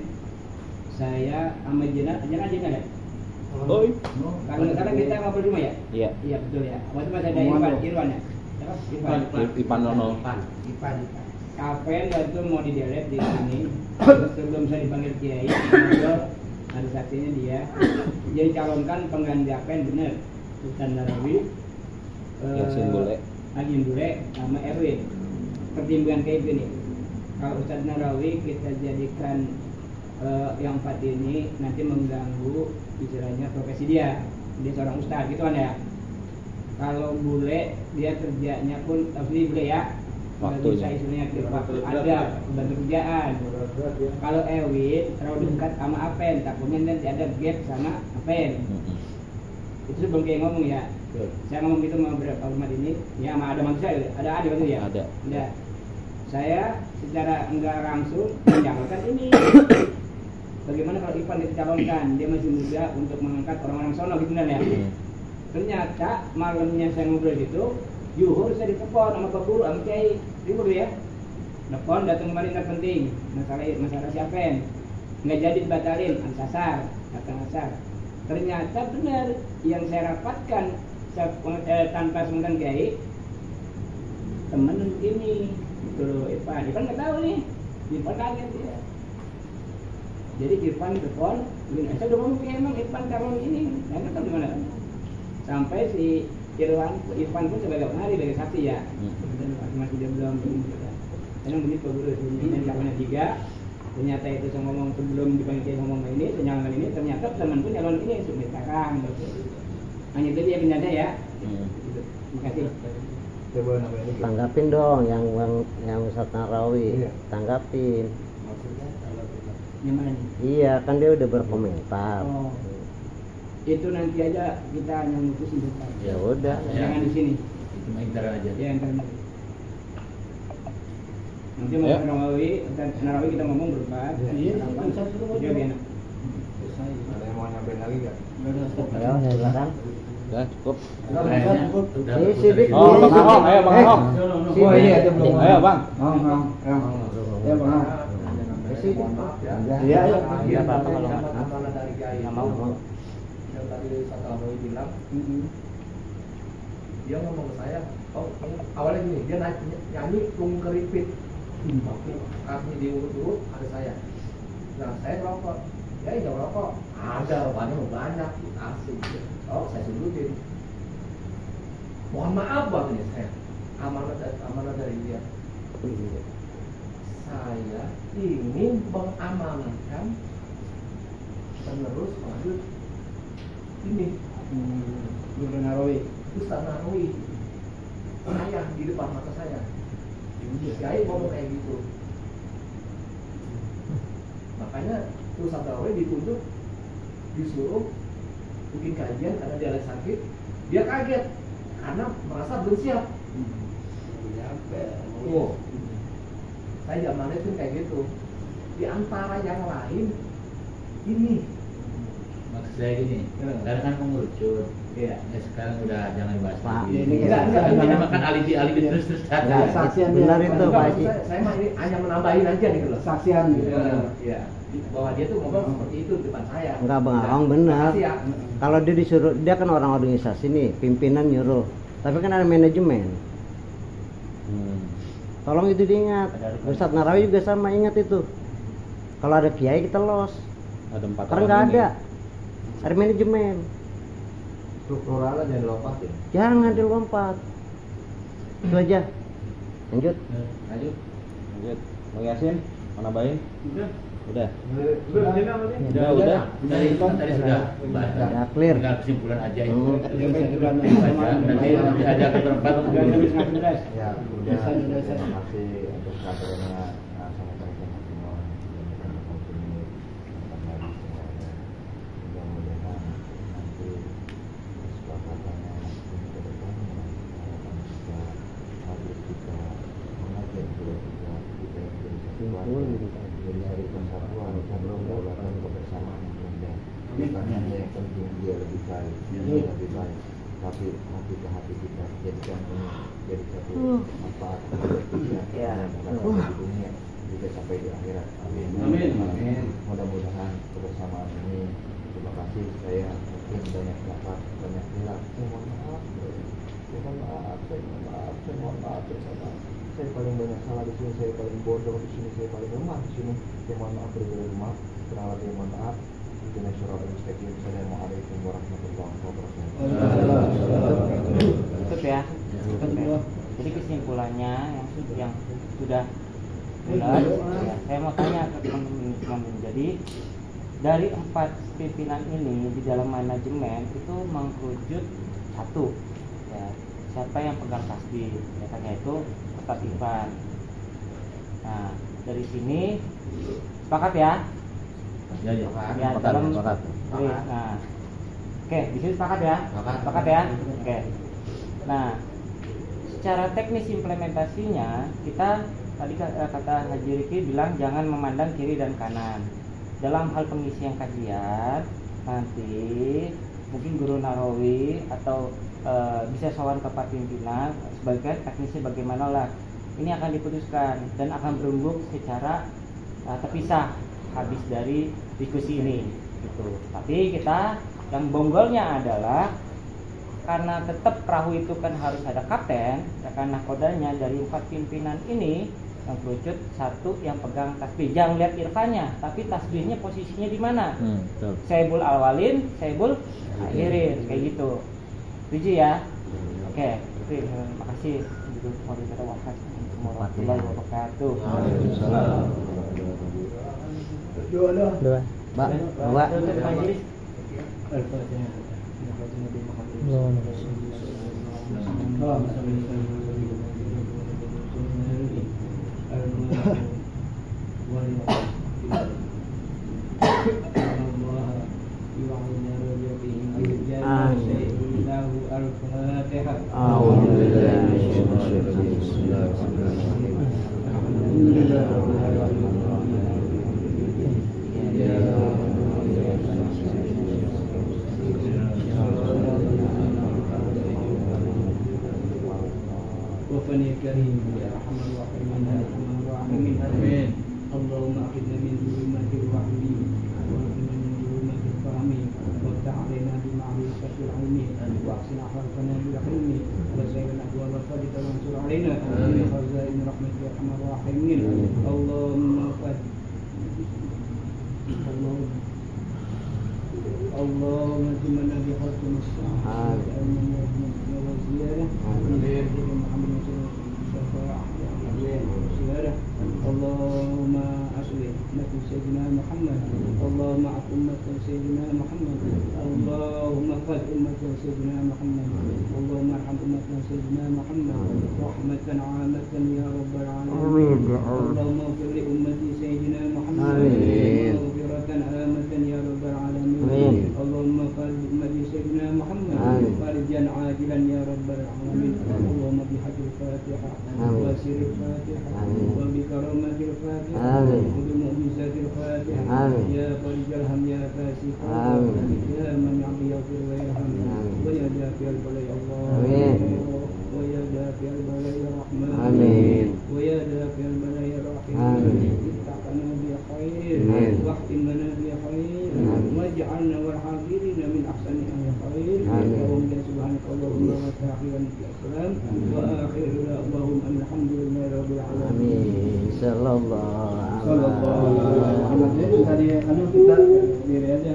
saya sama Jenat ya. Oh, Kalau sekarang kita ngobrol rumah ya? iya. Iya betul ya. Waktu masih ada Irwan ya. Ipan Nono. Ipan. Alpen waktu mau didelete di sini. Sebelum saya dipanggil Kiai, ngobrol ada saksinya dia. Jadi calonkan pengganti Alpen bener. Ustaz Nahrawi. Yasin Bule. Yasin Bule sama Erwin. Pertimbangan kayak gini. Kalau Ustaz Nahrawi kita jadikan yang 4 ini nanti mengganggu istilahnya profesi dia seorang ustaz gitu kan ya. Kalau Bule dia kerjanya pun asli Bule ya, waktunya istilahnya ada bantu kerjaan. Kalau Ewin terlalu dekat sama Apen, takutnya nanti ada gap sama Apen. Itu sebelum kayak ngomong ya. Saya ngomong gitu sama beberapa umat ini, ya sama ada manusia, ada gitu ya. Ada. Saya secara enggak langsung menjalankan ini. Bagaimana kalau Ipan dicalonkan, dia masih muda untuk mengangkat orang-orang sono gitu kan ya. Ternyata malamnya saya ngobrol gitu, Yuhur saya ditelepon sama Pak Guru, sama Kiai, Yuhur ya. Telepon datang kemarin nggak penting, masalah siapen, nggak jadi dibatalin, asar, datang asar. Ternyata benar yang saya rapatkan tanpa semutan Kiai, teman ini, betul Ipan nggak tahu nih, Ipan kaget dia. Jadi Irfan telepon, saya udah ngomong emang Irfan calon ini, saya nggak tahu di mana. Sampai si Irfan pun sebagai penari dari saksi ya, masih dia belum juga. Memang begitu Guru, ini calonnya 3. Ternyata itu saya ngomong sebelum dipanggil ngomong ini, saya nyalon ini, ternyata teman pun calon ini sudah sekarang. Hanya itu dia benernya ya. Terima kasih. Tanggapin dong yang Ustaz Nahrawi, tanggapin. Iya, kan dia udah berkomentar. Oh. Itu nanti aja kita hanya mutusin depan. Ya udah. Jangan di sini. Itu intern aja. Ya intern. Nanti mau Nahrawi kita ngomong berempat. Iya. Dia enak. Ada yang mau nyampein lagi nggak? Ayo, silakan. Udah cukup. Ini sidik. Oh, Bang Ahok, ayo Bang Ahok. Oh iya, Ayo Bang. Ya Bang. Iya, ayo. Iya, apa-apa kalau nggak mau. Yang tadi Ustaz Nahrawi bilang, dia ngomong ke saya, awalnya gini, dia nyanyi tung keripit, kaki diurut-urut ada saya. Nah saya ngerokok, ya nggak ngerokok, ada banyak, asik. Oh saya sebutin, mohon maaf Bang ini saya, amanah dari dia. Saya ingin mengamanahkan penerus lanjut ini Guru Nahrawi. Ustaz Nahrawi saya di depan mata saya Kiai ngomong kayak gitu, makanya makanya Ustaz Tarawih ditunjuk, disuruh bikin kajian karena dia lagi sakit. Dia kaget karena merasa belum siap. Oh, saya zamannya itu kayak gitu. Di antara yang lain ini. Maksud saya gini, karena kan pengurucut. Iya. Ya sekarang udah jangan bahas Pak, lagi. ini Ini makan alibi terus Enggak, saksian benar dia. itu Pak Haji. Saya mah ini hanya menambahin aja gitu loh. Saksian gitu. Iya. Bahwa dia tuh ngomong seperti itu di depan saya. Enggak Bang Awang benar. Makasih ya. Kalau dia disuruh, dia kan orang organisasi nih, pimpinan nyuruh. Tapi kan ada manajemen. Tolong itu diingat. Ustadz Narawi juga sama, ingat itu. Kalau ada kiai kita los. Ada 4 Karena nggak ada. Ada manajemen. Strukturalnya jangan dilompatin. Jangan dilompat. Itu aja. Lanjut. Lanjut. Lanjut. Bang Yasin, mau nambahin? Udah. Udah. Udah. Tadi sudah bahas. Ya, clear. Tinggal kesimpulan aja itu. Kesimpulan Baca. Nanti ada keberempat. Ya, udah. Terima kasih untuk kabarnya sama teman-teman semua. Mudah-mudahan nanti kesepakatannya ke depan bisa habis kita mengajar juga kita jadi hari persatuan sebelum kedaulatan kebersamaan yang indah. Bukan hanya yang penting dia lebih baik, dia lebih baik, tapi hati ke hati kita jadikan ini jadi satu manfaat untuk kita di dunia juga sampai di akhirat. Amin. Amin. Mudah-mudahan kebersamaan ini. Terima kasih. Saya mungkin banyak dapat banyak hilang. Mohon maaf. Saya paling banyak salah di sini, saya paling bodoh di sini, saya paling lemah di sini. Saya mohon maaf berbeda maaf. Kurang lebih mohon maaf. Assalamualaikum warahmatullahi wabarakatuh. Tutup ya. Jadi kesimpulannya yang sudah bulat, ya, saya mau tanya ke teman-teman. Jadi dari 4 pimpinan ini di dalam manajemen itu mengkerucut satu, ya, siapa yang pegang tasbih, biasanya itu Ustadz Ivan. Nah, dari sini sepakat ya? Ya, Ya, dalam nah, oke, di sini sepakat ya? Sepakat ya? Oke. Nah, secara teknis implementasinya kita tadi kata Haji Riki bilang jangan memandang kiri dan kanan. Dalam hal pengisian kajian nanti mungkin Guru Narawi atau bisa sowan ke Pak Pimpinan sebagai teknisnya bagaimana lah. Ini akan diputuskan dan akan berembuk secara terpisah habis dari diskusi ini gitu. Tapi kita yang bonggolnya adalah karena tetap perahu itu kan harus ada kapten, ya kan nahkodanya dari 4 pimpinan ini yang kerucut satu yang pegang tasbih. Jangan lihat irfannya, tapi tasbihnya posisinya di mana? Saibul awalin, saibul akhirin, kayak gitu. Setuju ya? Oke, terima kasih. Warahmatullahi wabarakatuh. Dua. Mbak, Mbak. وفني كريم يا ارحم الراحمين يا ارحم الراحمين امين. اللهم اخذنا من ظلمات الرحمين واخذنا من ظلمات الفهمين وافتح علينا بمعرفة العلم واحسن اخلاقنا بالحلم وسائر الاحوال الصالحة وانصر علينا من خزائن رحمتك يا ارحم الراحمين. اللهم اللهم اجمعنا بخاتم الساعة وزيادة محمد شفاعة وزيادة. اللهم أصلح أمة سيدنا محمد. اللهم أعف أمة سيدنا محمد. اللهم اغفر أمة سيدنا محمد. اللهم ارحم أمة سيدنا محمد رحمة عامة يا رب العالمين. اللهم اغفر لأمة سيدنا محمد. عاجلا يا رب العالمين. اللهم بحق الفاتحة وسر الفاتحة وبكرامة الفاتحة وبمعجزات الفاتحة يا فرج الهم يا فاسح يا من يغفر ويرحم ويا دافع البلاء الله ويا دافع البلاء الرحمن ويا دافع البلاء الرحيم اتقنا بخير واختمنا بخير واجعلنا والحاضرين من احسن اهل خير. اللهم سبحانك اللهم وتعالى في السلام واخر دعواهم ان الحمد لله رب العالمين. Sallallahu Muhammad itu tadi anu kita diri aja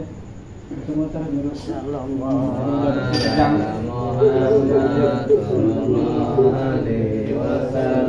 semua terus alaihi wasallam.